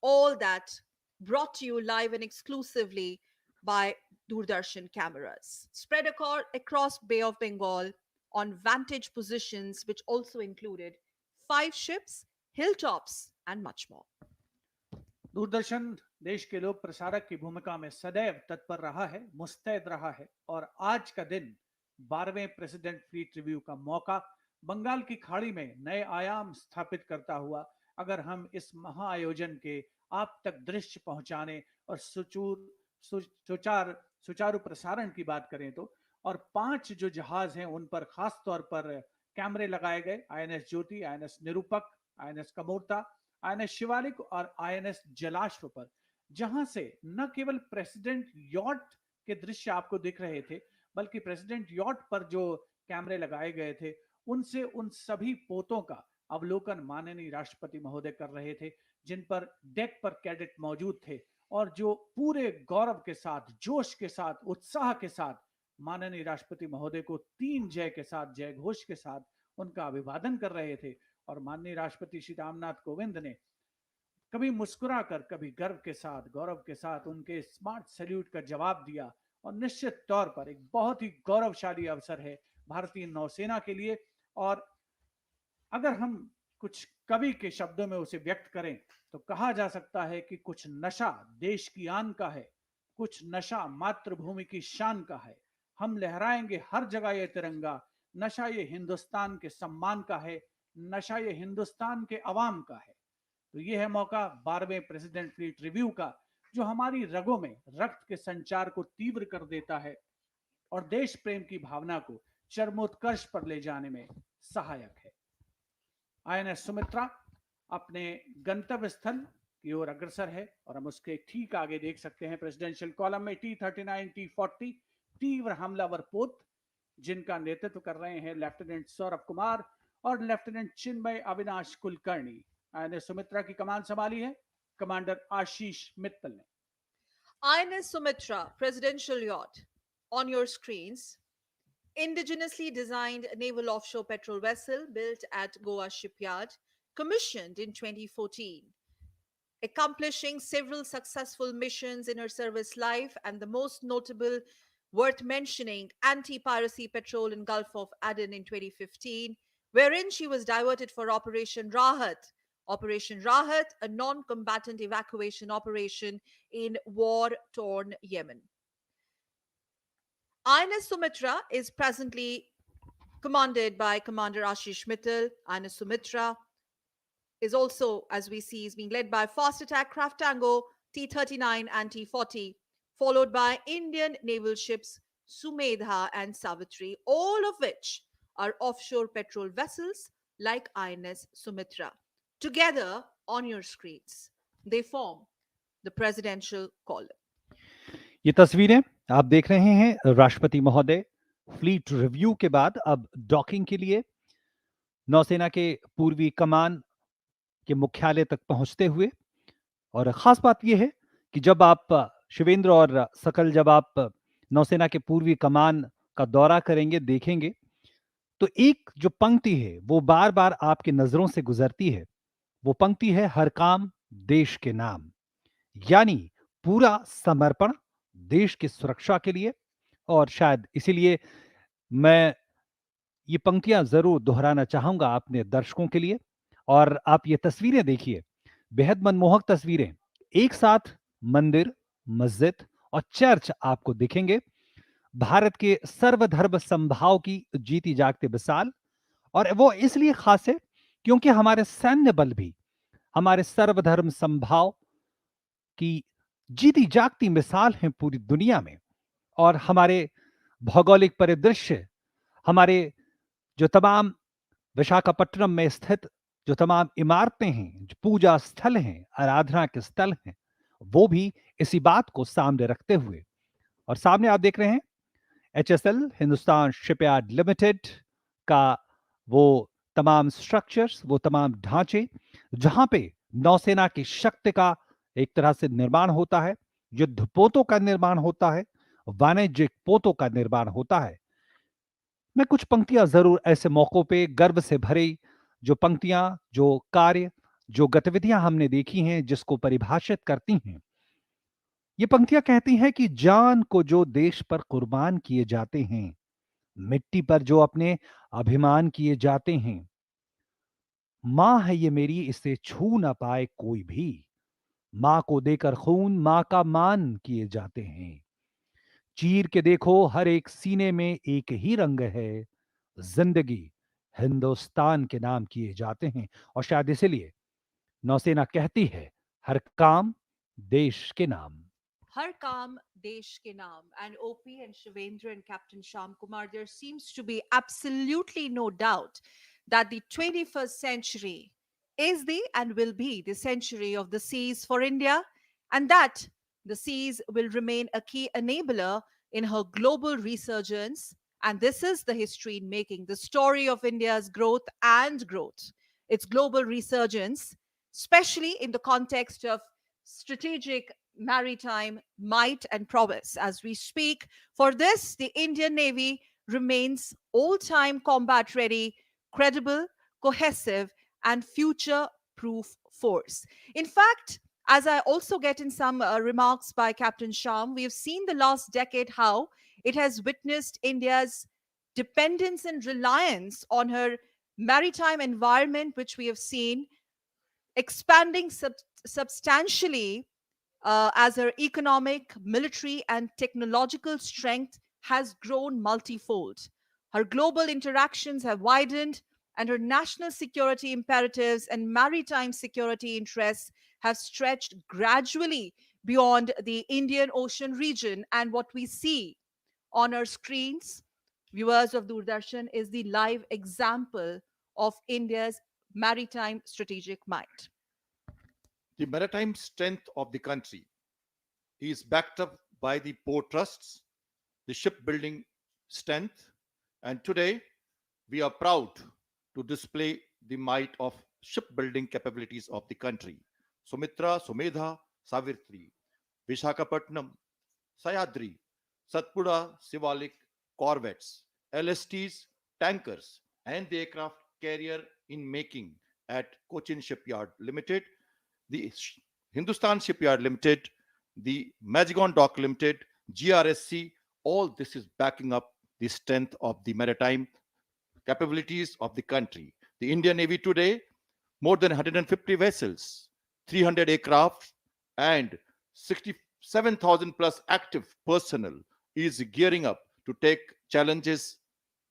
All that brought to you live and exclusively by Doordarshan cameras, spread across Bay of Bengal on vantage positions, which also included 5 ships, hilltops, and much more. Doordarshan देश के लोक प्रसारक की भूमिका में सदैव तत्पर रहा है, मुस्तैद रहा है, और आज का दिन 12वें प्रेसिडेंट फ्लीट रिव्यू का मौका बंगाल की खाड़ी में नए आयाम स्थापित करता हुआ, अगर हम इस महाआयोजन के आप तक दृश्य पहुंचाने और सुचारू प्रसारण की बात करें तो, और 5 जो जहाज हैं उन पर खास तौर पर कैमरे लगाए गए, INS Jyoti, INS Nirupak, INS Kamorta, INS Shivalik और आईएनएस जलाश्व पर, जहां से न केवल प्रेसिडेंट यॉट के दृश्य आपको दिख रहे थे, बल्कि प्रेसिडेंट यॉट पर जो कैमरे लगाए गए थे उनसे उन सभी पोतों का अवलोकन माननीय राष्ट्रपति महोदय कर रहे थे, जिन पर डेक पर कैडेट मौजूद थे और जो पूरे गौरव के साथ, जोश के साथ, उत्साह के साथ माननीय राष्ट्रपति महोदय को 3 जय के साथ, जय घोष के साथ उनका अभिवादन कर रहे थे। और माननीय राष्ट्रपति श्री रामनाथ कोविंद ने कभी मुस्कुराकर, कभी गर्व के साथ, गौरव के साथ उनके स्मार्ट सैल्यूट का जवाब दिया। और निश्चित तौर पर एक बहुत ही गौरवशाली अवसर है भारतीय नौसेना के लिए। और अगर हम कुछ कवि के शब्दों में उसे व्यक्त करें तो कहा जा सकता है कि कुछ नशा देश की आन का है, कुछ नशा मातृभूमि की शान का है। हम लहराएंगे हर जगह ये तिरंगा, नशा ये हिंदुस्तान के सम्मान का है, नशा ये हिंदुस्तान के अवाम का है। तो ये है मौका 12वें प्रेसिडेंट फ्लीट रिव्यू का, जो हमारी रगों में रक्त के संचार को तीव्र कर देता है और देश प्रेम की भावना को चरमोत्कर्ष पर ले जाने में सहायक है। आईएनएस सुमित्रा अपने गंतव्य स्थल की ओर अग्रसर है और हम उसके ठीक आगे देख सकते हैं प्रेसिडेंशियल कॉलम में T-39, T-40 तीव्र हमलावर पोत, जिनका नेतृत्व कर रहे हैं लेफ्टिनेंट सौरभ कुमार और लेफ्टिनेंट चिन्मय अविनाश कुलकर्णी। आईएनएस सुमित्रा की कमान संभाली है कमांडर आशीष मित्तल ने। INS Sumitra, presidential yacht, on your screens, indigenously designed naval offshore petrol vessel built at Goa shipyard, commissioned in 2014, accomplishing several successful missions in her service life, and the most notable worth mentioning anti-piracy patrol in Gulf of Aden in 2015, wherein she was diverted for Operation Rahat, a non-combatant evacuation operation in war-torn Yemen. INS Sumitra is presently commanded by Commander Ashish Mittal. INS Sumitra is also, as we see, is being led by fast attack craft Tango T-39 and T-40, followed by Indian naval ships Sumedha and Savitri, all of which are offshore petrol vessels like INS Sumitra. Together on your screens, they form the presidential column. ये तस्वीरें आप देख रहे हैं राष्ट्रपति महोदय fleet review के बाद अब डॉकिंग के लिए नौसेना के पूर्वी कमान के मुख्यालय तक पहुंचते हुए। और खास बात यह है कि जब आप शिवेंद्र और सकल, जब आप नौसेना के पूर्वी कमान का दौरा करेंगे, देखेंगे तो एक जो पंक्ति है वो बार बार आपकी नजरों से गुजरती है, वो पंक्ति है हर काम देश के नाम, यानी पूरा समर्पण देश की सुरक्षा के लिए। और शायद इसीलिए मैं ये पंक्तियां जरूर दोहराना चाहूंगा अपने दर्शकों के लिए। और आप ये तस्वीरें देखिए, बेहद मनमोहक तस्वीरें। एक साथ मंदिर, मस्जिद और चर्च आपको दिखेंगे, भारत के सर्वधर्म समभाव की जीती जागती मिसाल। और वो इसलिए खास है क्योंकि हमारे सैन्य बल भी हमारे सर्वधर्म समभाव की जीती जागती मिसाल है पूरी दुनिया में। और हमारे भौगोलिक परिदृश्य, हमारे जो तमाम विशाखापट्टनम में स्थित जो तमाम इमारतें हैं, जो पूजा स्थल हैं, आराधना के स्थल हैं, वो भी इसी बात को सामने रखते हुए। और सामने आप देख रहे हैं HSL हिंदुस्तान शिपयार्ड लिमिटेड का वो तमाम स्ट्रक्चर्स, वो तमाम ढांचे जहां पे नौसेना की शक्ति का एक तरह से निर्माण होता है, युद्ध पोतों का निर्माण होता है, वाणिज्यिक पोतों का निर्माण होता है। मैं कुछ पंक्तियां जरूर ऐसे मौकों पे गर्व से भरी जो पंक्तियां, जो कार्य, जो गतिविधियां हमने देखी हैं, जिसको परिभाषित करती हैं। ये पंक्तियां कहती हैं कि जान को जो देश पर कुर्बान किए जाते हैं, मिट्टी पर जो अपने अभिमान किए जाते हैं, मां है ये मेरी, इसे छू ना पाए कोई भी, मां को देकर खून मां का मान किए जाते हैं। चीर के देखो हर एक सीने में एक ही रंग है, जिंदगी हिंदुस्तान के नाम किए जाते हैं। और शायद इसीलिए नौसेना कहती है हर काम देश के नाम। Har Kam Desh Ke Naam. And OP and Shivendra and Captain Sham Kumar, there seems to be absolutely no doubt that the 21st century is the and will be the century of the seas for India, and that the seas will remain a key enabler in her global resurgence. And this is the history in making, the story of India's growth and growth, its global resurgence, especially in the context of strategic maritime might and prowess. As we speak, for this, the Indian Navy remains all time combat ready, credible, cohesive, and future proof force. In fact, as I also get in some remarks by Captain Sham, we have seen the last decade how it has witnessed India's dependence and reliance on her maritime environment, which we have seen expanding substantially as her economic, military, and technological strength has grown multifold. Her global interactions have widened, and her national security imperatives and maritime security interests have stretched gradually beyond the Indian Ocean region. And what we see on our screens, viewers of Doordarshan, is the live example of India's maritime strategic might. The maritime strength of the country is backed up by the port trusts, the shipbuilding strength, and today we are proud to display the might of shipbuilding capabilities of the country. Sumitra, Sumedha, Savitri, Vishakhapatnam, Sayadri, Satpura, Shivalik, Corvettes, LSTs, tankers, and the aircraft carrier in making at Cochin Shipyard Limited, the Hindustan Shipyard Limited, the Mazagon Dock Limited, GRSC, all this is backing up the strength of the maritime capabilities of the country. The Indian Navy today, more than 150 vessels, 300 aircraft, and 67,000 plus active personnel is gearing up to take challenges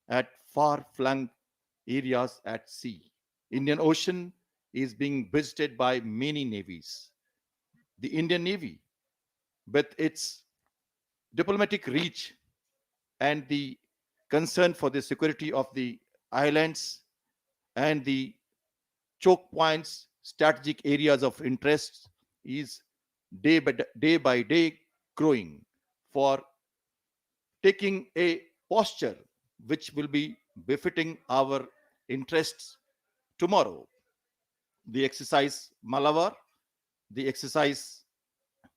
at far-flung areas at sea. Indian Ocean is being visited by many navies. The Indian Navy, with its diplomatic reach and the concern for the security of the islands and the choke points, strategic areas of interest, is day by day growing for taking a posture which will be befitting our interests tomorrow. The exercise Malabar, the exercise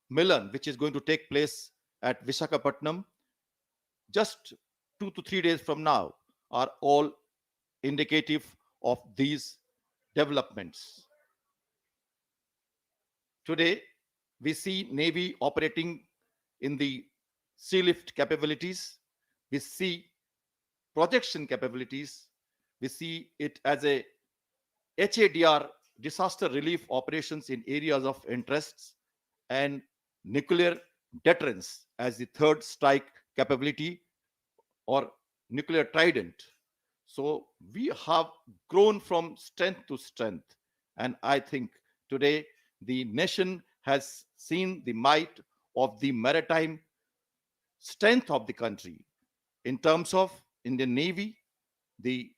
Milan, which is going to take place at Vishakhapatnam just 2 to 3 days from now, are all indicative of these developments. Today, we see Navy operating in the sea lift capabilities. We see projection capabilities. We see it as a HADR, disaster relief operations in areas of interests, and nuclear deterrence as the third strike capability or nuclear trident. So we have grown from strength to strength. And I think today the nation has seen the might of the maritime strength of the country in terms of Indian Navy, the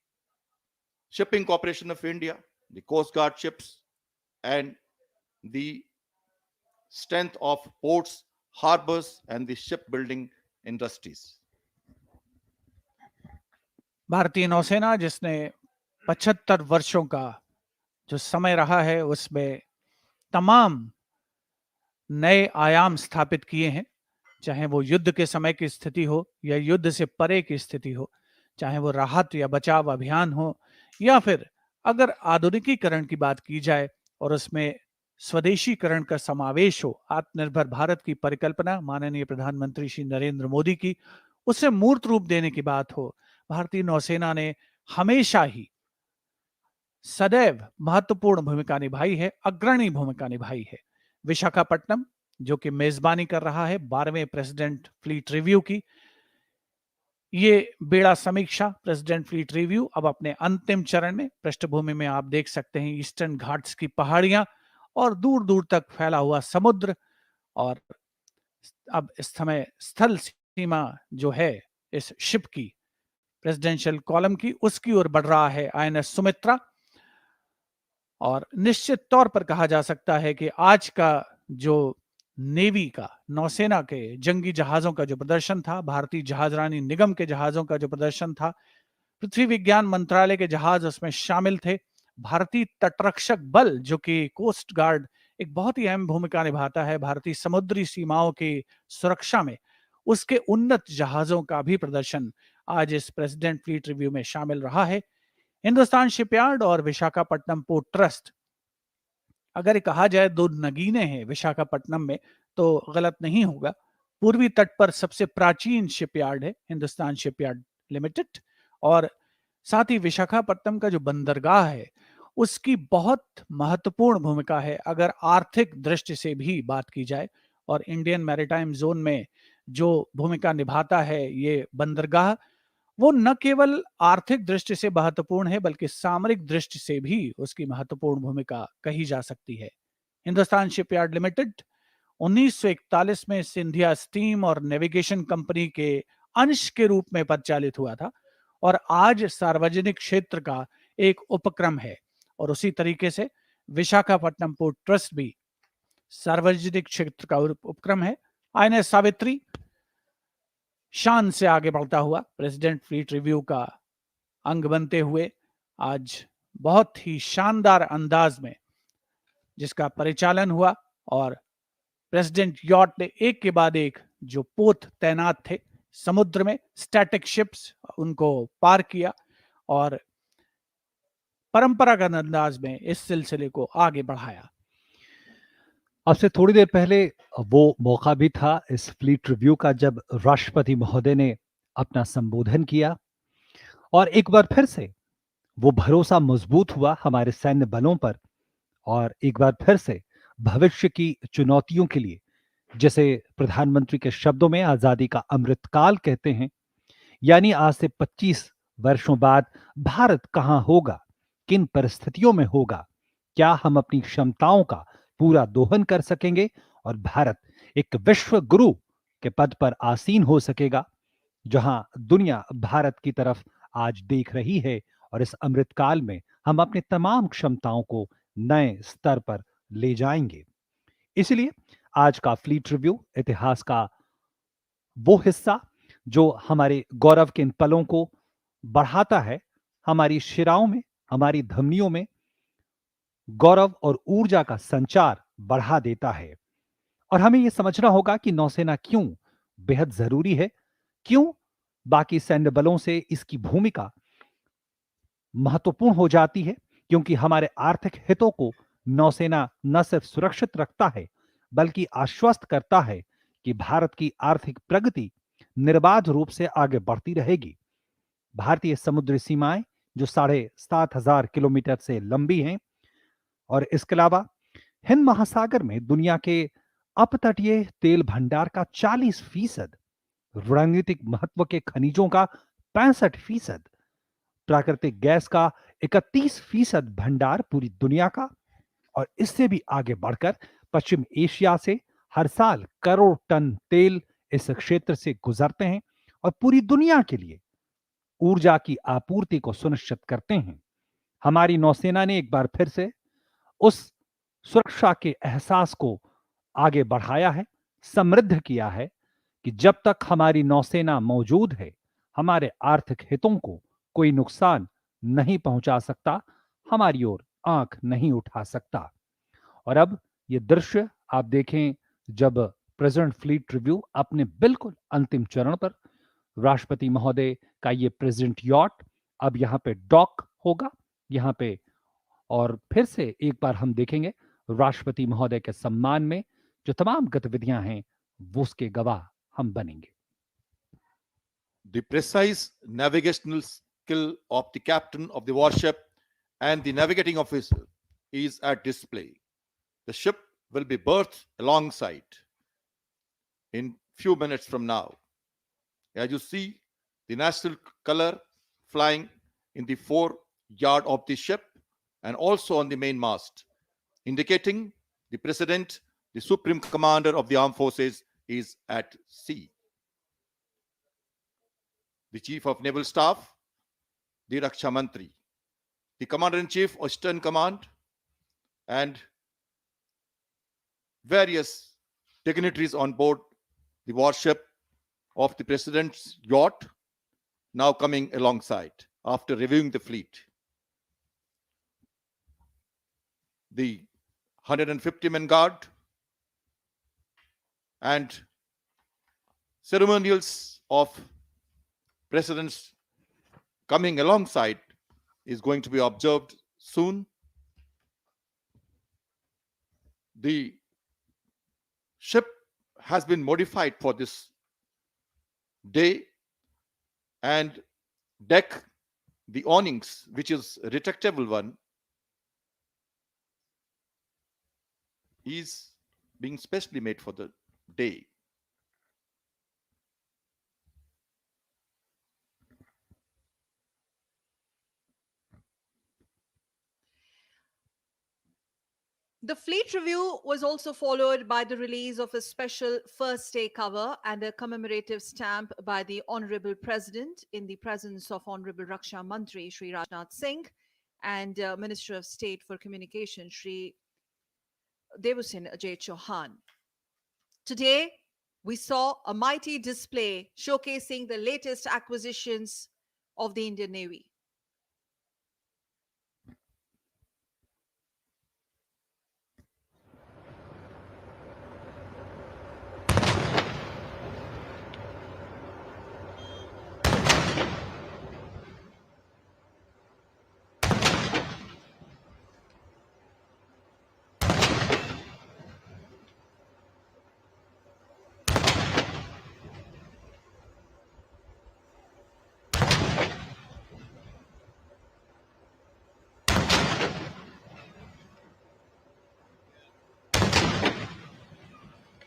Shipping Corporation of India, the Coast Guard ships, and the strength of ports, harbors, and the shipbuilding industries. भारतीय नौसेना जिसने 75 वर्षों का जो समय रहा है उसमें तमाम नए आयाम स्थापित किए हैं, चाहे वो युद्ध के समय की स्थिति हो या युद्ध से परे की स्थिति हो, चाहे वो राहत या बचाव अभियान हो, या फिर अगर आधुनिकीकरण की बात की जाए और उसमें स्वदेशीकरण का समावेश हो, आत्मनिर्भर भारत की परिकल्पना माननीय प्रधानमंत्री श्री नरेंद्र मोदी की, उसे मूर्त रूप देने की बात हो, भारतीय नौसेना ने हमेशा ही सदैव महत्वपूर्ण भूमिका निभाई है, अग्रणी भूमिका निभाई है। विशाखापट्टनम जो कि मेजबानी कर रहा है 12वें प्रेसिडेंट फ्लीट रिव्यू की, ये बेड़ा समीक्षा प्रेसिडेंट फ्लीट रिव्यू अब अपने अंतिम चरण में। पृष्ठभूमि में आप देख सकते हैं ईस्टर्न घाट्स की पहाड़ियां और दूर दूर तक फैला हुआ समुद्र, और अब इस समय स्थल सीमा जो है इस शिप की, प्रेसिडेंशियल कॉलम की, उसकी ओर बढ़ रहा है आईएनएस सुमित्रा। और निश्चित तौर पर कहा जा सकता है कि आज का जो नेवी का, नौसेना के जंगी जहाजों का जो प्रदर्शन था, भारतीय जहाजरानी निगम के जहाजों का जो प्रदर्शन था, पृथ्वी विज्ञान मंत्रालय के जहाज उसमें शामिल थे, भारतीय तटरक्षक बल जो कि कोस्ट गार्ड एक बहुत ही अहम भूमिका निभाता है भारतीय समुद्री सीमाओं की सुरक्षा में, उसके उन्नत जहाजों का भी प्रदर्शन आज इस प्रेसिडेंट फ्लीट रिव्यू में शामिल रहा है। हिंदुस्तान शिपयार्ड और विशाखापट्टनम पोर्ट ट्रस्ट, अगर कहा जाए दो नगीने हैं विशाखापट्टनम में तो गलत नहीं होगा। पूर्वी तट पर सबसे प्राचीन शिपयार्ड है हिंदुस्तान शिपयार्ड लिमिटेड, और साथ ही विशाखापट्टनम का जो बंदरगाह है उसकी बहुत महत्वपूर्ण भूमिका है अगर आर्थिक दृष्टि से भी बात की जाए। और इंडियन मैरीटाइम जोन में जो भूमिका निभाता है ये बंदरगाह, वो न केवल आर्थिक दृष्टि से महत्वपूर्ण है बल्कि सामरिक दृष्टि से भी उसकी महत्वपूर्ण भूमिका कही जा सकती है। हिंदुस्तान शिपयार्ड लिमिटेड 1941 में सिंधिया स्टीम और नेविगेशन कंपनी के अंश के रूप में परिचालित हुआ था और आज सार्वजनिक क्षेत्र का एक उपक्रम है। और उसी तरीके से विशाखापट्टनम पोर्ट ट्रस्ट भी सार्वजनिक क्षेत्र का उपक्रम है। आईएनएस सावित्री शान से आगे बढ़ता हुआ प्रेसिडेंट फ्लीट रिव्यू का अंग बनते हुए आज बहुत ही शानदार अंदाज में जिसका परिचालन हुआ, और प्रेसिडेंट यॉट ने एक के बाद एक जो पोत तैनात थे समुद्र में, स्टैटिक शिप्स, उनको पार किया और परंपरागत अंदाज में इस सिलसिले को आगे बढ़ाया। अब से थोड़ी देर पहले वो मौका भी था इस फ्लीट रिव्यू का जब राष्ट्रपति महोदय ने अपना संबोधन किया और एक बार फिर से वो भरोसा मजबूत हुआ हमारे सैन्य बलों पर, और एक बार फिर से भविष्य की चुनौतियों के लिए, जैसे प्रधानमंत्री के शब्दों में आजादी का अमृत काल कहते हैं, यानी आज से 25 वर्षों बाद भारत कहां होगा, किन परिस्थितियों में होगा, क्या हम अपनी क्षमताओं का पूरा दोहन कर सकेंगे और भारत एक विश्व गुरु के पद पर आसीन हो सकेगा, जहां दुनिया भारत की तरफ आज देख रही है। और इस अमृतकाल में हम अपनी तमाम क्षमताओं को नए स्तर पर ले जाएंगे। इसलिए आज का फ्लीट रिव्यू इतिहास का वो हिस्सा जो हमारे गौरव के इन पलों को बढ़ाता है, हमारी शिराओं में, हमारी धमनियों में गौरव और ऊर्जा का संचार बढ़ा देता है। और हमें यह समझना होगा कि नौसेना क्यों बेहद जरूरी है, क्यों बाकी सैन्य बलों से इसकी भूमिका महत्वपूर्ण हो जाती है, क्योंकि हमारे आर्थिक हितों को नौसेना न सिर्फ सुरक्षित रखता है बल्कि आश्वस्त करता है कि भारत की आर्थिक प्रगति निर्बाध रूप से आगे बढ़ती रहेगी। भारतीय समुद्री सीमाएं जो 7,500 किलोमीटर से लंबी हैं और इसके अलावा हिंद महासागर में दुनिया के अपतटीय तेल भंडार का 40%, रणनीतिक महत्व के खनिजों का 65%, प्राकृतिक गैस का 31% भंडार पूरी दुनिया का, और इससे भी आगे बढ़कर पश्चिम एशिया से हर साल करोड़ टन तेल इस क्षेत्र से गुजरते हैं और पूरी दुनिया के लिए ऊर्जा की आपूर्ति को सुनिश्चित करते हैं। हमारी नौसेना ने एक बार फिर से उस सुरक्षा के एहसास को आगे बढ़ाया है, समृद्ध किया है कि जब तक हमारी नौसेना मौजूद है हमारे आर्थिक हितों को कोई नुकसान नहीं पहुंचा सकता, हमारी ओर आंख नहीं उठा सकता। और अब ये दृश्य आप देखें जब प्रेसिडेंट फ्लीट रिव्यू अपने बिल्कुल अंतिम चरण पर, राष्ट्रपति महोदय का ये प्रेसिडेंट यॉट अब यहाँ पे डॉक होगा यहाँ पे, और फिर से एक बार हम देखेंगे राष्ट्रपति महोदय के सम्मान में जो तमाम गतिविधियां हैं वो उसके गवाह हम बनेंगे। The precise navigational skill of the captain of the warship and the navigating officer is at display. The ship will be berthed alongside in few minutes from now. As you see, the national color flying in the foreyard of the ship and also on the mainmast, indicating the President, the Supreme Commander of the Armed Forces, is at sea. The Chief of Naval Staff, the Raksha Mantri, the Commander-in-Chief of Eastern Command, and various dignitaries on board the warship of the President's yacht, now coming alongside after reviewing the fleet. The 150-man guard and ceremonials of President's coming alongside is going to be observed soon. The ship has been modified for this day, and deck, the awnings, which is a retractable one, is being specially made for the day. The fleet review was also followed by the release of a special first day cover and a commemorative stamp by the Honorable President in the presence of Honorable Raksha Mantri Shri Rajnath Singh and Minister of State for Communication Shri Devusin Ajay Chauhan. Today, we saw a mighty display showcasing the latest acquisitions of the Indian Navy.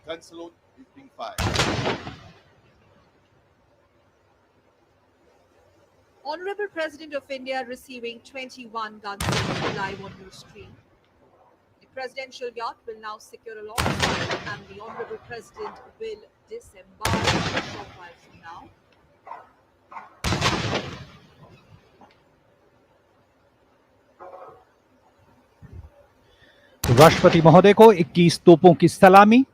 Gun salute is being fired. Honorable President of India receiving 21 gun salute live on your screen. The presidential yacht will now secure alongside and the Honorable President will disembark a short while from now. राष्ट्रपति महोदय को 21 तोपों की सलामी।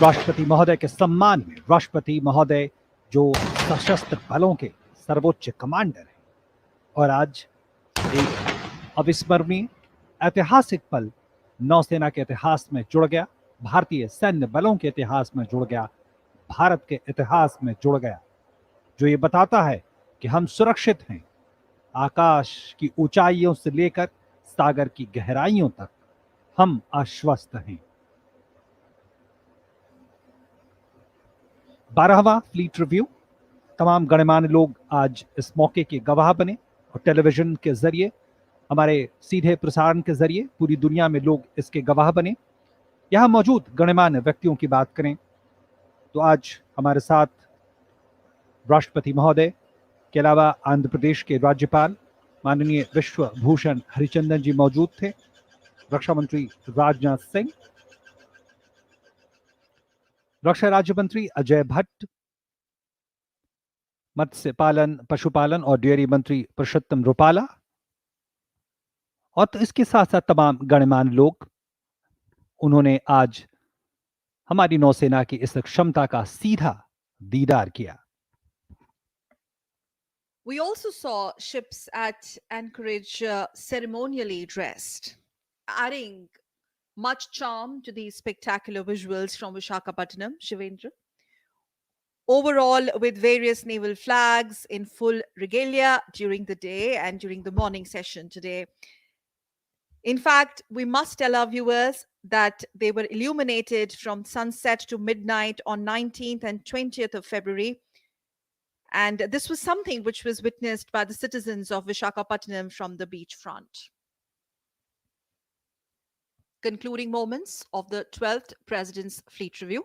राष्ट्रपति महोदय के सम्मान में राष्ट्रपति महोदय जो सशस्त्र बलों के सर्वोच्च कमांडर हैं, और आज एक अविस्मरणीय ऐतिहासिक पल नौसेना के इतिहास में जुड़ गया, भारतीय सैन्य बलों के इतिहास में जुड़ गया, भारत के इतिहास में जुड़ गया, जो ये बताता है कि हम सुरक्षित हैं, आकाश की ऊंचाइयों से लेकर सागर की गहराइयों तक हम आश्वस्त हैं। 12वां फ्लीट रिव्यू, तमाम गणमान्य लोग आज इस मौके के गवाह बने और टेलीविजन के जरिए, हमारे सीधे प्रसारण के जरिए पूरी दुनिया में लोग इसके गवाह बने। यहां मौजूद गणमान्य व्यक्तियों की बात करें तो आज हमारे साथ राष्ट्रपति महोदय के अलावा आंध्र प्रदेश के राज्यपाल माननीय विश्व भूषण हरिचंदन जी मौजूद थे, रक्षा मंत्री राजनाथ सिंह, रक्षा राज्य मंत्री अजय भट्ट, मत्स्य पालन, पशुपालन और डेयरी मंत्री पुरुषोत्तम रुपाला, और तो इसके साथ साथ तमाम गणमान्य लोग, उन्होंने आज हमारी नौसेना की इस क्षमता का सीधा दीदार किया। We also saw ships at anchorage ceremonially dressed, adding much charm to these spectacular visuals from Vishakhapatnam, Shivendra. Overall, with various naval flags in full regalia during the day and during the morning session today. In fact, we must tell our viewers that they were illuminated from sunset to midnight on 19th and 20th of February. And this was something which was witnessed by the citizens of Vishakhapatnam from the beachfront. Concluding moments of the 12th President's Fleet Review.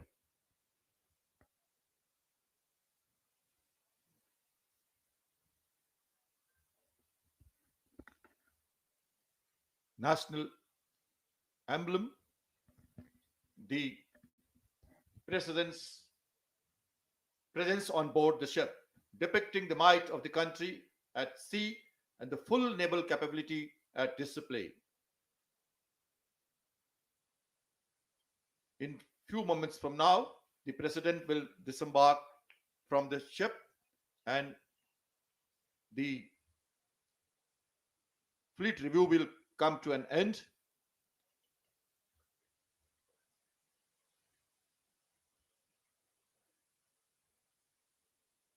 National emblem, the President's presence on board the ship, depicting the might of the country at sea and the full naval capability at display. In few moments from now, the President will disembark from the ship and the Fleet Review will come to an end.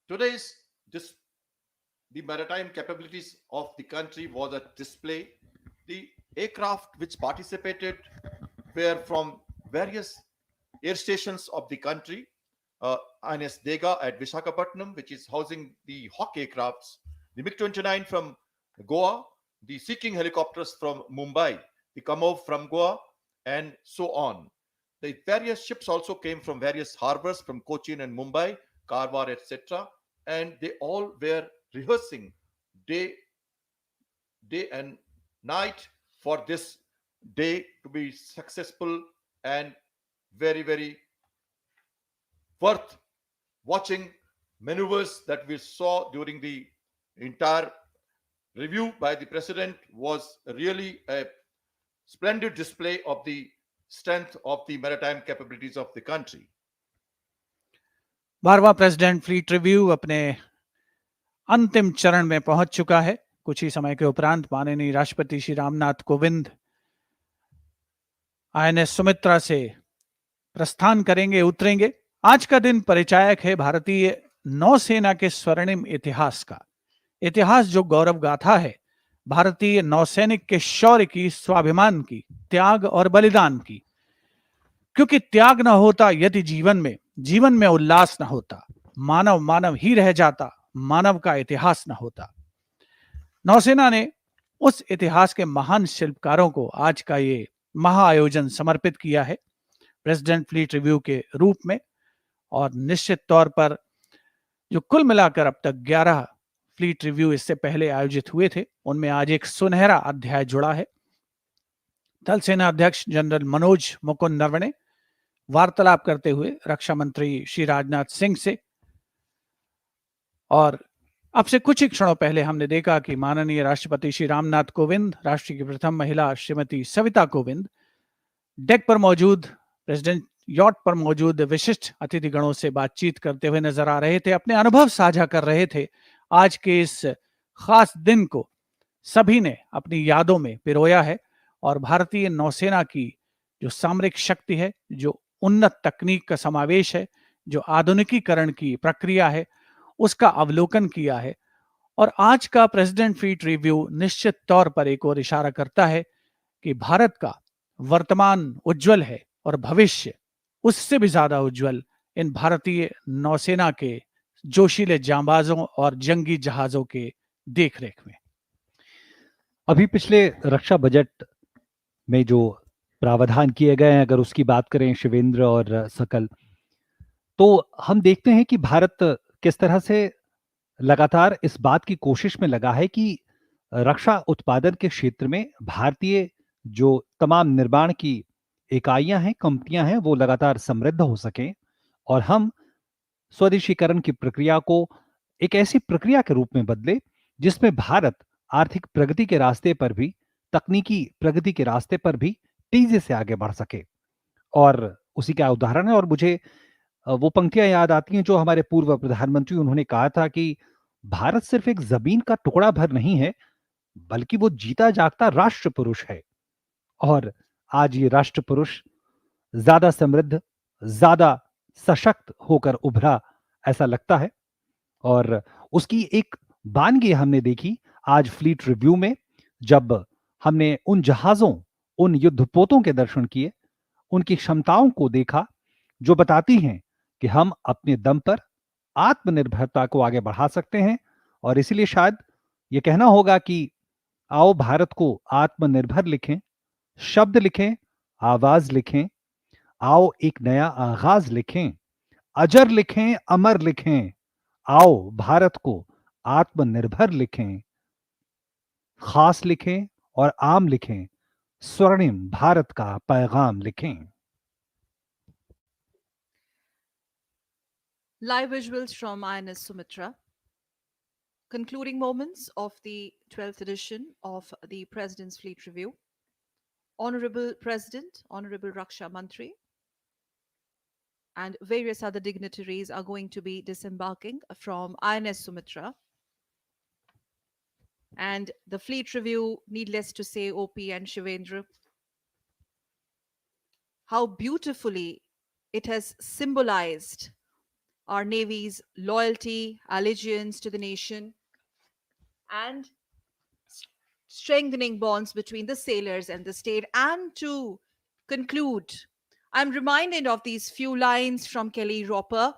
Today's the maritime capabilities of the country was at display. The aircraft which participated were from various air stations of the country. INS Dega at Vishakhapatnam, which is housing the Hawk aircrafts, the MiG-29 from Goa, the Seeking helicopters from Mumbai, the KAMOV from Goa, and so on. The various ships also came from various harbors from Cochin and Mumbai, Kalvari, etc. And they all were rehearsing day and night for this day to be successful and very, very worth watching. Maneuvers that we saw during the entire review by the President was really a splendid display of the strength of the maritime capabilities of the country. 12वां president fleet review अपने अंतिम चरण में पहुंच चुका है। कुछ ही समय के उपरांत माननीय राष्ट्रपति श्री रामनाथ कोविंद आईएनएस सुमित्रा से प्रस्थान करेंगे, उतरेंगे। आज का दिन परिचायक है भारतीय नौसेना के स्वर्णिम इतिहास का। इतिहास जो गौरव गाथा है भारतीय नौसैनिक के शौर्य की, स्वाभिमान की, त्याग और बलिदान की। क्योंकि त्याग न होता यदि जीवन में उल्लास न होता, मानव ही रह जाता, मानव का इतिहास न होता। नौसेना ने उस इतिहास के महान शिल्पकारों को आज का ये महाआयोजन समर्पित किया है प्रेसिडेंट फ्लीट रिव्यू के रूप में। और निश्चित तौर पर जो कुल मिलाकर अब तक 11 फ्लीट रिव्यू इससे पहले आयोजित हुए थे, उनमें आज एक सुनहरा अध्याय जुड़ा है। थल सेना अध्यक्ष जनरल मनोज मुकुंद नरवणे वार्तालाप करते हुए रक्षा मंत्री श्री राजनाथ सिंह से, और अब से कुछ ही क्षणों पहले हमने देखा कि माननीय राष्ट्रपति श्री रामनाथ कोविंद, राष्ट्र की प्रथम महिला श्रीमती सविता कोविंद डेक पर मौजूद, प्रेसिडेंट यॉट पर मौजूद विशिष्ट अतिथि गणों से बातचीत करते हुए नजर आ रहे थे, अपने अनुभव साझा कर रहे थे। आज के इस खास दिन को सभी ने अपनी यादों में पिरोया है और भारतीय नौसेना की जो सामरिक शक्ति है, जो उन्नत तकनीक का समावेश है, जो आधुनिकीकरण की प्रक्रिया है, उसका अवलोकन किया है। और आज का प्रेसिडेंट फ्लीट रिव्यू निश्चित तौर पर एक और इशारा करता है कि भारत का वर्तमान उज्जवल है और भविष्य उससे भी ज्यादा उज्जवल इन भारतीय नौसेना के जोशीले जांबाजों और जंगी जहाजों के देखरेख में। अभी पिछले रक्षा बजट में जो प्रावधान किए गए हैं, अगर उसकी बात करें शिवेंद्र और सकल, तो हम देखते हैं कि भारत किस तरह से लगातार इस बात की कोशिश में लगा है कि रक्षा उत्पादन के क्षेत्र में भारतीय जो तमाम निर्माण की इकाइयां हैं, कंपनियां हैं, वो लगातार समृद्ध हो सकें और हम स्वदेशीकरण की प्रक्रिया को एक ऐसी प्रक्रिया के रूप में बदले जिसमें भारत आर्थिक प्रगति के रास्ते पर भी, तकनीकी प्रगति के रास्ते पर भी तेजी से आगे बढ़ सके। और उसी का उदाहरण है, और मुझे वो पंक्तियां याद आती हैं जो हमारे पूर्व प्रधानमंत्री, उन्होंने कहा था कि भारत सिर्फ एक जमीन का टुकड़ा भर नहीं है, बल्कि वो जीता जागता राष्ट्र पुरुष है। और आज ये राष्ट्र पुरुष ज्यादा समृद्ध, ज्यादा सशक्त होकर उभरा, ऐसा लगता है। और उसकी एक बानगी हमने देखी आज फ्लीट रिव्यू में, जब हमने उन जहाजों, उन युद्धपोतों के दर्शन किए, उनकी क्षमताओं को देखा जो बताती हैं कि हम अपने दम पर आत्मनिर्भरता को आगे बढ़ा सकते हैं। और इसीलिए शायद ये कहना होगा कि आओ भारत को आत्मनिर्भर लिखें, शब्द लिखें, आवाज लिखें, आओ एक नया आगाज लिखें, अजर लिखें, अमर लिखें, आओ भारत को आत्मनिर्भर लिखें, खास लिखें और आम लिखें, स्वर्णिम भारत का पैगाम लिखें। Live visuals from INS Sumitra. Concluding moments of the 12th edition of the President's Fleet Review. Honorable President, Honorable Raksha Mantri, and various other dignitaries are going to be disembarking from INS Sumitra. And the Fleet Review, needless to say, OP and Shivendra, how beautifully it has symbolized our Navy's loyalty, allegiance to the nation, and strengthening bonds between the sailors and the state. And to conclude, I'm reminded of these few lines from Kelly Roper,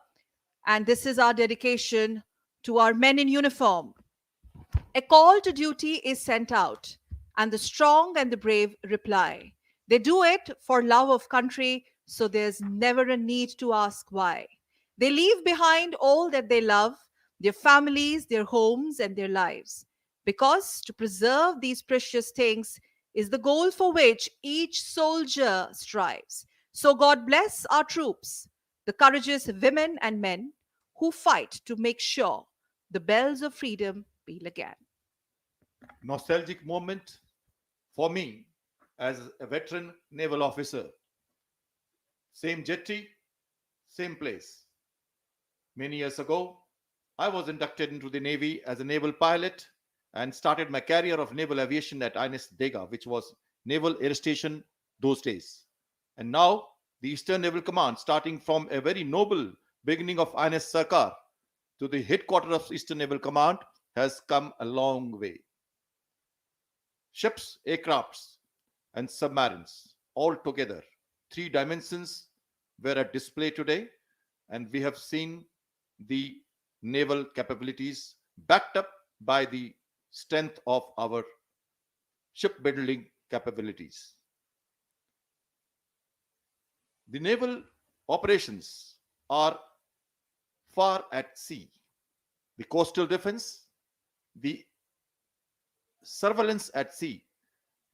and this is our dedication to our men in uniform. A call to duty is sent out, and the strong and the brave reply. They do it for love of country, so there's never a need to ask why. They leave behind all that they love, their families, their homes, and their lives. Because to preserve these precious things is the goal for which each soldier strives. So God bless our troops, the courageous women and men who fight to make sure the bells of freedom peal again. Nostalgic moment for me as a veteran naval officer. Same jetty, same place. Many years ago, I was inducted into the Navy as a naval pilot and started my career of naval aviation at INS Dega, which was Naval Air Station those days. And now, the Eastern Naval Command, starting from a very noble beginning of INS Sarkar to the headquarters of Eastern Naval Command, has come a long way. Ships, aircrafts, and submarines, all together, three dimensions were at display today, and we have seen the naval capabilities backed up by the strength of our shipbuilding capabilities. The naval operations are far at sea. The coastal defense, the surveillance at sea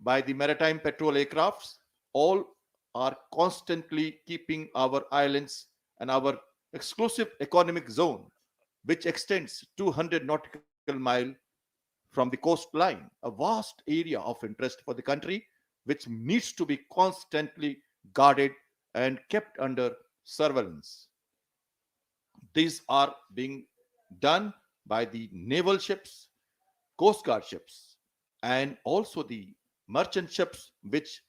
by the maritime patrol aircrafts, all are constantly keeping our islands and our exclusive economic zone, which extends 200 nautical miles from the coastline, a vast area of interest for the country, which needs to be constantly guarded and kept under surveillance. These are being done by the naval ships, coast guard ships, and also the merchant ships, which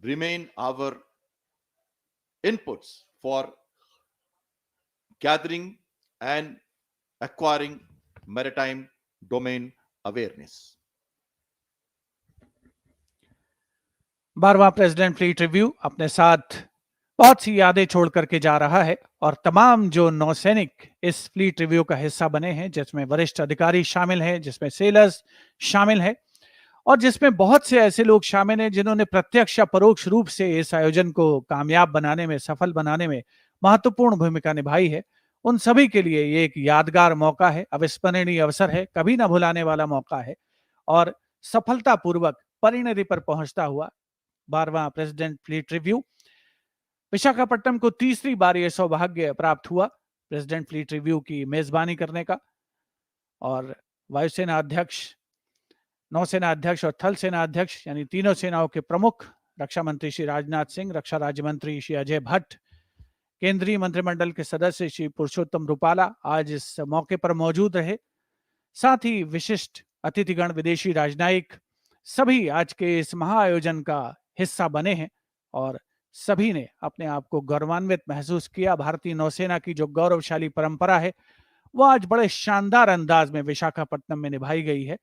remain our inputs for gathering and acquiring maritime domain awareness. 12वां president fleet review अपने साथ बहुत सी यादें छोड़ करके जा रहा है और तमाम जो नौसैनिक इस फ्लीट रिव्यू का हिस्सा बने हैं, जिसमें वरिष्ठ अधिकारी शामिल हैं, जिसमें सेलर्स शामिल हैं और जिसमें बहुत से ऐसे लोग शामिल हैं जिन्होंने प्रत्यक्ष या परोक्ष रूप से इस आयोजन को कामयाब बनाने में, सफल बनाने में महत्वपूर्ण भूमिका निभाई है, उन सभी के लिए ये एक यादगार मौका है, अविस्मरणीय अवसर है, कभी ना भुलाने वाला मौका है। और सफलतापूर्वक परिणति पर पहुंचता हुआ 12वां प्रेसिडेंट फ्लीट रिव्यू विशाखापट्टनम को तीसरी बार यह सौभाग्य प्राप्त हुआ प्रेसिडेंट फ्लीट रिव्यू की मेजबानी करने का। और वायुसेना अध्यक्ष, नौसेना अध्यक्ष और थल सेना अध्यक्ष यानी तीनों सेनाओं के प्रमुख रक्षा मंत्री श्री राजनाथ सिंह, रक्षा राज्य मंत्री श्री अजय भट्ट, केंद्रीय मंत्रिमंडल के सदस्य श्री पुरुषोत्तम रूपाला आज इस मौके पर मौजूद रहे। साथ ही विशिष्ट अतिथिगण, विदेशी राजनयिक सभी आज के इस महाआयोजन का हिस्सा बने हैं और सभी ने अपने आप को गौरवान्वित महसूस किया। भारतीय नौसेना की जो गौरवशाली परंपरा है वो आज बड़े शानदार अंदाज में विशाखापट्टनम में निभाई गई है।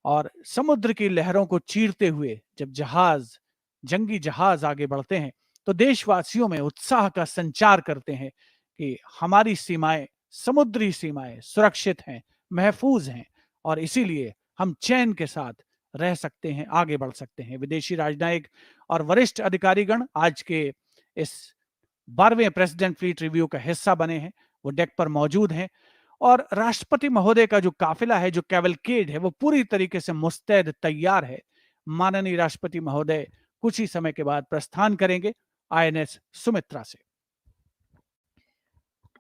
और समुद्र की लहरों को चीरते हुए जब जहाज, जंगी जहाज आगे बढ़ते हैं तो देशवासियों में उत्साह का संचार करते हैं कि हमारी सीमाएं, समुद्री सीमाएं सुरक्षित हैं, महफूज हैं और इसीलिए हम चैन के साथ रह सकते हैं, आगे बढ़ सकते हैं। विदेशी राजनयिक और वरिष्ठ अधिकारीगण आज के इस 12वें प्रेसिडेंट फ्लीट रिव्यू का हिस्सा बने हैं, वो डेक पर मौजूद हैं और राष्ट्रपति महोदय का जो काफिला है, जो कैवलकेड है, वो पूरी तरीके से मुस्तैद, तैयार है। माननीय राष्ट्रपति महोदय कुछ ही समय के बाद प्रस्थान करेंगे आईएनएस सुमित्रा से।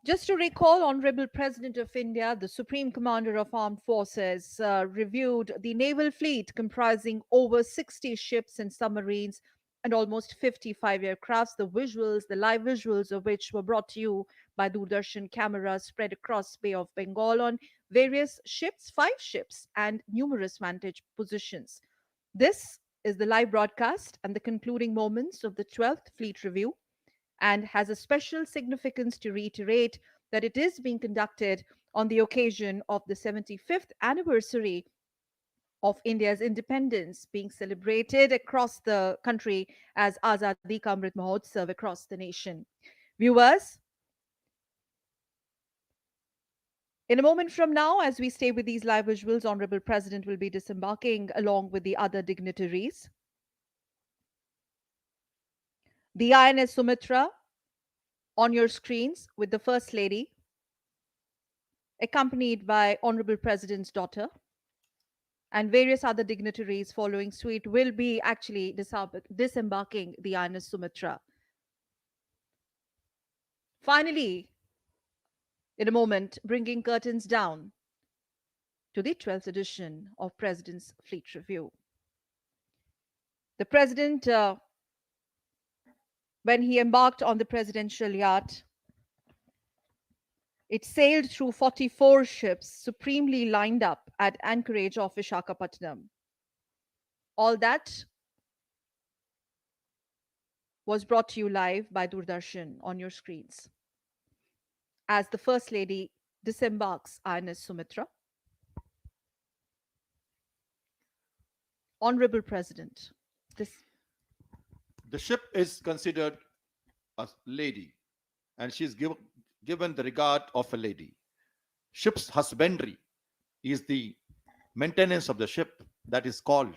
Just to recall, Honorable President of India, the Supreme Commander of Armed Forces, reviewed the naval fleet comprising over 60 ships and submarines and almost 55 aircrafts. The visuals, the live visuals of which were brought to you by Doordarshan cameras spread across Bay of Bengal on various ships, 5 ships, and numerous vantage positions. This is the live broadcast and the concluding moments of the 12th Fleet Review, and has a special significance to reiterate that it is being conducted on the occasion of the 75th anniversary of India's independence, being celebrated across the country as Azadi Ka Amrit Mahotsav across the nation. Viewers, in a moment from now, as we stay with these live visuals, Honorable President will be disembarking along with the other dignitaries. The INS Sumitra on your screens with the First Lady, accompanied by Honorable President's daughter, and various other dignitaries following suite will be actually disembarking the INS Sumitra. Finally, in a moment, bringing curtains down to the 12th edition of President's Fleet Review. The President, when he embarked on the Presidential Yacht, it sailed through 44 ships supremely lined up at anchorage of Vishakhapatnam. All that was brought to you live by Doordarshan on your screens. As the First Lady disembarks INS Sumitra, Honorable President, The ship is considered a lady, and she is given the regard of a lady. Ship's husbandry is the maintenance of the ship, that is called.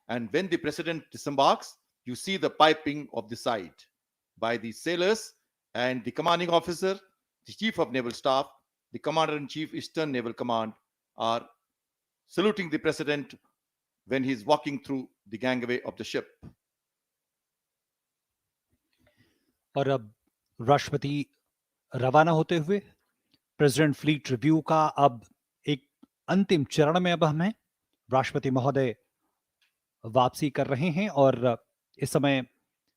And when the president disembarks, you see the piping of the side by the sailors and the commanding officer, the chief of naval staff, the commander-in-chief Eastern Naval Command are saluting the president when he is walking through the gangway of the ship. और अब राष्ट्रपति रवाना होते हुए president fleet Review का अब एक अंतिम चरण में अब हम हैं। राष्ट्रपति महोदय वापसी कर रहे हैं और इस समय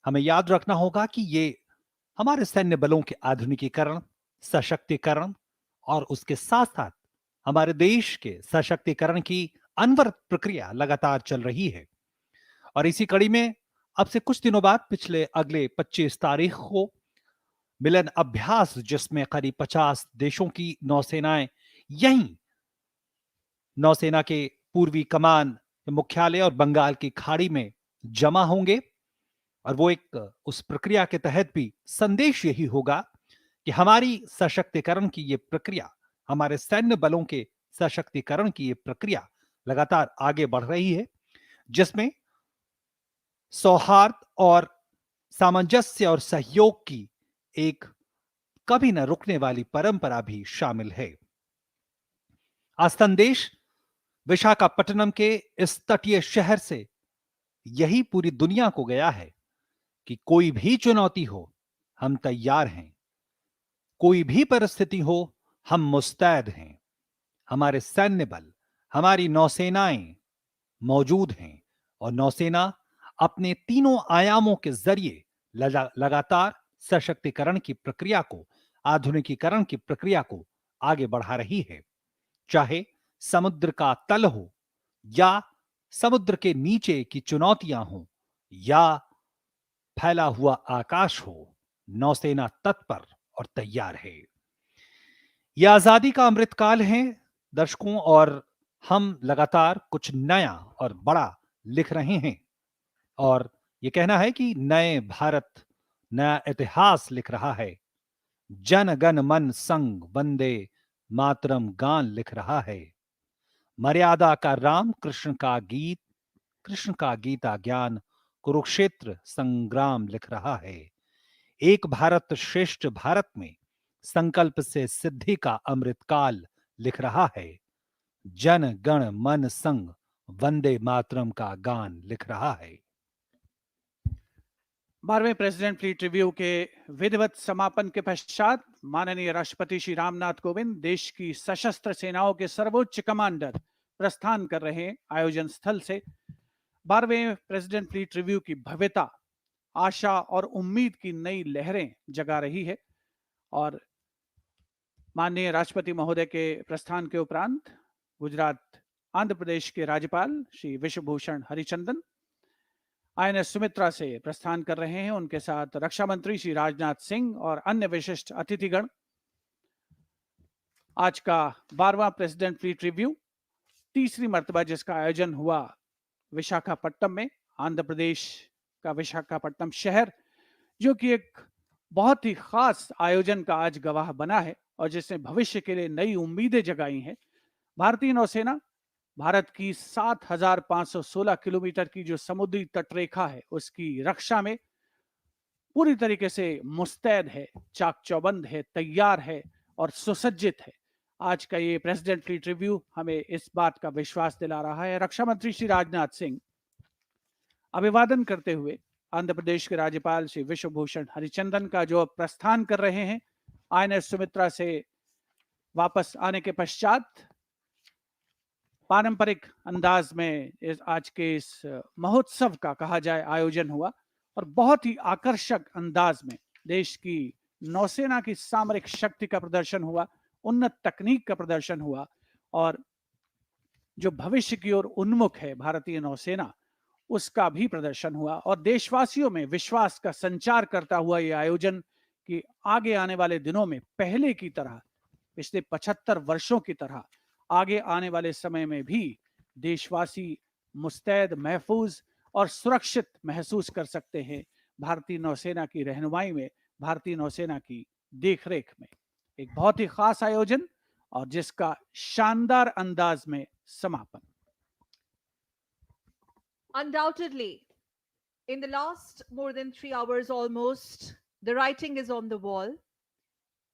हमें याद रखना होगा कि ये हमारे सैन्य बलों के आधुनिकीकरण, सशक्तिकरण और उसके साथ साथ हमारे देश के सशक्तिकरण की अनवरत प्रक्रिया लगातार चल रही है। और इसी कड़ी में अब से कुछ दिनों बाद पिछले अगले 25 तारीख को मिलन अभ्यास, जिसमें करीब 50 देशों की नौसेनाएं यहीं नौसेना के पूर्वी कमान मुख्यालय और बंगाल की खाड़ी में जमा होंगे। और वो एक उस प्रक्रिया के तहत भी संदेश यही होगा कि हमारी सशक्तिकरण की ये प्रक्रिया, हमारे सैन्य बलों के सशक्तिकरण की ये प्रक्रिया लगातार आगे बढ़ रही है, जिसमें सौहार्द और सामंजस्य और सहयोग की एक कभी न रुकने वाली परंपरा भी शामिल है। आज संदेश विशाखापट्टनम के इस तटीय शहर से यही पूरी दुनिया को गया है कि कोई भी चुनौती हो, हम तैयार हैं। कोई भी परिस्थिति हो, हम मुस्तैद हैं। हमारे सैन्य बल, हमारी नौसेनाएं मौजूद हैं और नौसेना अपने तीनों आयामों के जरिए लगातार सशक्तिकरण की प्रक्रिया को, आधुनिकीकरण की प्रक्रिया को आगे बढ़ा रही है। चाहे समुद्र का तल हो या समुद्र के नीचे की चुनौतियां हो या फैला हुआ आकाश हो, नौसेना तत्पर और तैयार है। यह आजादी का अमृतकाल है दर्शकों, और हम लगातार कुछ नया और बड़ा लिख रहे हैं। और यह कहना है कि नए भारत नया इतिहास लिख रहा है। जन गण मन संग वंदे मातरम गान लिख रहा है। मर्यादा का राम कृष्ण का गीत, कृष्ण का गीता ज्ञान, कुरुक्षेत्र संग्राम लिख रहा है। एक भारत श्रेष्ठ भारत में संकल्प से सिद्धि का अमृतकाल लिख रहा है। जन गण मन संग वंदे मातरम का गान लिख रहा है। 12वें प्रेसिडेंट फ्लीट रिव्यू के विधिवत समापन के पश्चात माननीय राष्ट्रपति श्री रामनाथ कोविंद देश की सशस्त्र सेनाओं के सर्वोच्च कमांडर प्रस्थान कर रहे हैं आयोजन स्थल से। 12वें प्रेसिडेंट फ्लीट रिव्यू की भव्यता आशा और उम्मीद की नई लहरें जगा रही है। और माननीय राष्ट्रपति महोदय के प्रस्थान के उपरांत गुजरात आंध्र प्रदेश के राज्यपाल श्री विश्वभूषण हरिचंदन आईएनएस सुमित्रा से प्रस्थान कर रहे हैं। उनके साथ रक्षा मंत्री श्री राजनाथ सिंह और अन्य विशिष्ट अतिथिगण। आज का 12वां प्रेसिडेंट फ्लीट रिव्यू तीसरी मर्तबा जिसका आयोजन हुआ विशाखापट्टनम में, आंध्र प्रदेश का विशाखापट्टनम शहर, जो कि एक बहुत ही खास आयोजन का आज गवाह बना है और जिसने भविष्य के लिए नई उम्मीदें जगाई हैं। भारतीय नौसेना भारत की 7,516 किलोमीटर की जो समुद्री तटरेखा है उसकी रक्षा में पूरी तरीके से मुस्तैद है, चाक चौबंद है, तैयार है और सुसज्जित है। आज का ये प्रेसिडेंट फ्लीट रिव्यू हमें इस बात का विश्वास दिला रहा है। रक्षा मंत्री श्री राजनाथ सिंह अभिवादन करते हुए आंध्र प्रदेश के राज्यपाल श्री विश्वभूषण हरिचंदन का जो प्रस्थान कर रहे हैं आईएनएस सुमित्रा से वापस आने के पश्चात पारंपरिक अंदाज में आज के इस महोत्सव का कहा जाए आयोजन हुआ और बहुत ही आकर्षक अंदाज में देश की नौसेना की सामरिक शक्ति का प्रदर्शन हुआ, उन्नत तकनीक का प्रदर्शन हुआ और जो भविष्य की ओर उन्मुख है भारतीय नौसेना उसका भी प्रदर्शन हुआ। और देशवासियों में विश्वास का संचार करता हुआ यह आयोजन कि आगे आने वाले दिनों में पहले की तरह, पिछले 75 वर्षों की तरह आगे आने वाले समय में भी देशवासी मुस्तैद, महफूज और सुरक्षित महसूस कर सकते हैं भारतीय नौसेना की रहनुमाई में, भारतीय नौसेना की देखरेख में। एक बहुत ही खास आयोजन और जिसका शानदार अंदाज में समापन। Undoubtedly, in the last more than 3 hours almost, the writing is on the wall.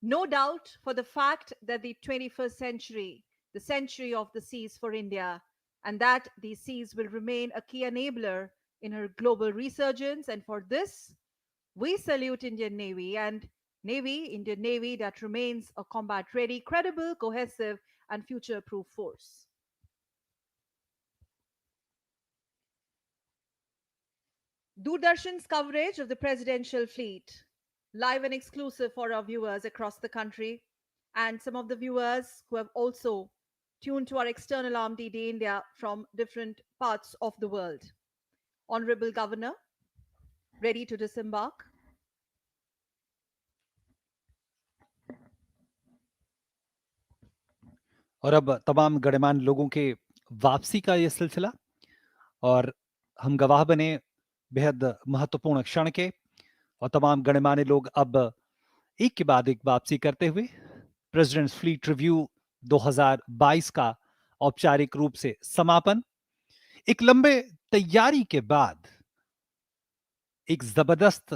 No doubt for the fact that the 21st century, the century of the seas for India, and that these seas will remain a key enabler in her global resurgence. And for this, we salute Indian Navy and Indian Navy that remains a combat-ready, credible, cohesive, and future-proof force. Doordarshan's coverage of the Presidential Fleet, live and exclusive for our viewers across the country, and some of the viewers who have also tuned to our external arm DD India from different parts of the world. Honorable Governor, ready to disembark. और अब तमाम गणमान्य लोगों के वापसी का ये सिलसिला, और हम गवाह बने बेहद महत्वपूर्ण क्षण के, और तमाम गणमान्य लोग अब एक के बाद एक वापसी करते हुए प्रेसिडेंट्स फ्लीट रिव्यू 2022 का औपचारिक रूप से समापन। एक लंबे तैयारी के बाद एक जबरदस्त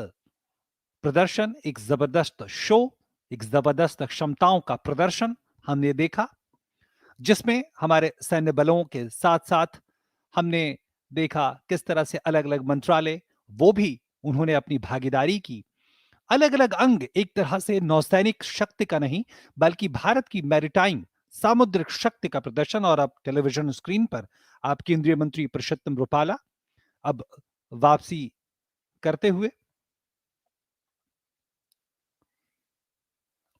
प्रदर्शन, एक जबरदस्त शो, एक जबरदस्त क्षमताओं का प्रदर्शन हमने देखा, जिसमें हमारे सैन्य बलों के साथ साथ हमने देखा किस तरह से अलग अलग मंत्रालय, वो भी उन्होंने अपनी भागीदारी की। अलग अलग अंग एक तरह से नौसैनिक शक्ति का नहीं, बल्कि भारत की मैरिटाइम सामुद्रिक शक्ति का प्रदर्शन। और अब टेलीविजन स्क्रीन पर आप केंद्रीय मंत्री पुरुषोत्तम रुपाला अब वापसी करते हुए,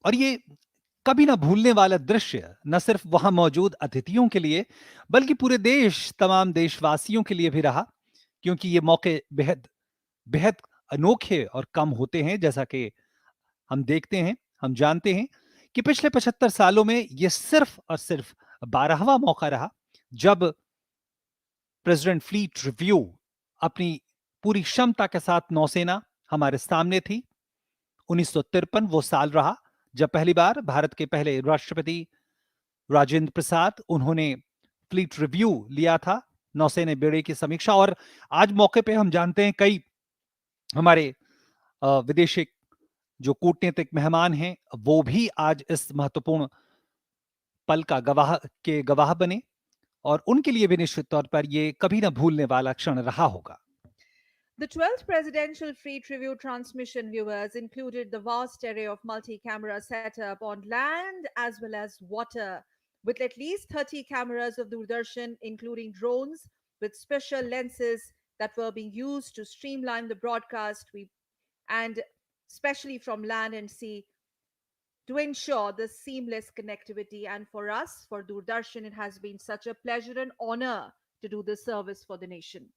और ये कभी ना भूलने वाला दृश्य न सिर्फ वहां मौजूद अतिथियों के लिए, बल्कि पूरे देश, तमाम देशवासियों के लिए भी रहा, क्योंकि ये मौके बेहद बेहद अनोखे और कम होते हैं। जैसा कि हम देखते हैं, हम जानते हैं कि पिछले 75 सालों में यह सिर्फ और सिर्फ 12वां मौका रहा जब प्रेसिडेंट फ्लीट रिव्यू अपनी पूरी क्षमता के साथ नौसेना हमारे सामने थी। 1953 वो साल रहा जब पहली बार भारत के पहले राष्ट्रपति राजेंद्र प्रसाद, उन्होंने फ्लीट रिव्यू लिया था, नौसेना बेड़े की समीक्षा। और आज मौके पे हम जानते हैं कई हमारे विदेशी जो कूटनीतिक मेहमान हैं, वो भी आज इस महत्वपूर्ण पल का गवाह बने, और उनके लिए भी निश्चित तौर पर ये कभी ना भूलने वाला क्षण रहा होगा। The 12th Presidential Fleet Review transmission, viewers, included the vast array of multi-camera setup on land as well as water, with at least 30 cameras of Doordarshan, including drones with special lenses that were being used to streamline the broadcast, and especially from land and sea, to ensure the seamless connectivity. And for us, for Doordarshan, it has been such a pleasure and honor to do this service for the nation.